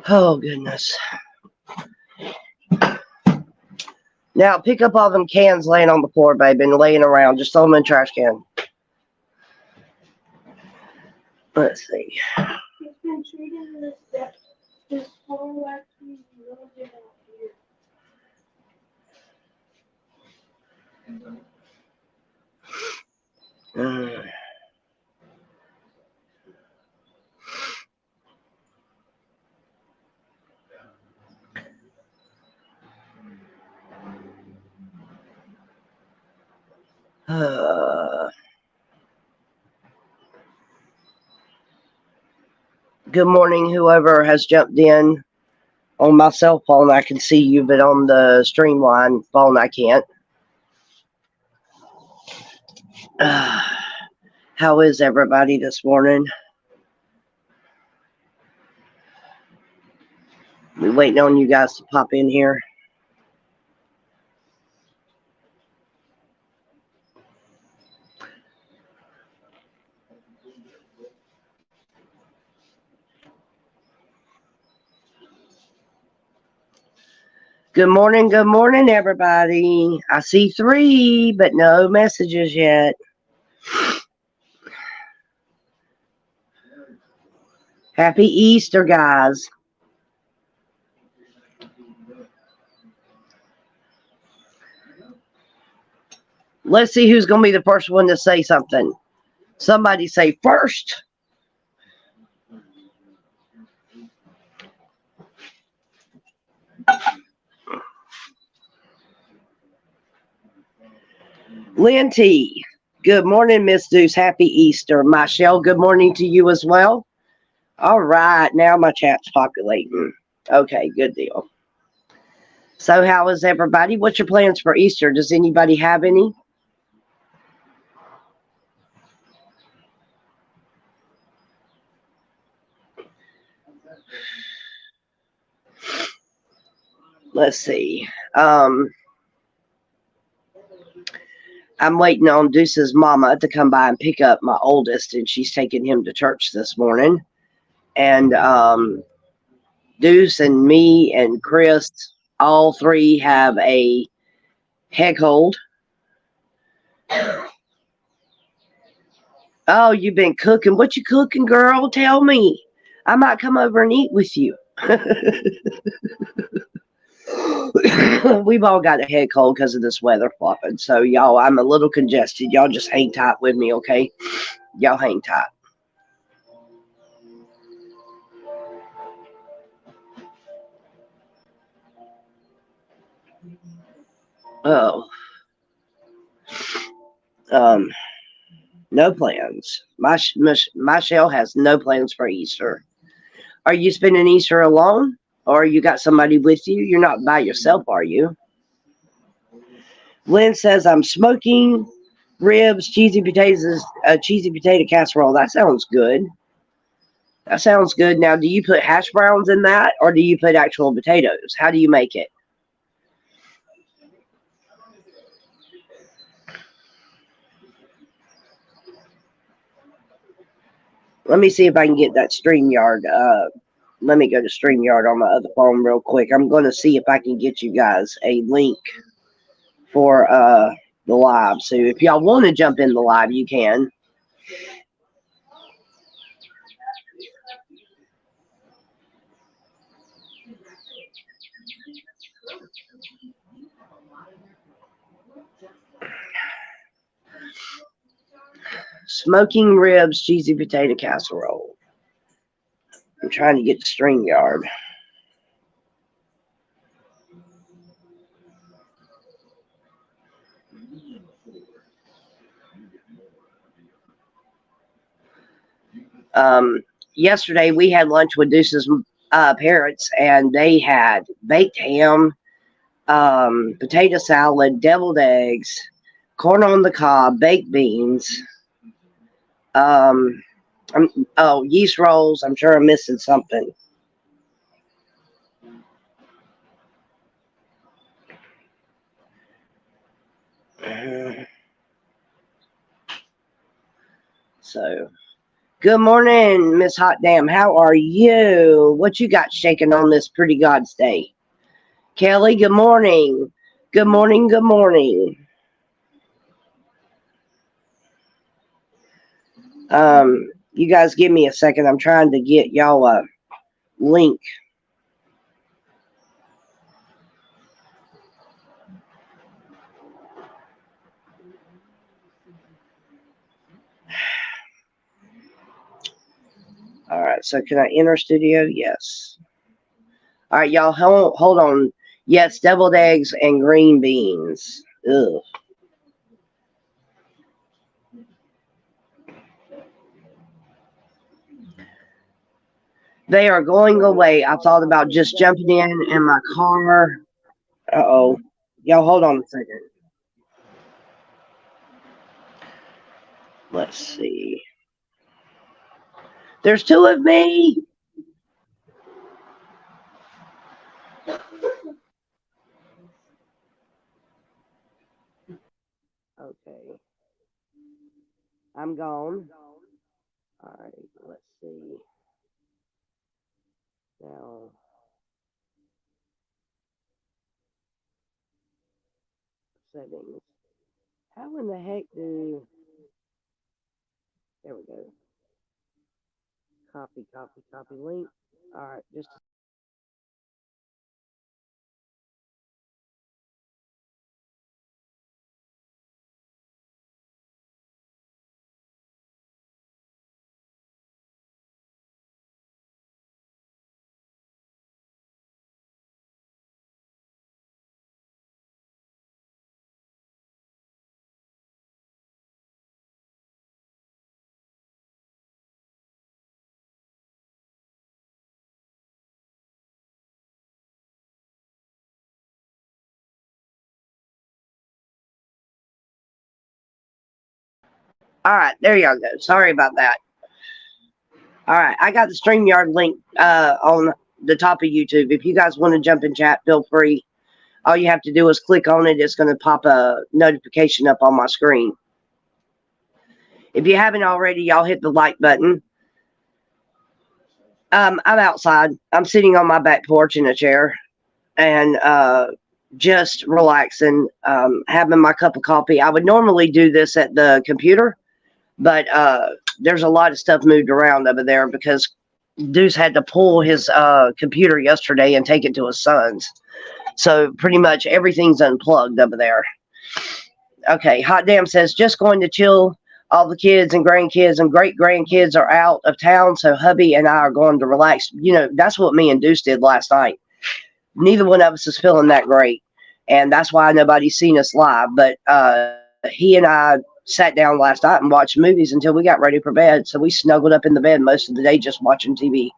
Oh, goodness. Now, pick up all them cans laying on the floor, baby, and laying around. Just throw them in the trash can. Let's see. He's been treating this floor like he's really out here. Good morning, whoever has jumped in. On my cell phone, I can see you, but on the Streamline phone, I can't. How is everybody this morning? We waiting on you guys to pop in here. Good morning, everybody. I see 3, but no messages yet. Happy Easter, guys. Let's see who's going to be the first one to say something. Somebody say first. Lynn T. Good morning, Miss Deuce. Happy Easter. Michelle, good morning to you as well. All right, now my chat's populating. Okay, good deal. So how is everybody? What's your plans for Easter? Does anybody have any? Let's see. I'm waiting on Deuce's mama to come by and pick up my oldest, and she's taking him to church this morning. And Deuce and me and Chris, all 3 have a head cold. Oh, you've been cooking. What you cooking, girl? Tell me. I might come over and eat with you. We've all got a head cold because of this weather flopping. So, y'all, I'm a little congested. Y'all just hang tight with me, okay? Y'all hang tight. Oh. No plans. Michelle has no plans for Easter. Are you spending Easter alone? Or you got somebody with you? You're not by yourself, are you? Lynn says, I'm smoking ribs, cheesy potatoes, cheesy potato casserole. That sounds good. That sounds good. Now, do you put hash browns in that, or do you put actual potatoes? How do you make it? Let me see if I can get that StreamYard. Let me go to StreamYard on my other phone real quick. I'm going to see if I can get you guys a link for the live. So if y'all want to jump in the live, you can. Smoking ribs, cheesy potato casserole. I'm trying to get the StreamYard. Yesterday we had lunch with Deuce's parents, and they had baked ham, potato salad, deviled eggs, corn on the cob, baked beans, um, yeast rolls. I'm sure I'm missing something. So Good morning, Miss Hot Damn. How are you? What you got shaking on this pretty God's day? Kelly, good morning. Good morning, good morning. You guys give me a second. I'm trying to get y'all a link. All right, so can I enter studio? Yes. All right, y'all, hold on. Yes, deviled eggs and green beans. Ugh. They are going away. I thought about just jumping in my car. Uh-oh. Y'all, hold on a second. Let's see. There's two of me. Okay. I'm gone. All right, let's see. Now, settings. How in the heck do... There we go. Copy, copy, copy link. All right, just... All right, there y'all go. Sorry about that. All right, I got the StreamYard link on the top of YouTube. If you guys want to jump in chat, feel free. All you have to do is click on it. It's going to pop a notification up on my screen. If you haven't already, y'all hit the like button. I'm outside. I'm sitting on my back porch in a chair and just relaxing, having my cup of coffee. I would normally do this at the computer, but there's a lot of stuff moved around over there because Deuce had to pull his computer yesterday and take it to his son's. So pretty much everything's unplugged over there. Okay, Hot Damn says, just going to chill. All the kids and grandkids and great grandkids are out of town, so hubby and I are going to relax. You know, that's what me and Deuce did last night. Neither one of us is feeling that great, and that's why nobody's seen us live. But he and I sat down last night and watched movies until we got ready for bed. So we snuggled up in the bed most of the day just watching TV.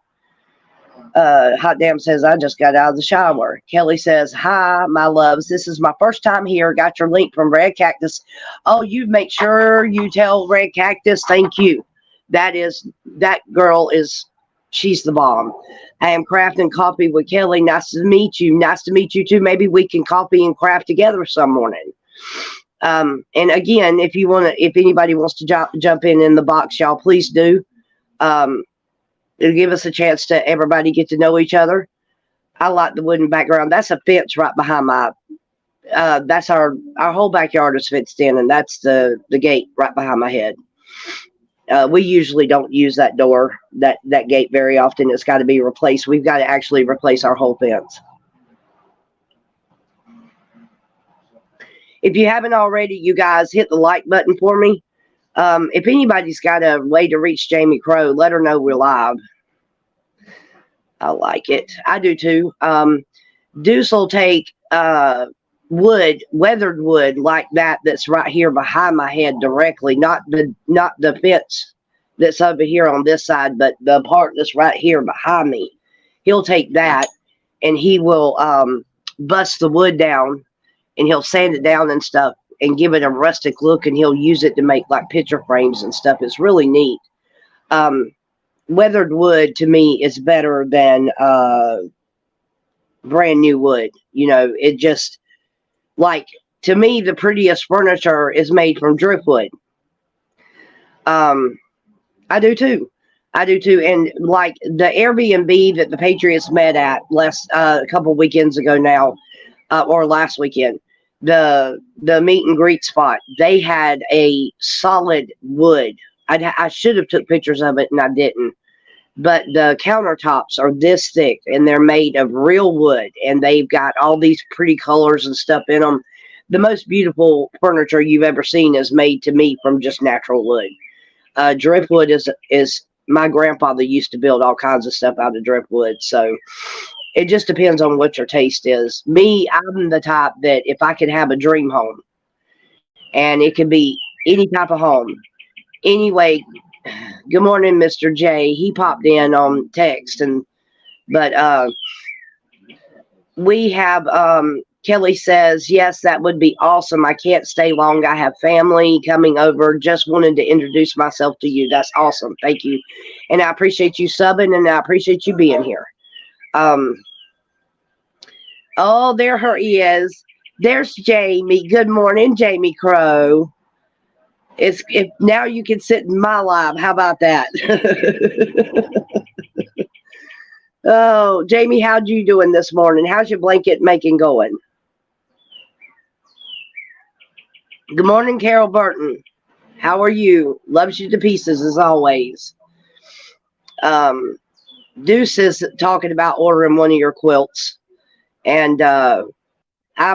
Hot Damn says, I just got out of the shower. Kelly says, hi, my loves. This is my first time here. Got your link from Red Cactus. Oh, you make sure you tell Red Cactus thank you. That girl is, she's the bomb. I am crafting coffee with Kelly. Nice to meet you. Nice to meet you too. Maybe we can coffee and craft together some morning. And again, if anybody wants to jump in the box, y'all please do. It'll give us a chance to everybody get to know each other. I like the wooden background. That's a fence right behind my. That's our whole backyard is fenced in, and that's the gate right behind my head. We usually don't use that door, that gate very often. It's got to be replaced. We've got to actually replace our whole fence. If you haven't already, you guys hit the like button for me. If anybody's got a way to reach Jamie Crow, let her know we're live. I like it. I do too. Deuce will take wood, weathered wood like that's right here behind my head directly, not the fence that's over here on this side, but the part that's right here behind me. He'll take that and he will bust the wood down and he'll sand it down and stuff and give it a rustic look, and he'll use it to make like picture frames and stuff. It's really neat. Weathered wood to me is better than brand new wood. You know, it just, like, to me, the prettiest furniture is made from driftwood. I do too. I do too. And like the Airbnb that the Patriots met at a couple weekends ago now, or last weekend, the meet and greet spot, they had a solid wood. I should have took pictures of it and I didn't. But the countertops are this thick and they're made of real wood and they've got all these pretty colors and stuff in them. The most beautiful furniture you've ever seen is made to me from just natural wood. Driftwood is my grandfather used to build all kinds of stuff out of driftwood. So it just depends on what your taste is. Me, I'm the type that if I could have a dream home, and it could be any type of home. Anyway, good morning, Mr. J. He popped in on text, but we have Kelly says, yes, that would be awesome. I can't stay long. I have family coming over. Just wanted to introduce myself to you. That's awesome. Thank you. And I appreciate you subbing and I appreciate you being here. Oh, there her is. There's Jamie. Good morning, Jamie Crow. If now you can sit in my live. How about that? Oh, Jamie, how'd you doing this morning? How's your blanket making going? Good morning, Carol Burton. How are you? Loves you to pieces as always. Deuce is talking about ordering one of your quilts. And I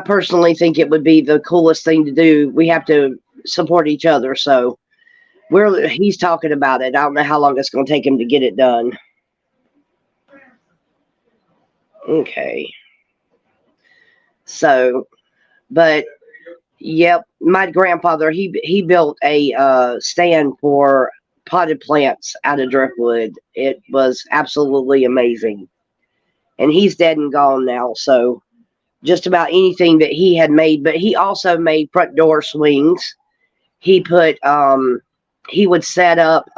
personally think it would be the coolest thing to do. We have to support each other. So he's talking about it. I don't know how long it's going to take him to get it done. Okay. So, but yep, my grandfather, he built a stand for potted plants out of driftwood. It was absolutely amazing. And he's dead and gone now, so just about anything that he had made, but he also made front door swings. He put he would set up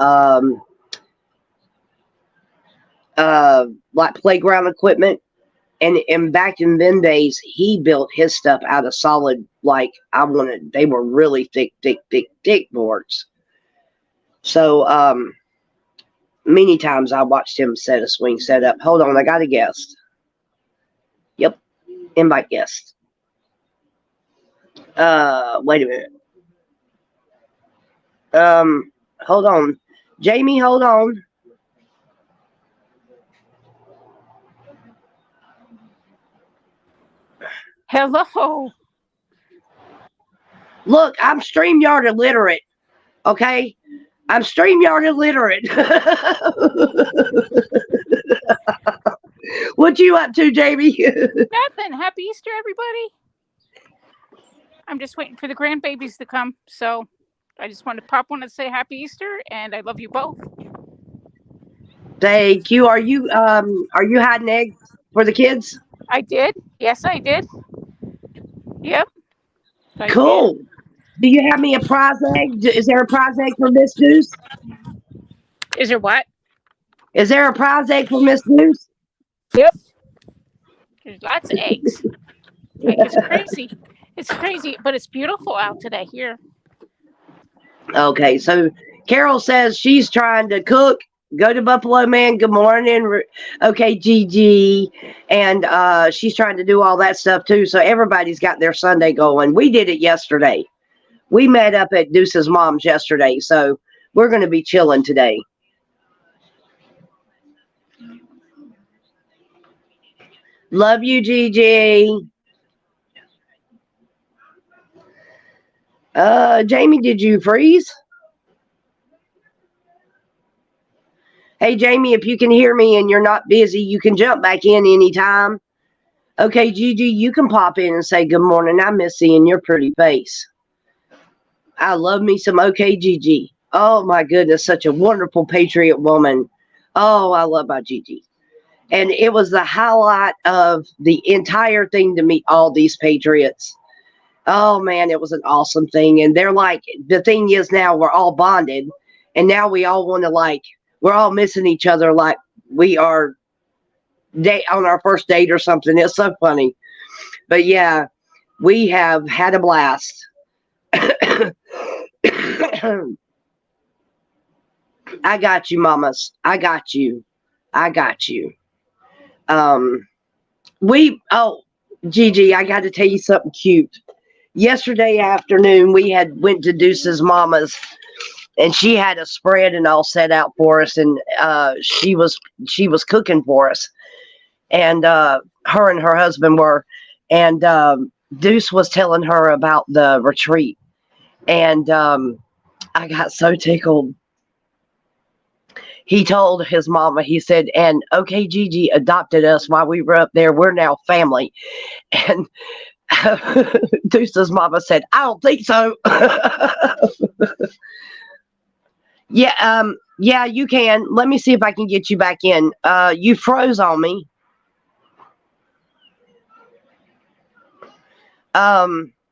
like playground equipment. And back in them days, he built his stuff out of solid, like they were really thick boards. So many times I watched him set a swing set up. Hold on, I got a guest. Yep, invite guest. Wait a minute. Hold on. Jamie, hold on. Hello. Look, I'm StreamYard illiterate. Okay? I'm StreamYard illiterate. What you up to, Jamie? Nothing. Happy Easter, everybody. I'm just waiting for the grandbabies to come. So I just wanted to pop one and say Happy Easter, and I love you both. Thank you. Are you hiding eggs for the kids? I did. Yes, I did. Yep. Cool. Do you have me a prize egg? Is there a prize egg for Miss Deuce? Is there what? Is there a prize egg for Miss Deuce? Yep. There's lots of eggs. It's crazy. It's crazy, but it's beautiful out today here. Okay, so Carol says she's trying to cook. Go to Buffalo Man. Good morning. Okay, Gigi. And she's trying to do all that stuff too. So everybody's got their Sunday going. We did it yesterday. We met up at Deuce's mom's yesterday. So we're going to be chilling today. Love you, Gigi. Jamie, did you freeze? Hey, Jamie, if you can hear me and you're not busy, you can jump back in anytime. Okay, Gigi, you can pop in and say good morning. I miss seeing your pretty face. I love me some OK Gigi. Oh, my goodness, such a wonderful patriot woman. Oh, I love my Gigi. And it was the highlight of the entire thing to meet all these patriots. Oh, man, it was an awesome thing. And they're like, the thing is now we're all bonded. And now we all want to we're all missing each other like we are on our first date or something. It's so funny. But yeah, we have had a blast. I got you, mamas. I got you. I got you. Um, Gigi, I got to tell you something cute. Yesterday afternoon, we had went to Deuce's mama's, and she had a spread and all set out for us, and she was cooking for us, and her and her husband were, and Deuce was telling her about the retreat, and I got so tickled. He told his mama, he said, and okay, Gigi adopted us while we were up there. We're now family. And Deuce's mama said, I don't think so. Yeah, you can. Let me see if I can get you back in. You froze on me.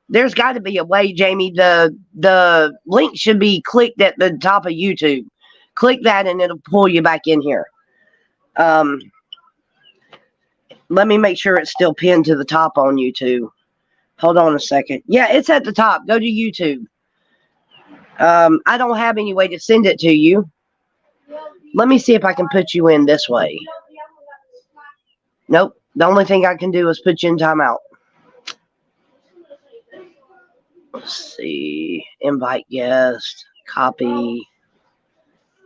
There's got to be a way, Jamie. The link should be clicked at the top of YouTube. Click that and it'll pull you back in here. Let me make sure it's still pinned to the top on YouTube. Hold on a second. Yeah, it's at the top. Go to YouTube. I don't have any way to send it to you. Let me see if I can put you in this way. Nope. The only thing I can do is put you in timeout. Let's see. Invite guest. Copy.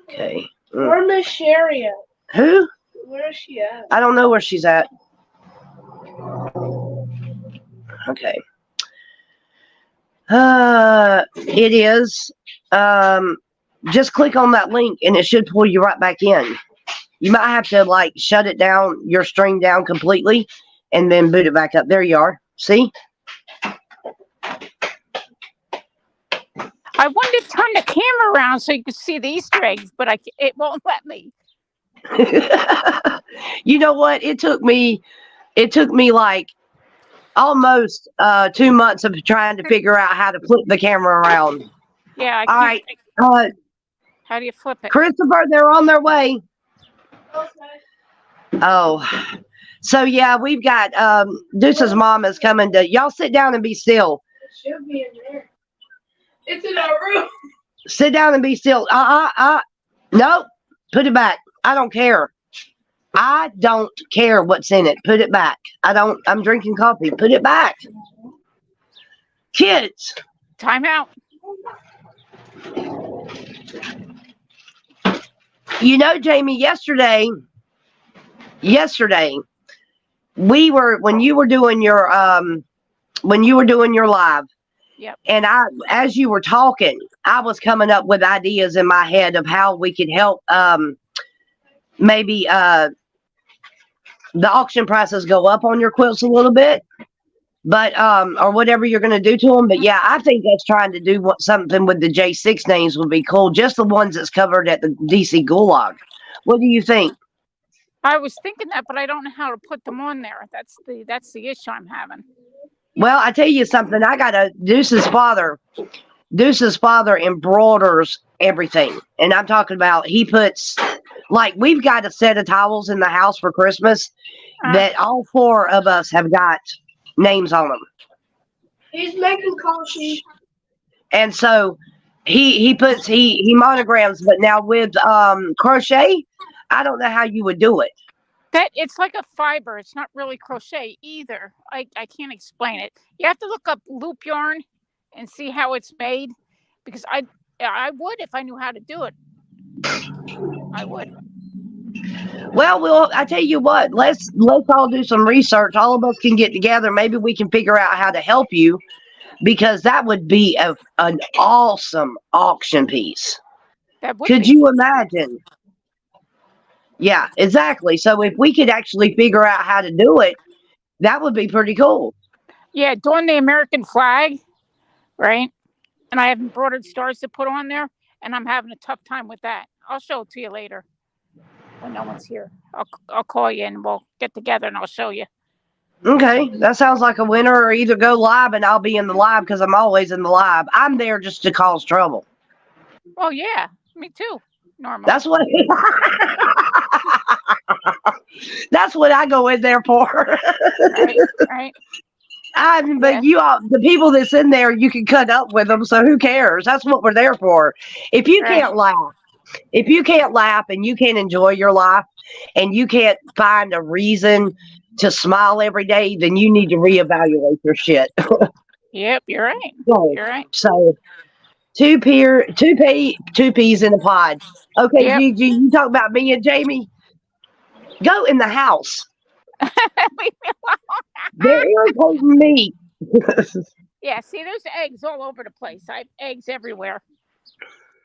Okay. Where's Miss Sherry at? Who? Where is she at? I don't know where she's at. Okay. It is. Just click on that link and it should pull you right back in. You might have to like shut it down, your stream down completely, and then boot it back up. There you are. See? I wanted to turn the camera around so you could see the Easter eggs, but it won't let me. You know what? It took me like almost 2 months of trying to figure out how to flip the camera around. Yeah. All right. How do you flip it? Christopher, they're on their way. Oh, so yeah, we've got Deuce's mom is coming to. Y'all sit down and be still. It should be in there. It's in our room. Sit down and be still. Nope. Put it back. I don't care. I don't care what's in it. Put it back. I'm drinking coffee. Put it back. Kids. Time out. You know, Jamie, yesterday, when you were doing your live, yep. And as you were talking, I was coming up with ideas in my head of how we could help maybe the auction prices go up on your quilts a little bit, but or whatever you're going to do to them. But yeah, I think that's trying to do something with the J6 names would be cool. Just the ones that's covered at the DC Gulag. What do you think? I was thinking that, but I don't know how to put them on there. That's the issue I'm having. Well, I tell you something. I got Deuce's father embroiders everything. And I'm talking about, he puts, like, we've got a set of towels in the house for Christmas that all 4 of us have got names on them. He's making coffee. And so he monograms, but now with crochet, I don't know how you would do it. That it's like a fiber. It's not really crochet either. I can't explain it. You have to look up loop yarn and see how it's made, because I would if I knew how to do it. I would. Well, I tell you what, let's all do some research. All of us can get together. Maybe we can figure out how to help you, because that would be an awesome auction piece. Could you imagine? Yeah, exactly. So if we could actually figure out how to do it, that would be pretty cool. Yeah, doing the American flag, right? And I have embroidered stars to put on there, and I'm having a tough time with that. I'll show it to you later when no one's here. I'll call you and we'll get together and I'll show you. Okay, that sounds like a winner. Or either go live and I'll be in the live, because I'm always in the live. I'm there just to cause trouble. Oh yeah, me too. Normal. That's what. That's what I go in there for. Right. But you all, the people that's in there, you can cut up with them. So who cares? That's what we're there for. If you can't laugh, if you can't laugh and you can't enjoy your life and you can't find a reason to smile every day, then you need to reevaluate your shit. Yep, you're right. So, You're right. so two peas in a pod. Okay, Yep. Gigi, you talk about me and Jamie. Go in the house. Leave me They're irritating me. Yeah, see, there's eggs all over the place. I have eggs everywhere.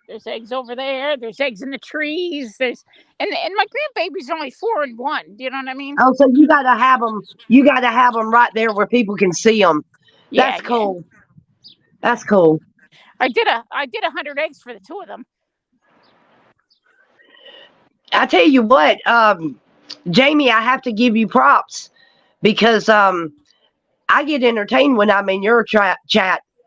There's eggs over there. There's eggs in the trees. And my grandbaby's only 4 and 1. Do you know what I mean? Oh, so you gotta have them. You gotta have them right there where people can see them. Yeah, That's yeah. cool. That's cool. I did 100 eggs for the 2 of them. I tell you what, Jamie, I have to give you props because I get entertained when I'm in your chat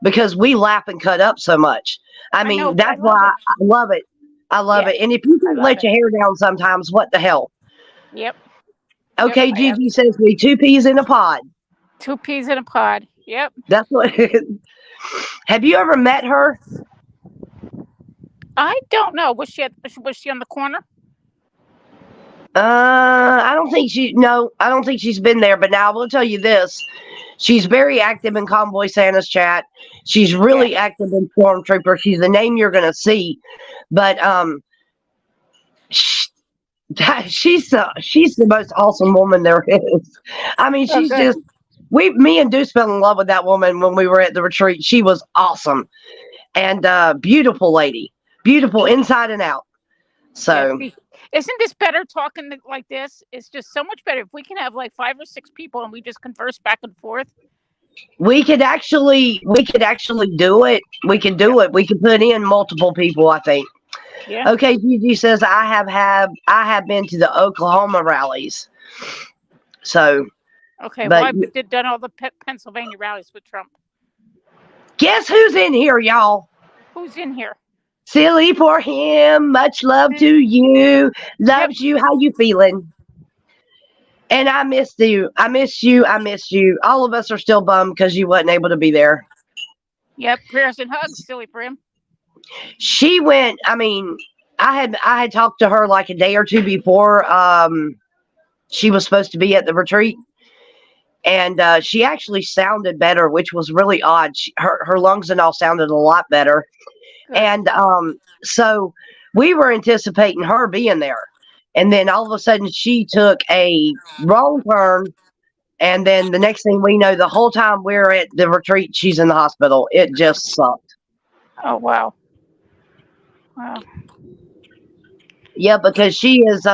because we laugh and cut up so much. I mean, know, but I that's love why it. I love it. I love Yeah, it. And if you I can love let it. your hair down sometimes, what the hell? Yep. Okay, Yep, I have Gigi says we 2 peas in a pod. 2 peas in a pod. Yep. That's what. Have you ever met her? I don't know. Was she on the corner? I don't think she. No, I don't think she's been there. But now I will tell you this: she's very active in Convoy Santa's chat. She's really active in Stormtrooper. She's the name you're going to see. But she's the most awesome woman there is. I mean, she's Okay. just. Me and Deuce fell in love with that woman when we were at the retreat. She was awesome and beautiful lady, beautiful inside and out. So. Yeah, see, isn't this better talking like this? It's just so much better if we can have like 5 or 6 people and we just converse back and forth. We could actually do it. We could do it. We could put in multiple people, I think. Yeah. Okay, Gigi says I have been to the Oklahoma rallies. So Okay. but Well, I've done all the Pennsylvania rallies with Trump. guess who's in here, y'all? Who's in here? Silly for him. Much love to you. Loves you. How you feeling? And I missed you. I miss you. I miss you. All of us are still bummed because you wasn't able to be there. Yep. Prayers and hugs, silly for him. She went. I mean, I had talked to her like a day or two before she was supposed to be at the retreat, and she actually sounded better, which was really odd. Her lungs and all sounded a lot better. Good. And so we were anticipating her being there. And then all of a sudden she took a wrong turn. And then the next thing we know, the whole time we're at the retreat, she's in the hospital. It just sucked. Oh, wow. Wow. Yeah, because she is,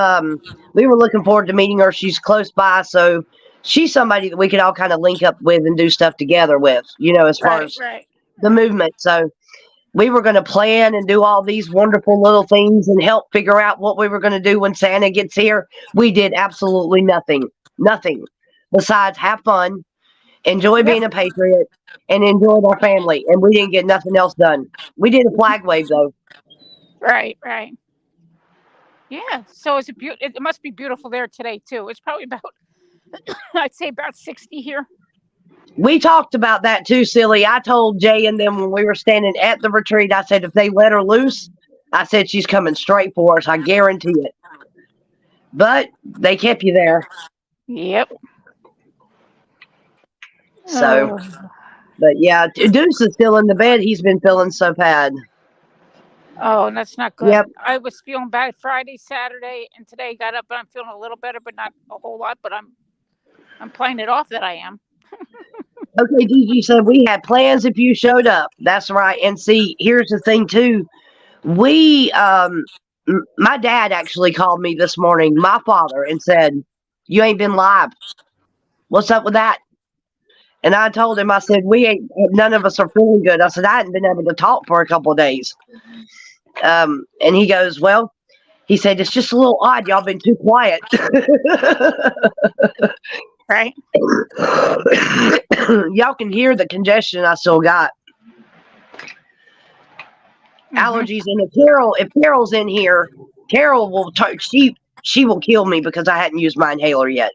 we were looking forward to meeting her. She's close by. So she's somebody that we could all kind of link up with and do stuff together with, as far as the movement. So we were going to plan and do all these wonderful little things and help figure out what we were going to do when Santa gets here. We did absolutely nothing besides have fun, enjoy being a patriot, and enjoy our family. And we didn't get nothing else done. We did a flag wave though. Right. Yeah. So it must be beautiful there today too. It's probably about, I'd say about 60 here. We talked about that too, silly. I told Jay and them when we were standing at the retreat, I said, if they let her loose, I said, she's coming straight for us. I guarantee it. But they kept you there. Yep. So, but yeah, Deuce is still in the bed. He's been feeling so bad. Oh, that's not good. Yep. I was feeling bad Friday, Saturday, and today got up and I'm feeling a little better, but not a whole lot, but I'm playing it off that I am. Okay, Gigi said we had plans if you showed up. That's right. And see, here's the thing too. We, my dad actually called me this morning, my father, and said, you ain't been live. What's up with that? And I told him, I said, none of us are feeling good. I said, I hadn't been able to talk for a couple of days. And he goes, well, he said, it's just a little odd. Y'all been too quiet. Right. Y'all can hear the congestion I still got. Allergies. And if Carol's in here, Carol will she will kill me because I hadn't used my inhaler yet.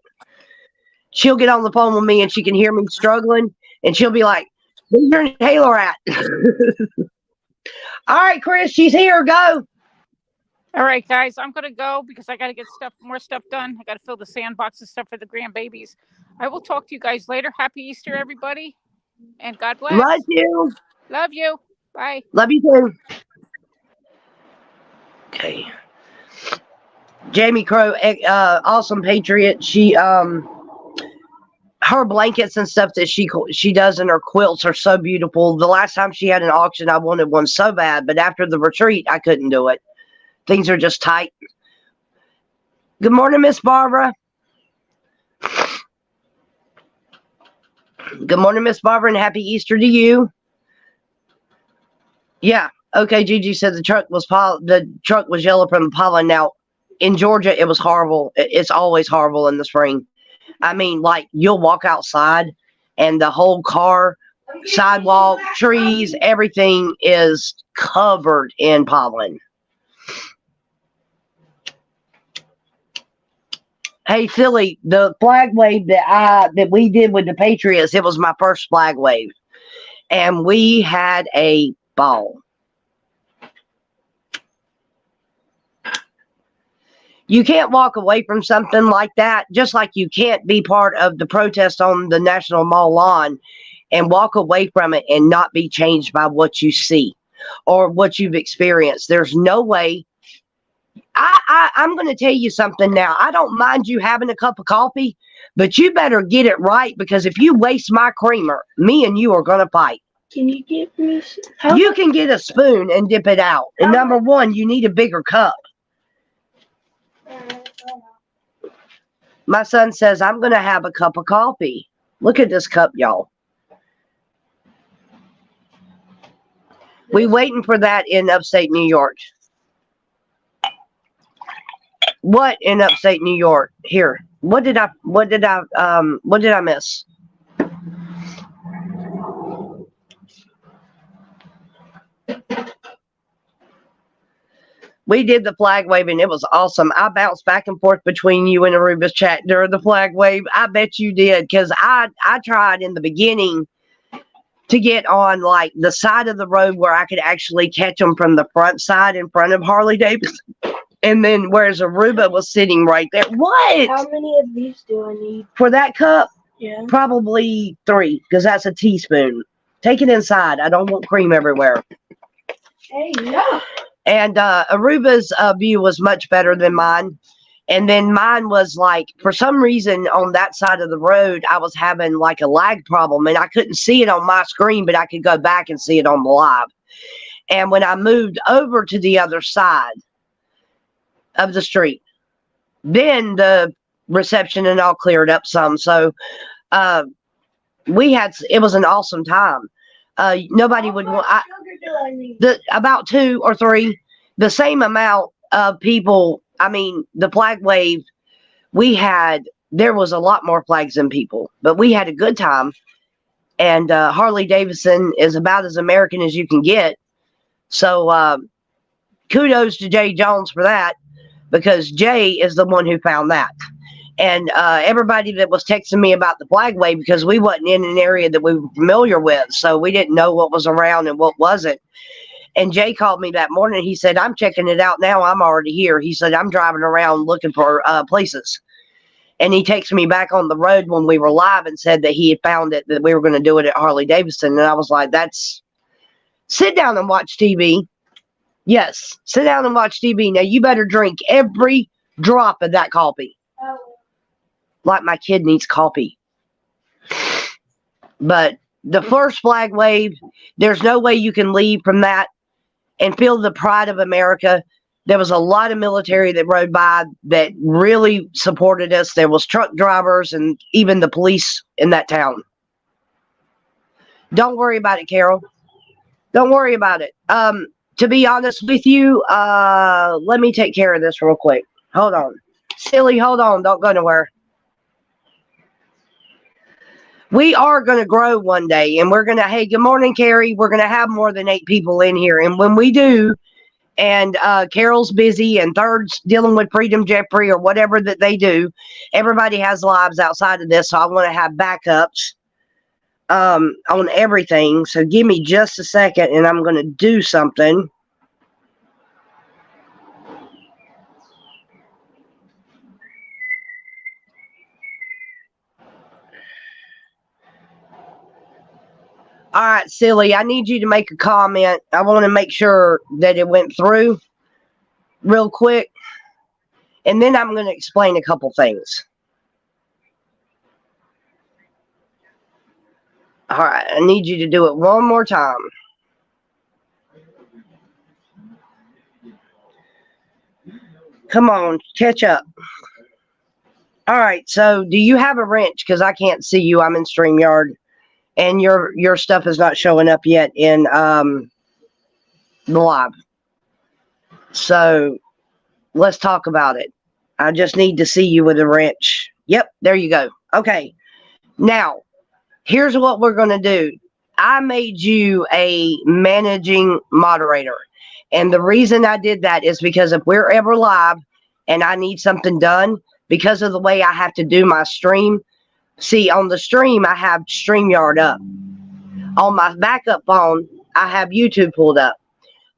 She'll get on the phone with me and she can hear me struggling and she'll be like, where's your inhaler at? All right, Chris, she's here. Go. All right, guys, I'm gonna go because I gotta get more stuff done. I gotta fill the sandbox and stuff for the grandbabies. I will talk to you guys later. Happy Easter, everybody, and God Love bless. you. Love you. Bye. Love you too. Okay. Jamie Crow, awesome patriot. She her blankets and stuff that she does in her quilts are so beautiful. The last time she had an auction, I wanted one so bad, but after the retreat, I couldn't do it. Things are just tight. Good morning, Miss Barbara. Good morning, Miss Barbara, and happy Easter to you. Yeah. Okay, Gigi said the truck was yellow from the pollen. Now, in Georgia, it was horrible. It's always horrible in the spring. I mean, like, you'll walk outside and the whole car, sidewalk, trees, everything is covered in pollen. Hey, Philly, the flag wave that we did with the Patriots, it was my first flag wave. And we had a ball. You can't walk away from something like that, just like you can't be part of the protest on the National Mall lawn and walk away from it and not be changed by what you see or what you've experienced. There's no way. I'm going to tell you something now. I don't mind you having a cup of coffee, but you better get it right, because if you waste my creamer, me and you are going to fight. Can you give me? You can get a spoon and dip it out. And number one, you need a bigger cup. My son says, I'm going to have a cup of coffee. Look at this cup, y'all. We waiting for that in upstate New York. What in upstate New York? Here. What did I miss? We did the flag wave and it was awesome. I bounced back and forth between you and Aruba's chat during the flag wave. I bet you did, because I tried in the beginning to get on like the side of the road where I could actually catch them from the front side in front of Harley Davidson. And then whereas Aruba was sitting right there. What? How many of these do I need? For that cup? Yeah. Probably 3, because that's a teaspoon. Take it inside. I don't want cream everywhere. Hey, no. And Aruba's view was much better than mine. And then mine was like, for some reason on that side of the road, I was having like a lag problem and I couldn't see it on my screen, but I could go back and see it on the live. And when I moved over to the other side of the street, then the reception and all cleared up some. So it was an awesome time. Nobody would want about 2 or 3, the same amount of people. I mean, the flag wave, there was a lot more flags than people, but we had a good time. And Harley Davidson is about as American as you can get. So kudos to Jay Jones for that, because Jay is the one who found that. And everybody that was texting me about the flag wave, because we wasn't in an area that we were familiar with, so we didn't know what was around and what wasn't. And Jay called me that morning. He said, I'm checking it out now. I'm already here. He said, I'm driving around looking for places. And he takes me back on the road when we were live and said that he had found it, that we were going to do it at Harley Davidson. And I was like, sit down and watch TV. Yes, sit down and watch TV. Now, you better drink every drop of that coffee. Like my kid needs coffee. But the first flag wave, there's no way you can leave from that and feel the pride of America. There was a lot of military that rode by that really supported us. There was truck drivers and even the police in that town. Don't worry about it, Carol. Don't worry about it. To be honest with you, let me take care of this real quick. Hold on. Silly, hold on. Don't go nowhere. We are going to grow one day, and we're going to, hey, good morning, Carrie. We're going to have more than 8 people in here. And when we do, and Carol's busy and Third's dealing with Freedom Jeffrey or whatever that they do, everybody has lives outside of this. So I want to have backups on everything. So give me just a second, and I'm going to do something. All right, silly. I need you to make a comment. I want to make sure that it went through real quick. And then I'm going to explain a couple things. All right, I need you to do it one more time. Come on, catch up. All right, so do you have a wrench? Because I can't see you. I'm in StreamYard. And your stuff is not showing up yet in the live. So let's talk about it. I just need to see you with a wrench. Yep, there you go. Okay. Now, here's what we're going to do. I made you a managing moderator. And the reason I did that is because if we're ever live and I need something done, because of the way I have to do my stream, see, on the stream, I have StreamYard up. On my backup phone, I have YouTube pulled up.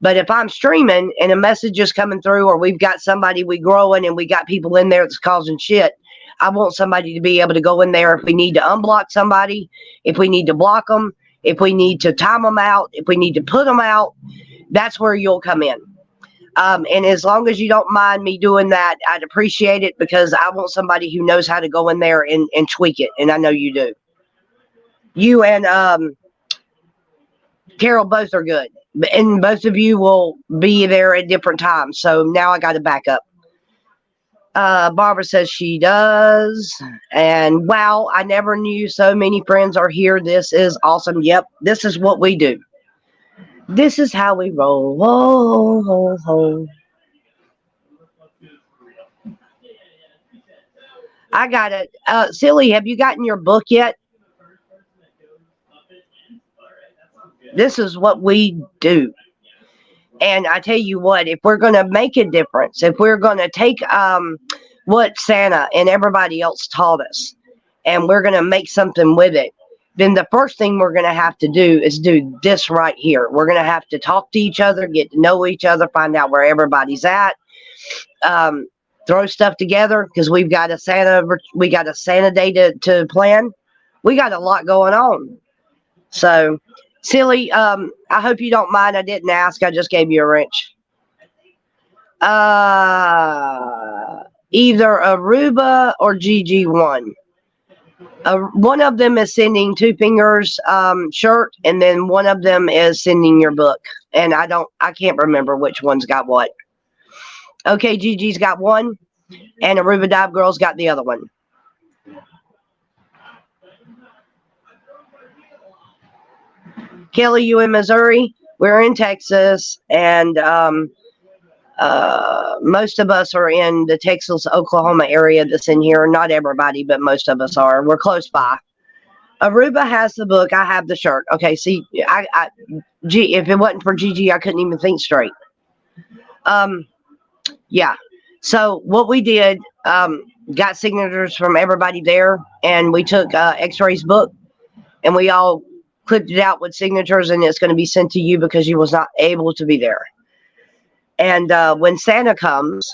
But if I'm streaming and a message is coming through, or we've got somebody we growing and we got people in there that's causing shit, I want somebody to be able to go in there if we need to unblock somebody, if we need to block them, if we need to time them out, if we need to put them out. That's where you'll come in. And as long as you don't mind me doing that, I'd appreciate it, because I want somebody who knows how to go in there and tweak it. And I know you do. You and Carol both are good. And both of you will be there at different times. So now I got to back up. Barbara says she does. And wow, I never knew so many friends are here. This is awesome. Yep, this is what we do. This is how we roll. Ho, ho, ho. I got it. Silly, have you gotten your book yet? This is what we do. And I tell you what, if we're going to make a difference, if we're going to take what Santa and everybody else taught us, and we're going to make something with it, then the first thing we're going to have to do is do this right here. We're going to have to talk to each other, get to know each other, find out where everybody's at, throw stuff together, because we've got a Santa day to plan. We got a lot going on. So, Silly, I hope you don't mind. I didn't ask. I just gave you a wrench. Either Aruba or GG1. One of them is sending Two Fingers shirt, and then one of them is sending your book. And I can't remember which one's got what. Okay, GG's got one, and Aruba Dive Girl's got the other one. Kelly, you in Missouri? We're in Texas, and most of us are in the Texas, Oklahoma area that's in here. Not everybody, but most of us are. We're close by. Aruba has the book. I have the shirt. Okay, see, if it wasn't for Gigi, I couldn't even think straight. Yeah. So what we did, got signatures from everybody there, and we took X-Ray's book, and we all clipped it out with signatures, and it's going to be sent to you because you was not able to be there. And when Santa comes,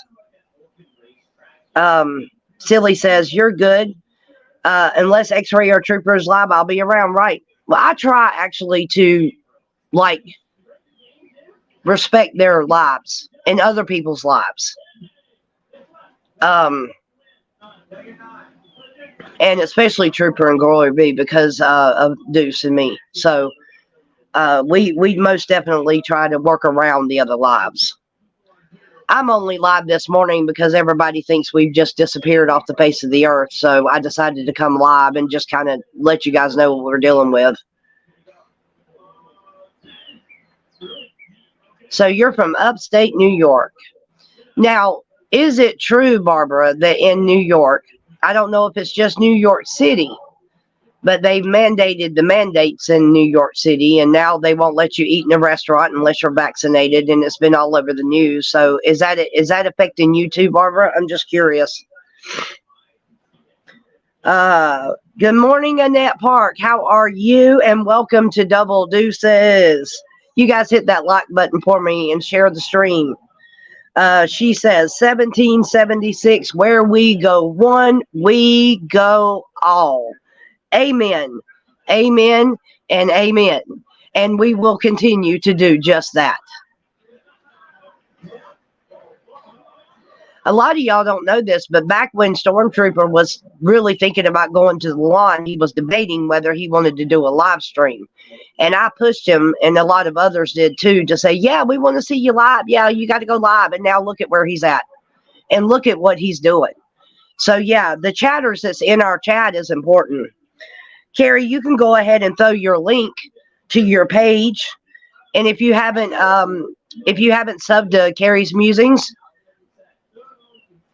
Silly says, you're good. Unless X-Ray or Troopers live, I'll be around. Right. Well, I try actually to respect their lives and other people's lives. And especially Trooper and Glory B, because of Deuce and me. So we most definitely try to work around the other lives. I'm only live this morning because everybody thinks we've just disappeared off the face of the earth. So I decided to come live and just kind of let you guys know what we're dealing with. So you're from upstate New York. Now, is it true, Barbara, that in New York, I don't know if it's just New York City, but they've mandated the mandates in New York City, and now they won't let you eat in a restaurant unless you're vaccinated, and it's been all over the news. So is that affecting you too, Barbara? I'm just curious. Good morning, Annette Park. How are you? And welcome to Double Deuces. You guys hit that like button for me and share the stream. She says 1776, where we go one, we go all. Amen. Amen. And amen. And we will continue to do just that. A lot of y'all don't know this, but back when Stormtrooper was really thinking about going to the lawn, he was debating whether he wanted to do a live stream. And I pushed him, and a lot of others did too, to say, yeah, we want to see you live. Yeah, you got to go live. And now look at where he's at. And look at what he's doing. So, yeah, the chatters that's in our chat is important. Carrie, you can go ahead and throw your link to your page. And if you haven't subbed to Carrie's Musings,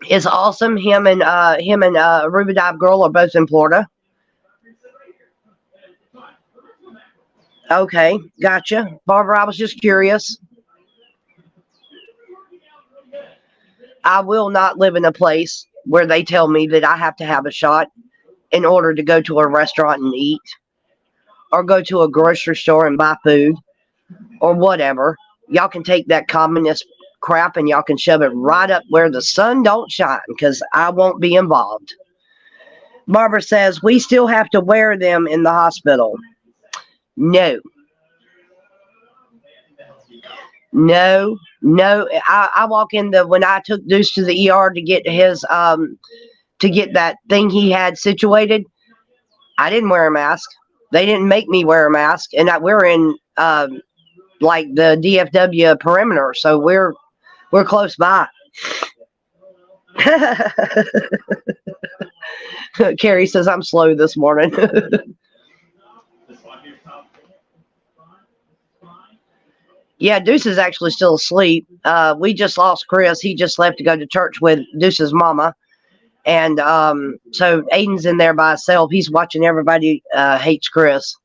it's awesome. Him and Aruba Dive Girl are both in Florida. Okay, gotcha. Barbara, I was just curious. I will not live in a place where they tell me that I have to have a shot in order to go to a restaurant and eat, or go to a grocery store and buy food, or whatever. Y'all can take that communist crap and y'all can shove it right up where the sun don't shine, because I won't be involved. Barbara says, we still have to wear them in the hospital. No. No. I walk in when I took Deuce to the ER to get his, to get that thing he had situated, I didn't wear a mask. They didn't make me wear a mask. And we're in, like the DFW perimeter. So we're close by. Carrie says, I'm slow this morning. Yeah, Deuce is actually still asleep. We just lost Chris. He just left to go to church with Deuce's mama. And so Aiden's in there by himself. He's watching Everybody Hates Chris.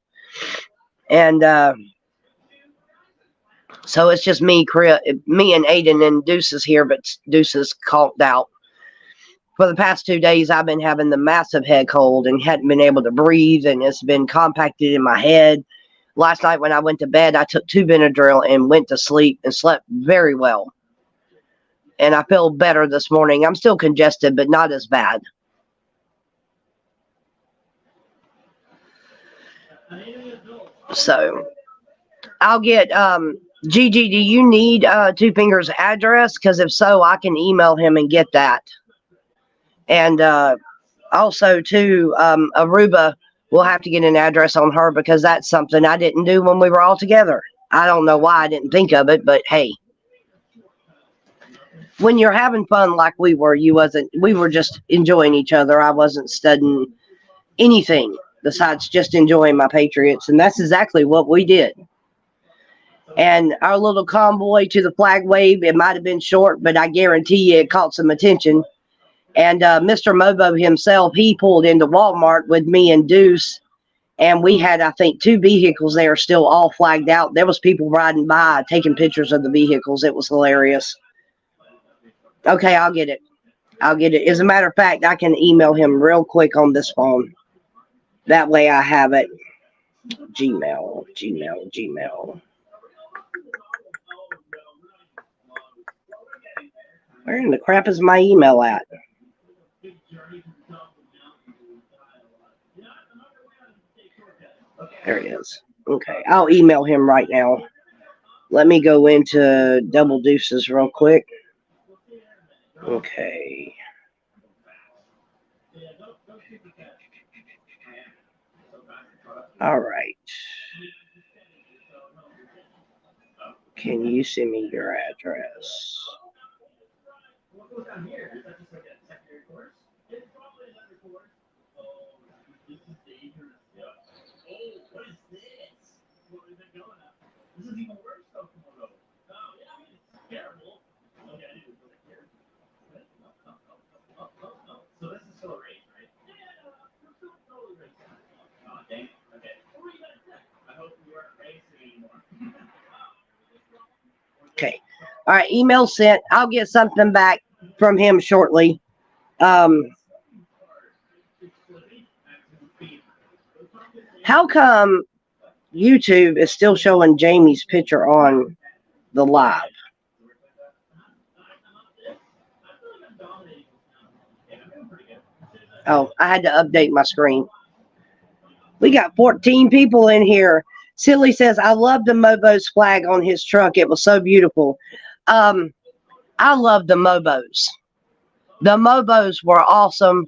And so it's just me and Aiden, and Deuce is here, but Deuce is conked out. For the past 2 days, I've been having the massive head cold and hadn't been able to breathe, and it's been compacted in my head. Last night when I went to bed, I took 2 Benadryl and went to sleep and slept very well. And I feel better this morning. I'm still congested, but not as bad. So I'll get Gigi, do you need Two Fingers' address? Because if so, I can email him and get that. And also too, Aruba will have to get an address on her, because that's something I didn't do when we were all together. I don't know why I didn't think of it, but hey. When you're having fun like we were, we were just enjoying each other. I wasn't studying anything besides just enjoying my Patriots. And that's exactly what we did. And our little convoy to the flag wave, it might have been short, but I guarantee you it caught some attention. And Mr. Mobo himself, he pulled into Walmart with me and Deuce. And we had, I think, 2 vehicles there still all flagged out. There was people riding by taking pictures of the vehicles. It was hilarious. Okay, I'll get it. As a matter of fact, I can email him real quick on this phone. That way I have it. Gmail. Where in the crap is my email at? There it is. Okay, I'll email him right now. Let me go into Double Deuces real quick. Okay. All right. Can you send me your address? Okay. All right. Email sent. I'll get something back from him shortly. How come YouTube is still showing Jamie's picture on the live? Oh, I had to update my screen. We got 14 people in here. Silly says, I love the Mobo's flag on his truck. It was so beautiful. I love the Mobos. The Mobos were awesome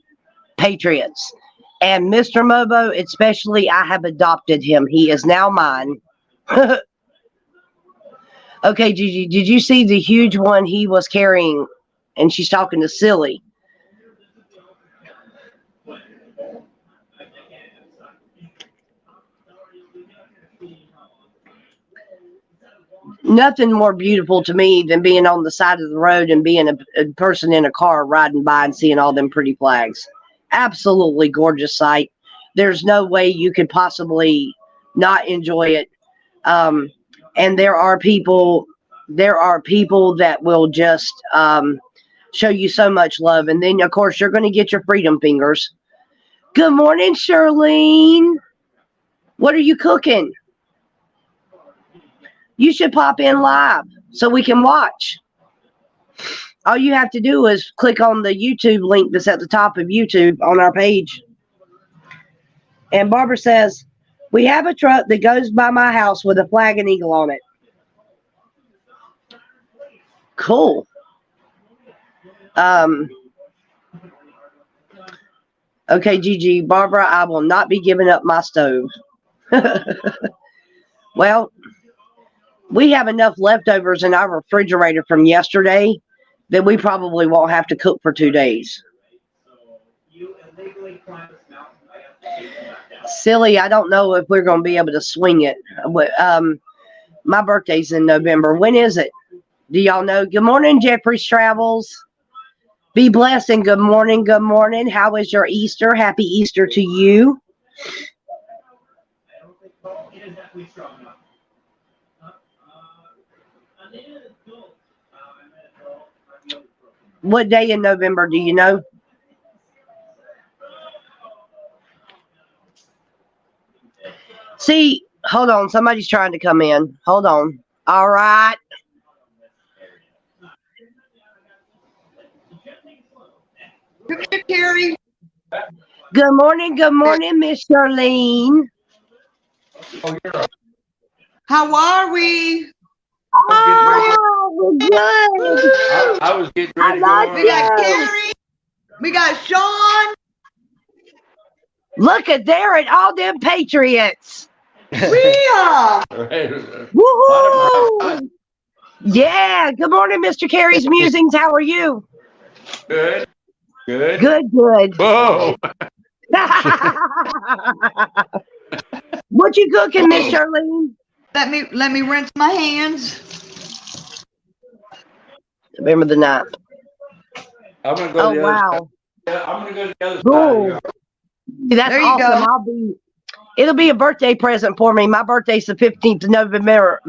patriots. And Mr. Mobo, especially, I have adopted him. He is now mine. Okay, Gigi, did you see the huge one he was carrying? And she's talking to Silly. Nothing more beautiful to me than being on the side of the road and being a person in a car riding by and seeing all them pretty flags. Absolutely gorgeous sight. There's no way you could possibly not enjoy it. And there are people that will just show you so much love. And then, of course, you're going to get your freedom fingers. Good morning, Charlene. What are you cooking? You should pop in live so we can watch. All you have to do is click on the YouTube link that's at the top of YouTube on our page. And Barbara says, we have a truck that goes by my house with a flag and eagle on it. Cool. Okay, Gigi, Barbara, I will not be giving up my stove. Well, we have enough leftovers in our refrigerator from yesterday that we probably won't have to cook for 2 days. Silly, I don't know if we're going to be able to swing it. My birthday's in November. When is it? Do y'all know? Good morning, Jeffrey's Travels. Be blessed and good morning. Good morning. How is your Easter? Happy Easter to you. What day in November do you know? See, hold on. Somebody's trying to come in. Hold on. All right. Terry. Good morning, Miss Charlene. How are we? Oh, we're good. I was getting ready to go love on. We got Terry. We got Sean. Look at there at all them Patriots. We are. Woohoo! Yeah. Good morning, Mr. Carey's Musings. How are you? Good. Good. Good, good. Whoa. What you cooking, Miss Charlene? Let me rinse my hands. November the 9th. I'm gonna go Oh, to the wow. other side. I'm gonna go to the other Cool. side. That's There you awesome. go. It'll be a birthday present for me. My birthday's the 15th of November.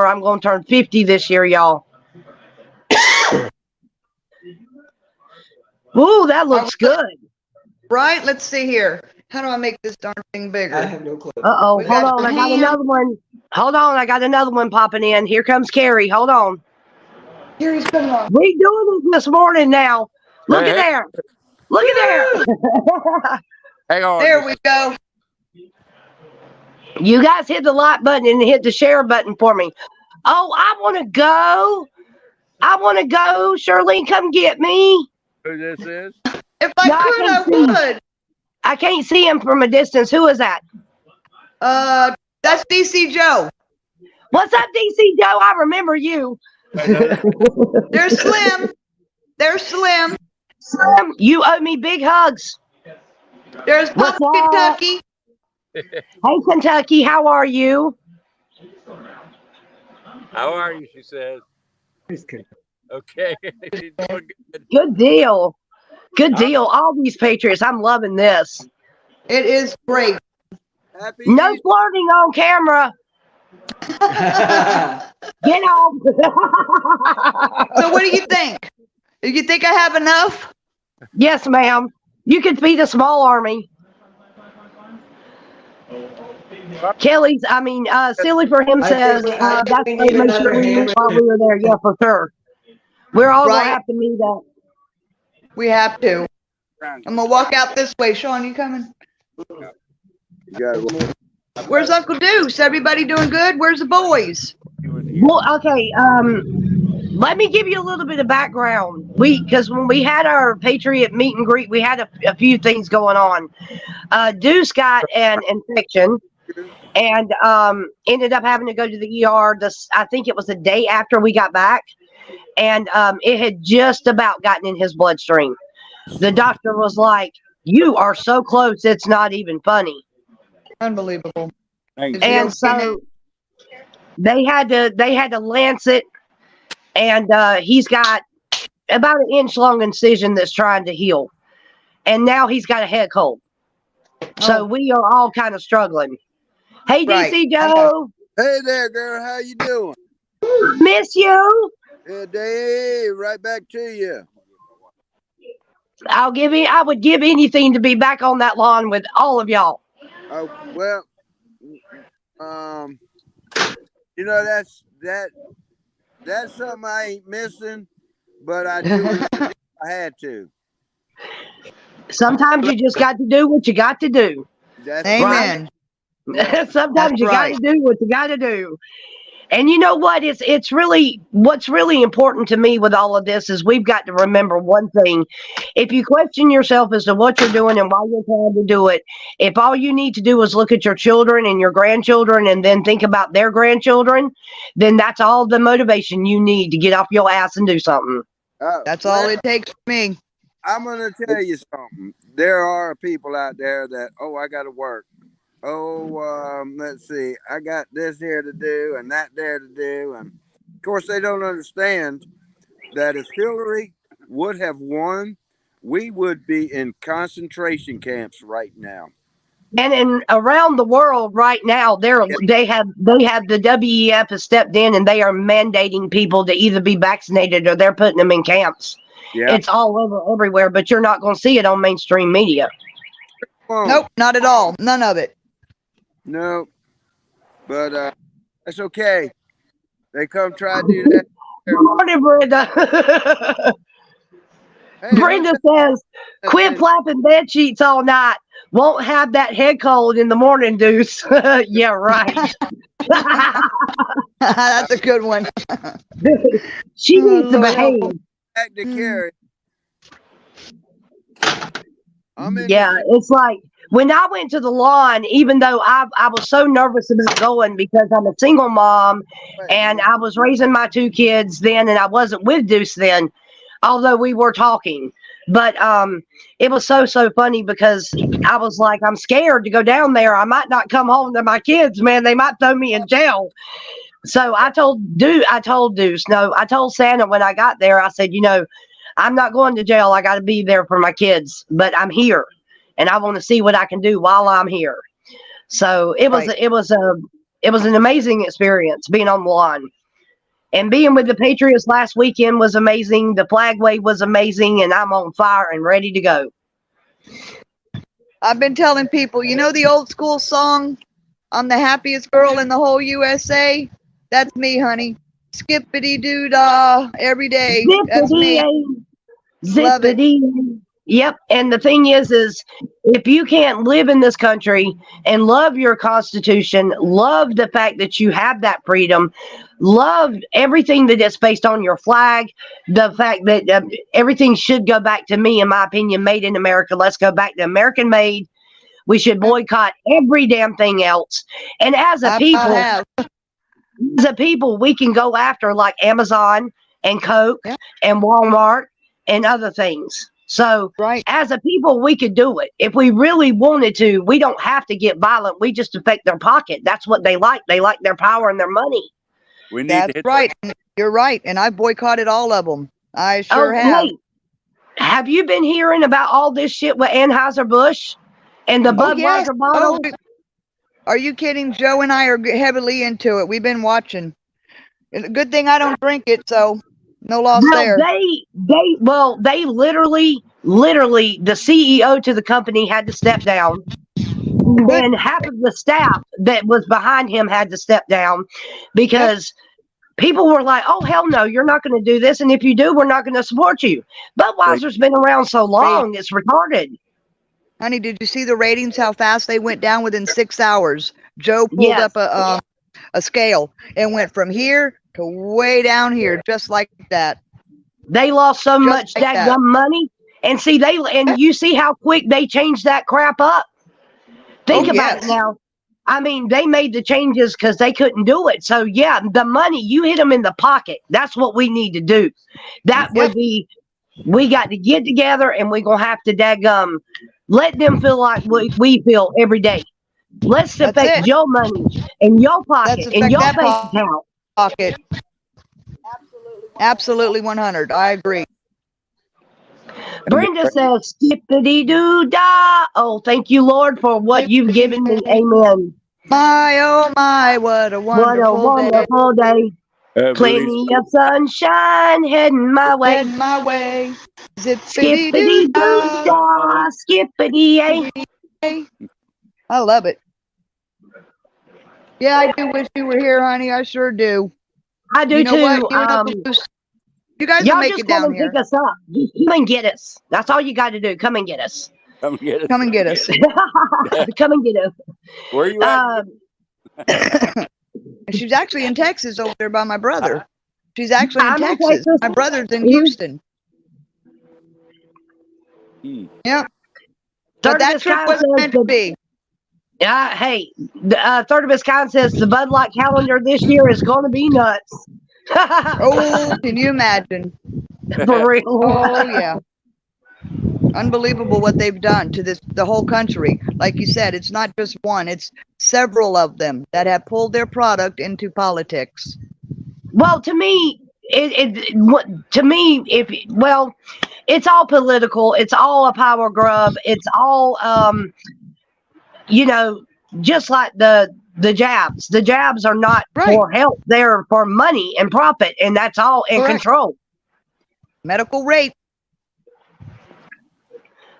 I'm going to turn 50 this year, y'all. Ooh, that looks good. Right? Let's see here. How do I make this darn thing bigger? I have no clue. Uh-oh. We Hold got on. I got ham. another one. Hold on. I got another one popping in. Here comes Carrie. Hold on. Terry's coming on. We doing it this morning now. Look Hey, at hey. there. Look at there. Hang on. There we go. You guys hit the like button and hit the share button for me. Oh, I want to go. Charlene, come get me. Who this is? If I No, I could, can I would. I can't see him from a distance. Who is that? That's DC Joe. What's up, DC Joe? I remember you. They're slim. They're slim. Sam, you owe me big hugs. There's What's Pop up? Kentucky. Hey, Kentucky, how are you? How are you? She says. Okay. She's doing good. Good deal. Good deal. All these Patriots, I'm loving this. It is great. Happy No Easter. flirting on camera. Get off. So what do you think? Do you think I have enough? Yes, ma'am. You could feed a small army. Silly for him says, that's what make sure we knew while we were there. Yeah, for sure. We're all going Right. to have to meet up. We have to. I'm gonna walk out this way. Sean, you coming? You got Where's Uncle Deuce? Everybody doing good? Where's the boys? Well, okay. Let me give you a little bit of background. Because when we had our Patriot meet and greet, we had a few things going on. Deuce got an infection and ended up having to go to the ER. I think it was the day after we got back, and it had just about gotten in his bloodstream. The doctor was like, "You are so close, it's not even funny." Unbelievable. Thank Is he And okay so they had to lance it, and he's got about an inch long incision that's trying to heal, and now he's got a head cold. So Oh. we are all kind of struggling. Hey, Right. DC Joe, Hey there, girl. How you doing? miss you. Yeah, Dave. Right back to you. I would give anything to be back on that lawn with all of y'all. Oh well. You know that's something I ain't missing, but I do it if I had to. Sometimes you just got to do what you got to do. That's Amen. Yeah. Sometimes That's you right. got to do what you got to do. And you know what? It's really what's really important to me with all of this is we've got to remember one thing. If you question yourself as to what you're doing and why you're trying to do it, if all you need to do is look at your children and your grandchildren and then think about their grandchildren, then that's all the motivation you need to get off your ass and do something. That's Well, all it takes for me. I'm gonna tell you something. There are people out there that I got to work. Let's see, I got this here to do and that there to do, and of course they don't understand that if Hillary would have won, we would be in concentration camps right now. And in around the world right now, they have the WEF has stepped in and they are mandating people to either be vaccinated or they're putting them in camps. Yeah. It's all over everywhere, but you're not going to see it on mainstream media. Nope, not at all. None of it. No. But that's okay. They come try to do that. Good morning, Brenda. Hey, Brenda says, "Quit flapping bed sheets all night. Won't have that head cold in the morning, Deuce." Yeah, right. That's a good one. She needs to Lord, behave. back to Carrie. I'm in Yeah, it's like when I went to the lawn, even though I was so nervous about going because I'm a single mom and I was raising my two kids then and I wasn't with Deuce then, although we were talking. But it was so funny because I was like, I'm scared to go down there. I might not come home to my kids, man. They might throw me in jail. So I told Santa when I got there, I said, I'm not going to jail. I got to be there for my kids, but I'm here and I want to see what I can do while I'm here. So it was an amazing experience being on the lawn. And being with the Patriots last weekend was amazing. The flag wave was amazing, and I'm on fire and ready to go. I've been telling people, the old school song, "I'm the happiest girl in the whole USA"? That's me, honey. Skippity doo dah every day. That's me. Love it. Zippity. Yep. And the thing is if you can't live in this country and love your Constitution, love the fact that you have that freedom, love everything that is based on your flag, the fact that everything should go back to me, in my opinion, made in America. Let's go back to American made. We should boycott every damn thing else. And as a people, we can go after like Amazon and Coke and Walmart and other things. So as a people, we could do it. If we really wanted to, we don't have to get violent. We just affect their pocket. That's what they like. They like their power and their money. That's right. You're right. And I boycotted all of them. I sure have. Wait. Have you been hearing about all this shit with Anheuser-Busch and the Budweiser bottle? Are you kidding? Joe and I are heavily into it. We've been watching. Good thing I don't drink it, so no loss there. They literally, the CEO to the company had to step down. And half of the staff that was behind him had to step down because people were like, "Oh, hell no, you're not going to do this. And if you do, we're not going to support you." Budweiser's been around so long, it's retarded. Honey, did you see the ratings? How fast they went down within 6 hours? Joe pulled Yes. up a scale and went from here to way down here, just like that. They lost so Just much like that. dadgum money. And see, you see how quick they changed that crap up. Think Oh, about yes. it now. I mean, they made the changes because they couldn't do it. So yeah, the money, you hit them in the pocket. That's what we need to do. That would be, we got to get together and we're going to have to dadgum, let them feel like we feel every day. Let's That's affect it. your money in your pocket, Let's in affect your that bank account. Pocket. Absolutely 100. I agree. Brenda says, skippity doo dah. Oh, thank you, Lord, for what you've given me. Amen. My, oh my, what a What a wonderful day. wonderful day. Plenty of sunshine heading my way. Heading my way. Skippity Zippity doo doo dah. dah. Skippity a. I love it. Yeah, I do wish you were here, honey. I sure do. I do You know too. what? You and Uncle Bruce, you guys will Y'all make just it come down and here. pick us up. Just come and get us. That's all you got to do. Come and get us. Come get it. Come and get us. Come and get us. Where you at? She's actually in Texas over there by my brother. She's actually in I'm in Texas. Texas. My brother's in Mhm. Houston. Hmm. Yep. Third But of that his trip kind wasn't says meant to be. hey, the third of his kind says the Bud Light calendar this year is going to be nuts. Oh, can you imagine? For real. Oh, yeah. Unbelievable what they've done to the whole country. Like you said, it's not just one, it's several of them that have pulled their product into politics. Well, to me, it's all political. It's all a power grab. It's all, just like the jabs. The jabs are not Right. for health; they're for money and profit, and that's all in Correct. control. Medical rape.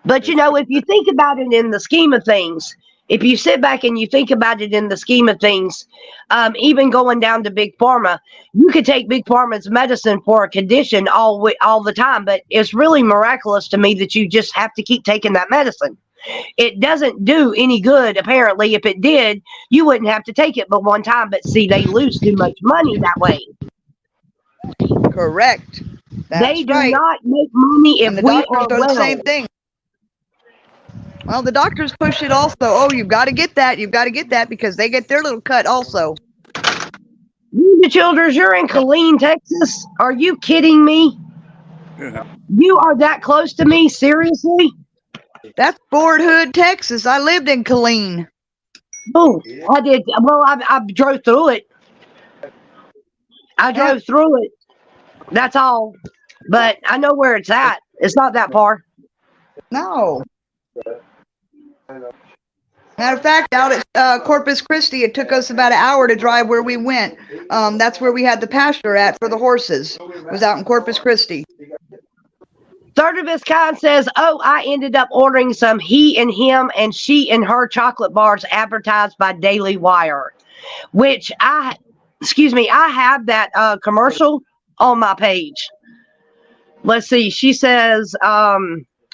But if you think about it in the scheme of things, if you sit back and you think about it in the scheme of things, even going down to Big Pharma, you could take Big Pharma's medicine for a condition all the time, but it's really miraculous to me that you just have to keep taking that medicine. It doesn't do any good, apparently. If it did, you wouldn't have to take it but one time. But see, they lose too much money that way. Correct. That's They do right. not make money if And the we doctors are do the same thing. Well, the doctors push it also. Oh, you've got to get that. You've got to get that because they get their little cut also. You, the Childers, you're in Killeen, Texas. Are you kidding me? You are that close to me? Seriously? That's Fort Hood, Texas. I lived in Killeen. Oh, I did. Well, I drove through it. I drove through it. That's all. But I know where it's at. It's not that far. No. Matter of fact, out at Corpus Christi, it took us about an hour to drive where we went. That's where we had the pasture at for the horses. It was out in Corpus Christi. Third of his kind says, oh, I ended up ordering some he and him and she and her chocolate bars advertised by Daily Wire, which I have that commercial on my page. Let's see. She says,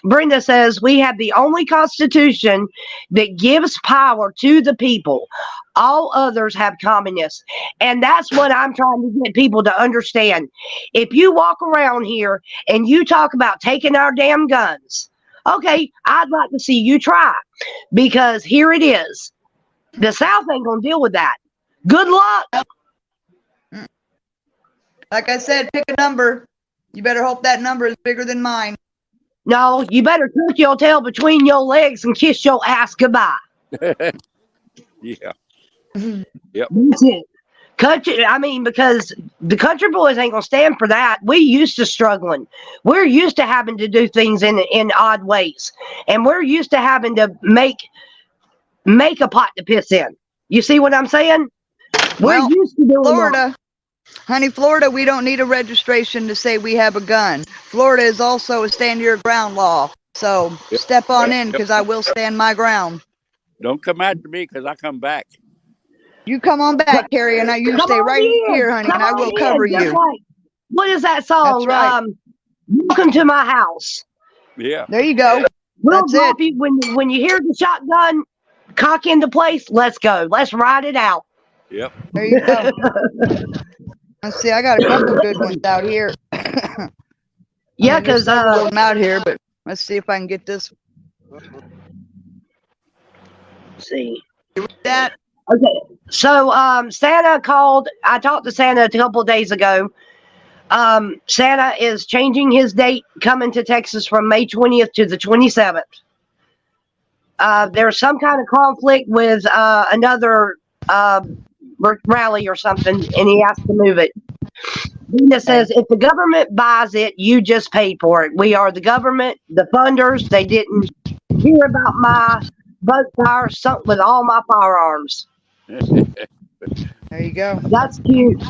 Brenda says, we have the only constitution that gives power to the people. All others have communists. And that's what I'm trying to get people to understand. If you walk around here and you talk about taking our damn guns, okay, I'd like to see you try. Because here it is. The South ain't going to deal with that. Good luck. Like I said, pick a number. You better hope that number is bigger than mine. No, you better tuck your tail between your legs and kiss your ass goodbye. Yeah. Yep. That's it. Because the country boys ain't gonna stand for that. We used to struggling. We're used to having to do things in odd ways, and we're used to having to make a pot to piss in. You see what I'm saying? Well, we're used to doing Florida. that. Honey, Florida, we don't need a registration to say we have a gun. Florida is also a stand your ground law. So step on in because I will stand my ground. Don't come after me because I come back. You come on back, Carrie, and you stay right here, honey, and I will cover you. Right. What is that song? That's right. Welcome to my house. Yeah. There you go. We'll That's drop it. you when you hear the shotgun cock into place. Let's go. Let's ride it out. Yep. There you go. Let's see. I got a couple good ones out here. Yeah, there's because several of them out here, but let's see if I can get this. see. That Okay. So Santa called. I talked to Santa a couple of days ago. Santa is changing his date coming to Texas from May 20th to the 27th. There's some kind of conflict with another rally or something, and he has to move it. Dina says, if the government buys it, you just pay for it. We are the government, the funders. They didn't hear about my boat fire sunk with all my firearms. there you go. That's cute.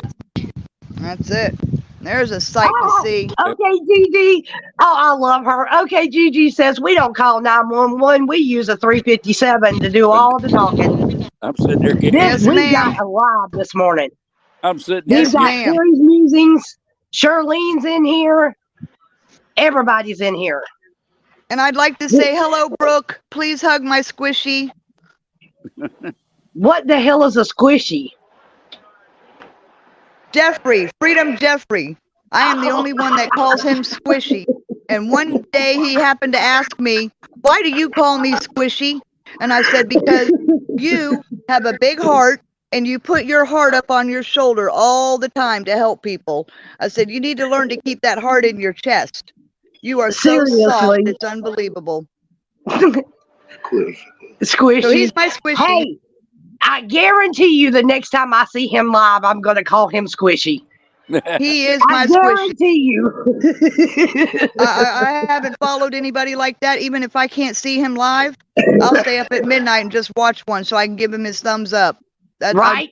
That's it. There's a sight to see. Okay, Gigi. Oh, I love her. Okay, Gigi says we don't call 911. We use a 357 to do all the talking. I'm sitting there getting. Yes, We ma'am. got alive this morning. I'm sitting Yes, We've there. got ma'am. Terry's musings. Charlene's in here. Everybody's in here. And I'd like to say hello, Brooke. Please hug my squishy. What the hell is a squishy? Jeffrey, Freedom Jeffrey. I am the only one that calls him squishy. And one day he happened to ask me, why do you call me squishy? And I said, because you have a big heart and you put your heart up on your shoulder all the time to help people. I said, you need to learn to keep that heart in your chest. You are so soft, Seriously. it's unbelievable. Squishy. So he's my squishy. Hey, I guarantee you the next time I see him live, I'm going to call him Squishy. He is I my squishy. guarantee you. I haven't followed anybody like that. Even if I can't see him live, I'll stay up at midnight and just watch one so I can give him his thumbs up. That's Right?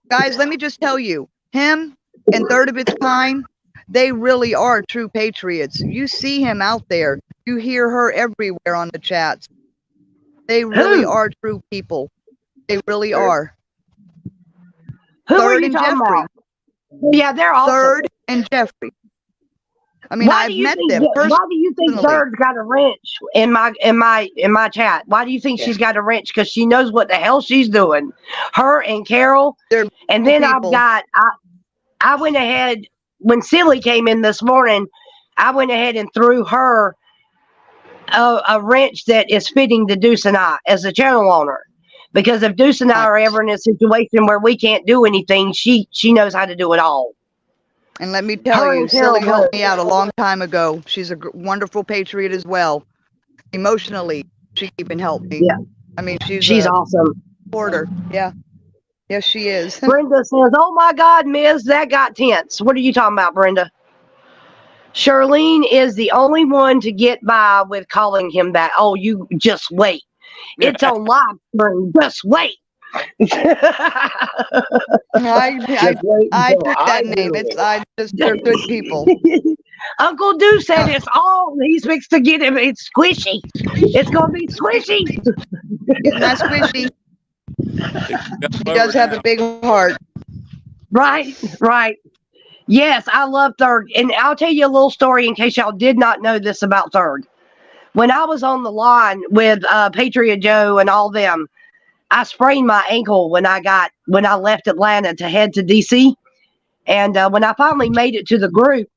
Guys, let me just tell you, him and Third of Its Kind, they really are true patriots. You see him out there. You hear her everywhere on the chats. They really Who? are true people. They really are. Who are Third you and talking Jeffrey. about? Yeah, they're awesome. Third and Jeffrey. I mean, Why I've do you met think them why do you think personally. Third's got a wrench in my chat? Why do you think she's got a wrench? Because she knows what the hell she's doing. Her and Carol. They're And then people. I went ahead when Silly came in this morning. I went ahead and threw her a wrench that is fitting to Deuce and I as a channel owner. Because if Deuce and I are ever in a situation where we can't do anything, she knows how to do it all. And let me tell Her you, and Carol Silly helped both. me out a long time ago. She's a wonderful patriot as well. Emotionally, she even helped me. Yeah. I mean, She's a awesome. supporter. Yeah. Yes, she is. Brenda says, "Oh my God, Miz, that got tense." What are you talking about, Brenda? Charlene is the only one to get by with calling him that. Oh, you just wait. It's on live stream. Just wait. I took that name. They're good people. Uncle Do said it's all he's fixed to get him. It's squishy. It's gonna be squishy. He's not squishy. He does have a big heart. Right. Yes, I love Third. And I'll tell you a little story in case y'all did not know this about Third. When I was on the line with Patriot Joe and all them, I sprained my ankle when I left Atlanta to head to DC. And when I finally made it to the group,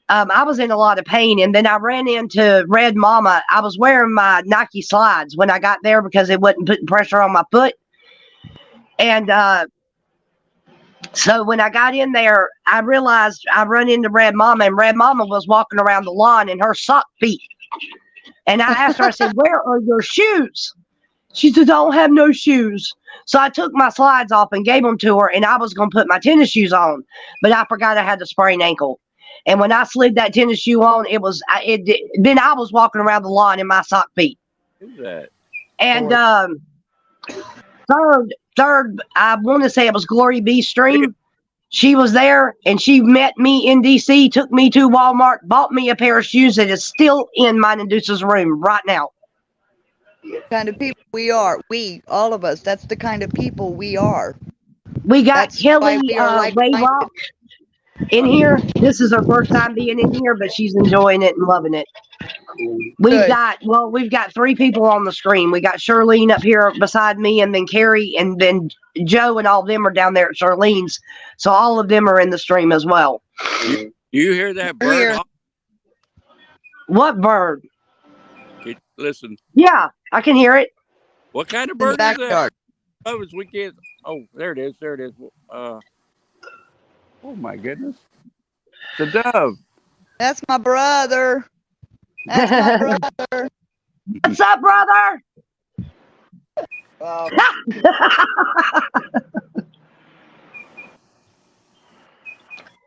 I was in a lot of pain. And then I ran into Red Mama. I was wearing my Nike slides when I got there because it wasn't putting pressure on my foot. And so when I got in there, I realized I run into Red Mama, and Red Mama was walking around the lawn in her sock feet. And I asked her, I said, "Where are your shoes?" She said, "I don't have no shoes." So I took my slides off and gave them to her, and I was going to put my tennis shoes on, but I forgot I had a sprained ankle. And when I slid that tennis shoe on, then I was walking around the lawn in my sock feet. Who's that? And third, I want to say it was Glory B Stream. She was there, and she met me in DC, took me to Walmart, bought me a pair of shoes that is still in mine and Deuce's room right now. Kind of people we are. We, all of us. That's the kind of people we are. We got That's why Kelly we are Rayrock. in here. This is her first time being in here, but she's enjoying it and loving it. Good. We've got 3 people on the screen. We got Charlene up here beside me, and then Carrie, and then Joe, and all of them are down there at Charlene's. So all of them are in the stream as well. You hear that We're here. bird? What bird? Listen, Yeah, I can hear it. what kind of In the bird is that? backyard. Oh, it's weekend. Oh, there it is. There it is. Oh my goodness. It's a dove. That's my brother. That's my brother. What's up, brother? Wow.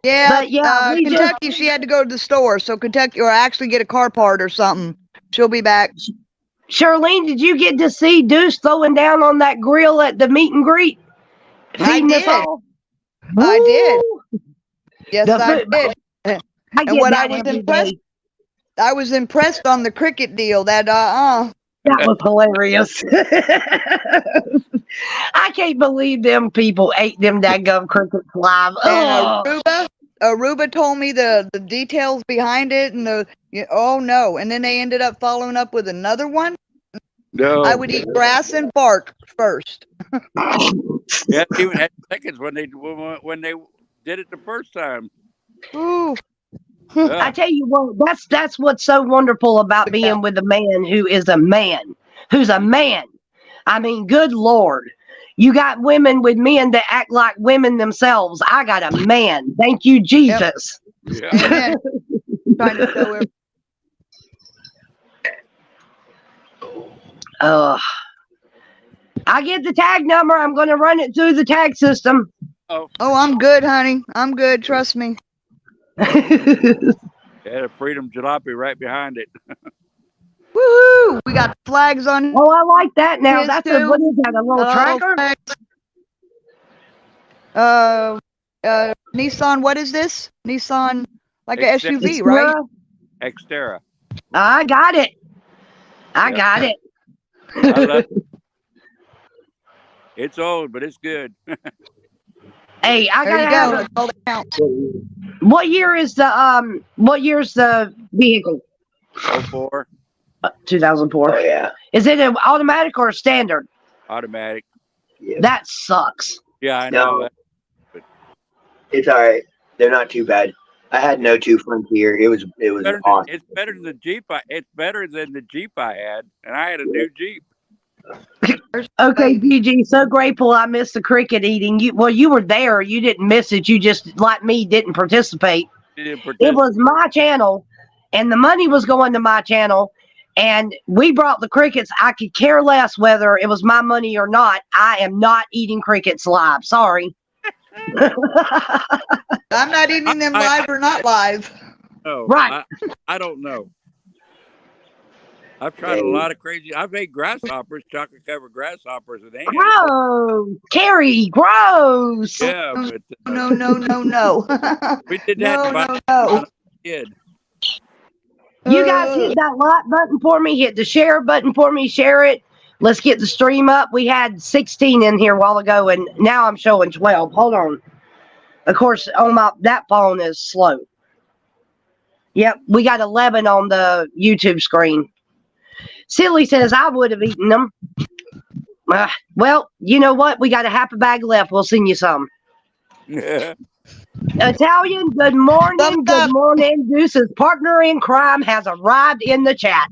Yeah, But yeah, we just- Kentucky, she had to go to the store. So Kentucky, or actually get a car part or something. She'll be back. Charlene, did you get to see Deuce throwing down on that grill at the meet and greet? I Feeding us did. all? I did. Woo! Yes, The I food- did. I And get what I that was every impressed, day. I was impressed on the cricket deal. That That was hilarious. I can't believe them people ate them daggum crickets live. and Ugh. Aruba told me the details behind it, and oh no, and then they ended up following up with another one. No. I would eat grass and bark first. Yeah, even had seconds when they did it the first time. Ooh, Yeah. I tell you what, that's what's so wonderful about being with a man who is a man, who's a man. I mean, good Lord. You got women with men that act like women themselves. I got a man. Thank you, Jesus. Yeah. amen. Trying to show every- I get the tag number. I'm going to run it through the tag system. Oh, I'm good, honey. I'm good. Trust me. Yeah, the Freedom Jalopy right behind it. Woohoo! We got flags on. Oh, I like that now. Yes, That's too. what is that? A little tracker? Nissan. What is this? Nissan, like a It's SUV, right? Xterra. I got it. I Yeah. got it. I love it. It's old, but it's good. Hey, I There you gotta go. have That's all that counts. what year's the vehicle? 04 2004. Oh yeah. Is it an automatic or a standard? automatic. Yeah. That sucks. Yeah, I know. No. It's all right. They're not too bad. I had no 2 Frontier. It was awesome. It's better than the Jeep. It's better than the Jeep I had, and I had a new Jeep. Okay, PG, so grateful I missed the cricket eating. You were there. You didn't miss it. You just, like me, didn't participate. It was my channel, and the money was going to my channel, and we brought the crickets. I could care less whether it was my money or not. I am not eating crickets live. Sorry. I'm not eating them live or not live. No, Right. I don't know. I've tried a lot of crazy. I've ate grasshoppers, chocolate covered grasshoppers, and they. Oh, Carrie, gross. Yeah, but No, no, no, no. we did that No, about no, when no. I was a kid. You guys hit that like button for me. Hit the share button for me. Share it. Let's get the stream up. We had 16 in here a while ago, and now I'm showing 12. Hold on. Of course, on that phone is slow. Yep, we got 11 on the YouTube screen. Silly says I would have eaten them. Well, you know what? We got a half a bag left. We'll send you some. Yeah. Italian, good morning. Thumbs Good up. morning. Deuce's partner in crime has arrived in the chat.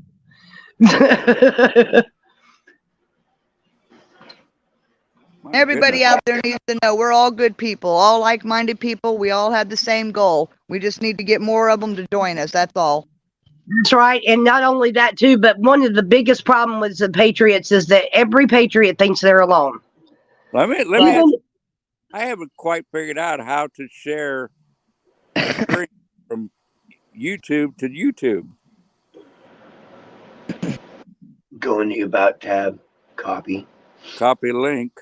My Everybody goodness. out there needs to know we're all good people, all like-minded people. We all have the same goal. We just need to get more of them to join us. That's all. That's right. And not only that, too, but one of the biggest problems with the Patriots is that every Patriot thinks they're alone. Let me. Even- I haven't quite figured out how to share a screen from YouTube to YouTube. Go into About tab, copy Link.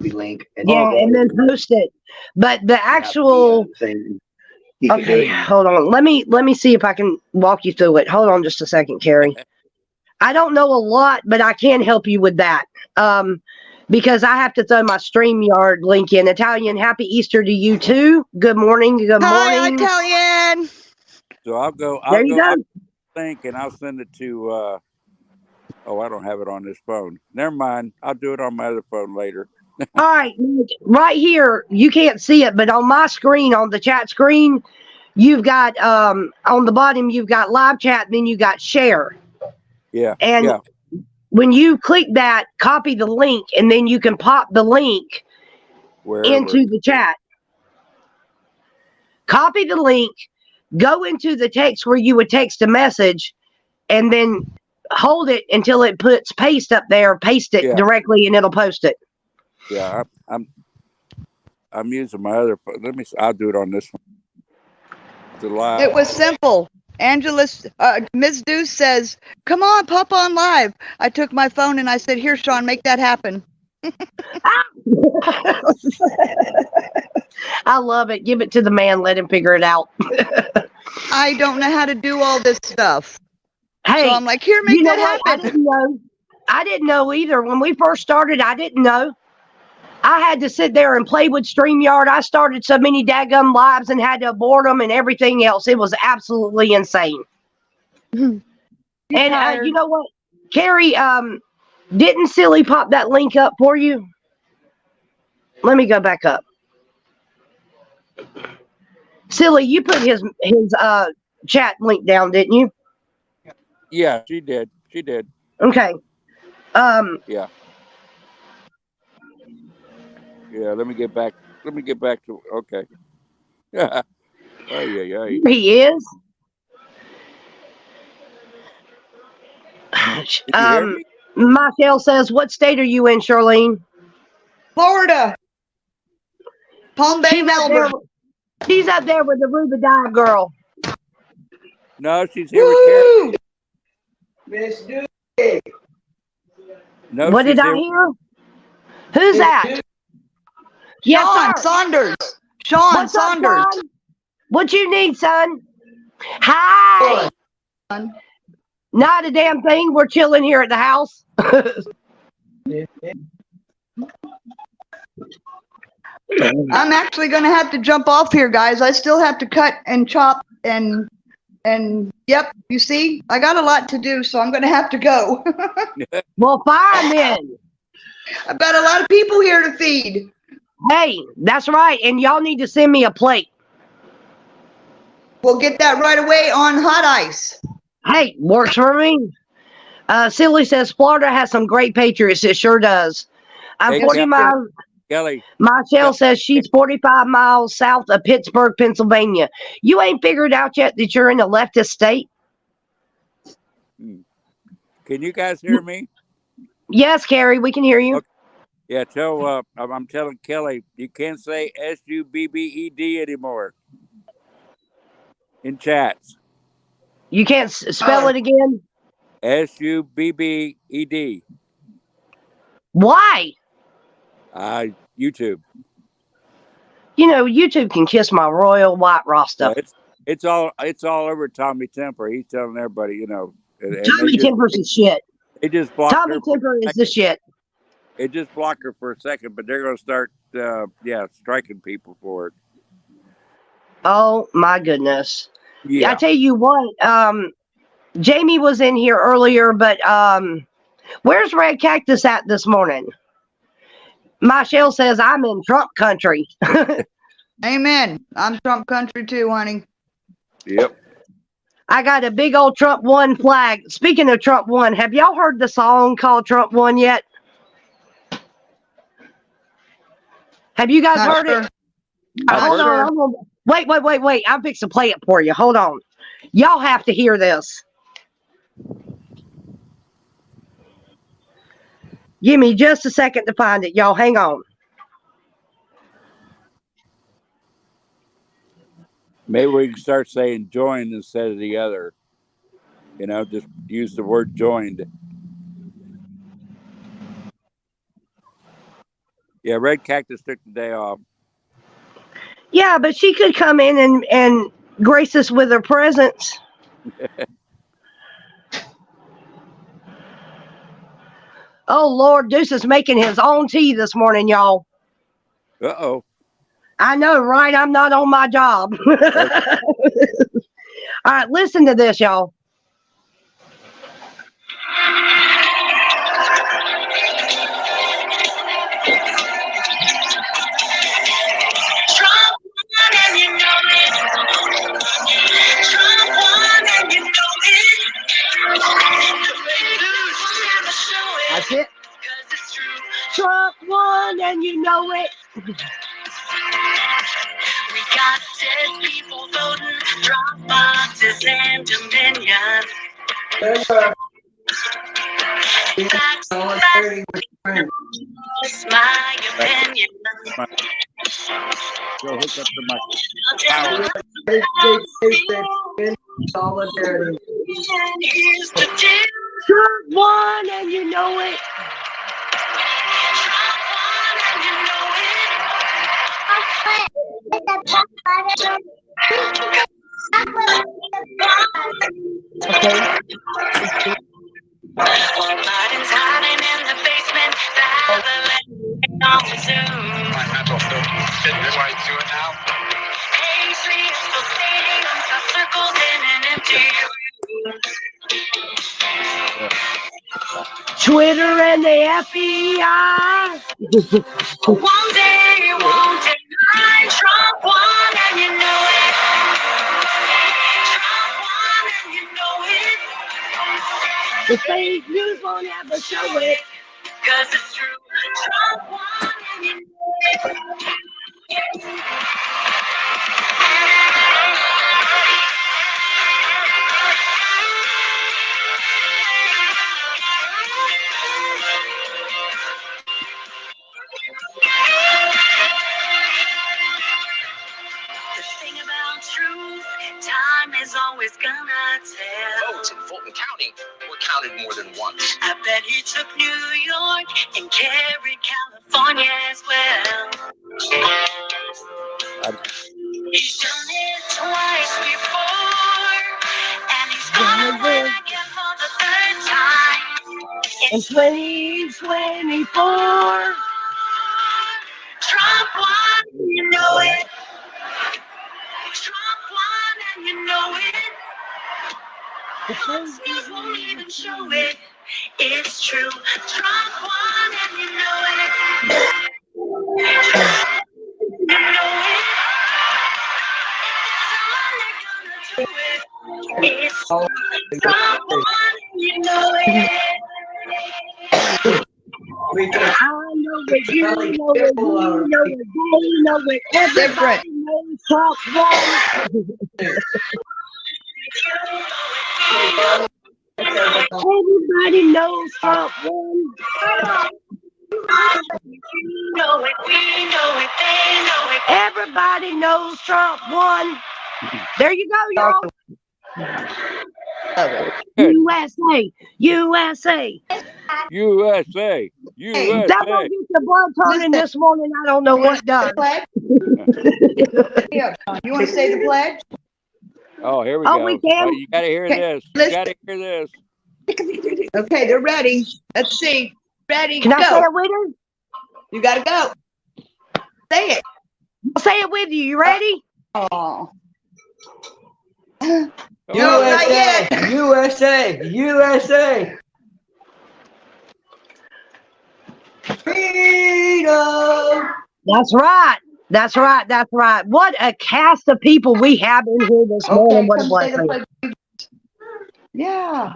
link, and Yeah, and then post it. But the actual thing. You can okay, do it. hold on. Let me see if I can walk you through it. Hold on just a second, Carrie. I don't know a lot, but I can help you with that. because I have to throw my StreamYard link in. Italian, happy Easter to you too. Good morning. Good Hi, morning. Italian. So I'll There you go. think and I'll send it to oh, I don't have it on this phone. Never mind. I'll do it on my other phone later. All right, right here, you can't see it, but on my screen, on the chat screen, you've got on the bottom, you've got live chat, then you got share. Yeah. And yeah. when you click that, copy the link, and then you can pop the link into the chat. Copy the link, go into the text where you would text a message, and then hold it until it puts paste up there, paste it directly, and it'll post it. Yeah, I'm using my other phone. Let me. I'll do it on this one. It was simple. Ms. Deuce says, "Come on, pop on live." I took my phone and I said, "Here, Sean, make that happen." I love it. Give it to the man. Let him figure it out. I don't know how to do all this stuff. Hey, so I'm like, here, make that happen. I didn't know either. When we first started, I didn't know. I had to sit there and play with StreamYard. I started so many daggum lives and had to abort them and everything else. It was absolutely insane. And you know what, Carrie, didn't Silly pop that link up for you? Let me go back up. Silly, you put his chat link down, didn't you? Yeah, she did. She did. Okay. Yeah. Yeah, let me get back to okay. Oh yeah. He is. Michelle says, what state are you in, Charlene? Florida. Palm Bay, Melbourne. She's up there with the Ruby Dive girl. No, she's here with Carrie. No, what did I hear? Who's that? Sean Saunders. Sean Saunders. Up, son? What you need, son? Hi. Not a damn thing. We're chilling here at the house. I'm actually going to have to jump off here, guys. I still have to cut and chop and yep, you see, I got a lot to do, so I'm going to have to go. Well, fine then. I've got a lot of people here to feed. Hey, that's right. And y'all need to send me a plate. We'll get that right away on hot ice. Hey, works for me. Silly says Florida has some great patriots. It sure does. I'm 40 miles. Kelly. Michelle says she's 45 miles south of Pittsburgh, Pennsylvania. You ain't figured out yet that you're in a leftist state? Can you guys hear me? Yes, Carrie, we can hear you. Okay. Yeah, I'm telling Kelly, you can't say SUBBED anymore in chats. You can't spell it again? SUBBED. Why? YouTube. You know, YouTube can kiss my royal white Rasta. Yeah, it's all over Tommy Temper. He's telling everybody, you know. Tommy Temper's the shit. They just blocked Tommy Temper is the shit. It just blocked her for a second, but they're going to start, striking people for it. Oh my goodness! Yeah. I tell you what, Jamie was in here earlier, but where's Red Cactus at this morning? Michelle says I'm in Trump country. Amen. I'm Trump country too, honey. Yep. I got a big old Trump One flag. Speaking of Trump One, have y'all heard the song called Trump One yet? Have you guys heard it? Hold on. Wait. I'm fixing to play it for you. Hold on. Y'all have to hear this. Give me just a second to find it, y'all. Hang on. Maybe we can start saying joined instead of the other. You know, just use the word joined. Yeah, Red Cactus took the day off. Yeah, but she could come in and grace us with her presence. Oh Lord, Deuce is making his own tea this morning, y'all. Uh-oh. I know, right? I'm not on my job. All right, listen to this, y'all. Trump won and you know it. Trump won and you know it. The fake news will never show it. That's it. 'Cause it's true. Trump won and you know it. We got dead people voting, drop boxes and Dominion. That's my opinion. Go hook up to my I'll tell power. you Solidarity. and here's the deal. Trump won and you know it. Trump won and you know it. Biden's hiding in the basement. The avalanche on Zoom. My mental filter. Why do it now? Paisley is still stadiums of circles in an empty room. Twitter and the FBI. One day you won't deny Trump won and you know it. Trump won and you know it. The fake news won't ever show it. 'Cause it's true. Trump won and you know it. The thing about truth, time is always gonna tell. Votes in Fulton County were counted more than once. I bet he took New York and carried California as well. He's done it twice before, and he's gonna win again for the third time. In 2024. Trump won, you know it. Trump won, and you know it. Fox News won't even show it. It's true. Trump won, and you know it. You know it. If there's someone they're gonna do it, it's Trump won, and you know it. I know it, you know it, you know it, they know it, everybody knows Trump won. Everybody knows Trump won. You know it, we know it, they know it. Everybody knows Trump won. There you go, y'all. USA, USA. USA. That won't get the blood turning this morning. I don't know what does. Yeah. You want to say the pledge? Oh, here we Oh, go. we can? Oh, you gotta hear Okay, this. You listen. gotta hear this. Okay, they're ready. Let's see. Ready, Can I say go. it with her? You gotta go. Say it. I'll say it with you. You ready? Oh. Come No, on. not yet. USA, USA. Freedom. That's right. That's right. That's right. What a cast of people we have in here this morning. What a come say the blessing. pledge. Yeah.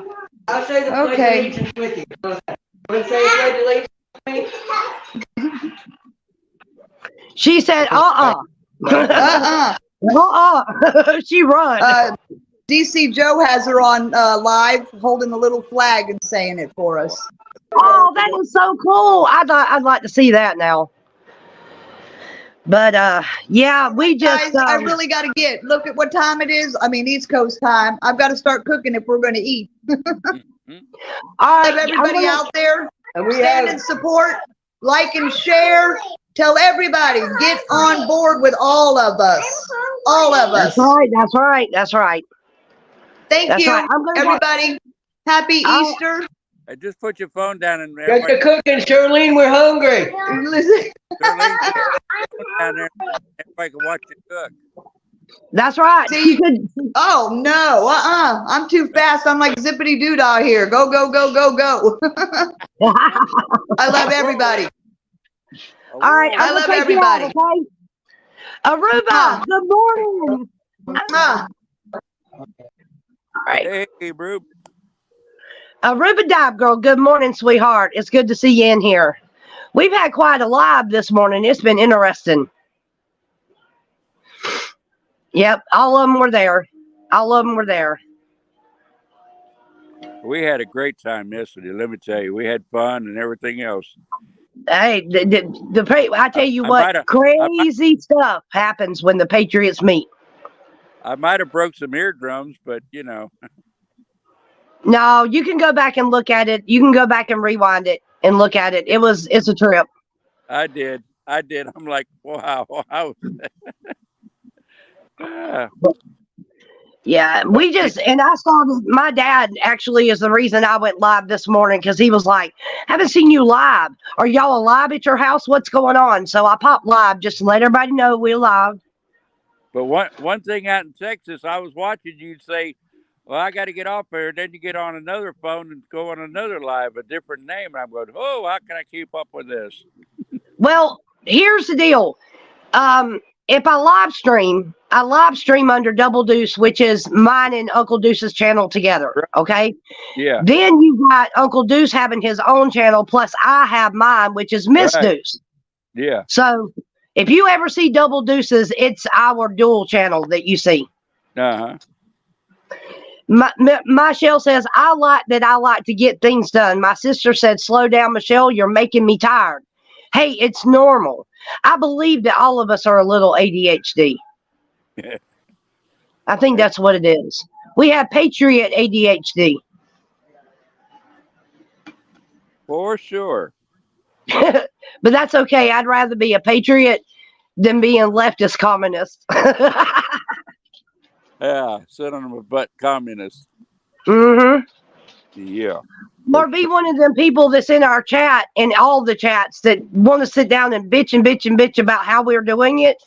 I'll say the pledge Okay. of allegiance with you. How's that? Want to say the pledge of allegiance with me? She said, Uh-uh. She run. DC Joe has her on live holding the little flag and saying it for us. Oh, that is so cool. I'd like to see that now. But yeah, we just Guys, I really got to look at what time it is. I mean, East Coast time. I've got to start cooking if we're going to eat. all Have right, everybody out there And we stand in have, support, like and share. Tell everybody, get on board with all of us. All of us. That's right. That's right. That's right. Thank That's you, right. I'm gonna everybody. Happy I'll- Easter. Hey, just put your phone down and Get the everybody, cooking, Charlene. We're hungry. Listen, Shirley, put your phone down there. Everybody can watch you cook. That's right. See- You could. oh no, I'm too fast. I'm like zippity doodah here. Go, go, go, go, go. I love everybody. All right, I I'm love gonna take you out, everybody. okay? Aruba, good morning. Ah, All right. Hey, Rube. Aruba Dive Girl, good morning, sweetheart. It's good to see you in here. We've had quite a live this morning. It's been interesting. Yep, all of them were there. All of them were there. We had a great time yesterday. Let me tell you, we had fun and everything else. Hey, I tell you I what, might have- crazy stuff happens when the Patriots meet. I might have broke some eardrums, but you know, No, you can go back and look at it. You can go back and rewind it and look at it. It's a trip. I did. I'm like, wow, how? Ah, Yeah, we just, and I saw my dad actually is the reason I went live this morning because he was like, haven't seen you live. Are y'all alive at your house? What's going on? So I popped live just to let everybody know we're live. but one thing out in Texas, I was watching you say, well, I got to get off there. Then you get on another phone and go on another live, a different name. And I'm going, oh, how can I keep up with this? Well, here's the deal. If I live stream under Double Deuce, which is mine and Uncle Deuce's channel together. Okay. Yeah. Then you got Uncle Deuce having his own channel, plus I have mine, which is Miss Right. Deuce. Yeah. So if you ever see Double Deuces, it's our dual channel that you see. Uh-huh. Michelle says, I like to get things done. My sister said, slow down, Michelle, you're making me tired. Hey, it's normal. I believe that all of us are a little ADHD. I think that's what it is. We have Patriot ADHD. For sure. But that's okay. I'd rather be a patriot than being leftist communist. Yeah. Sit on a butt communist. Mm-hmm. Yeah. Or be one of them people that's in our chat and all the chats that want to sit down and bitch about how we're doing it,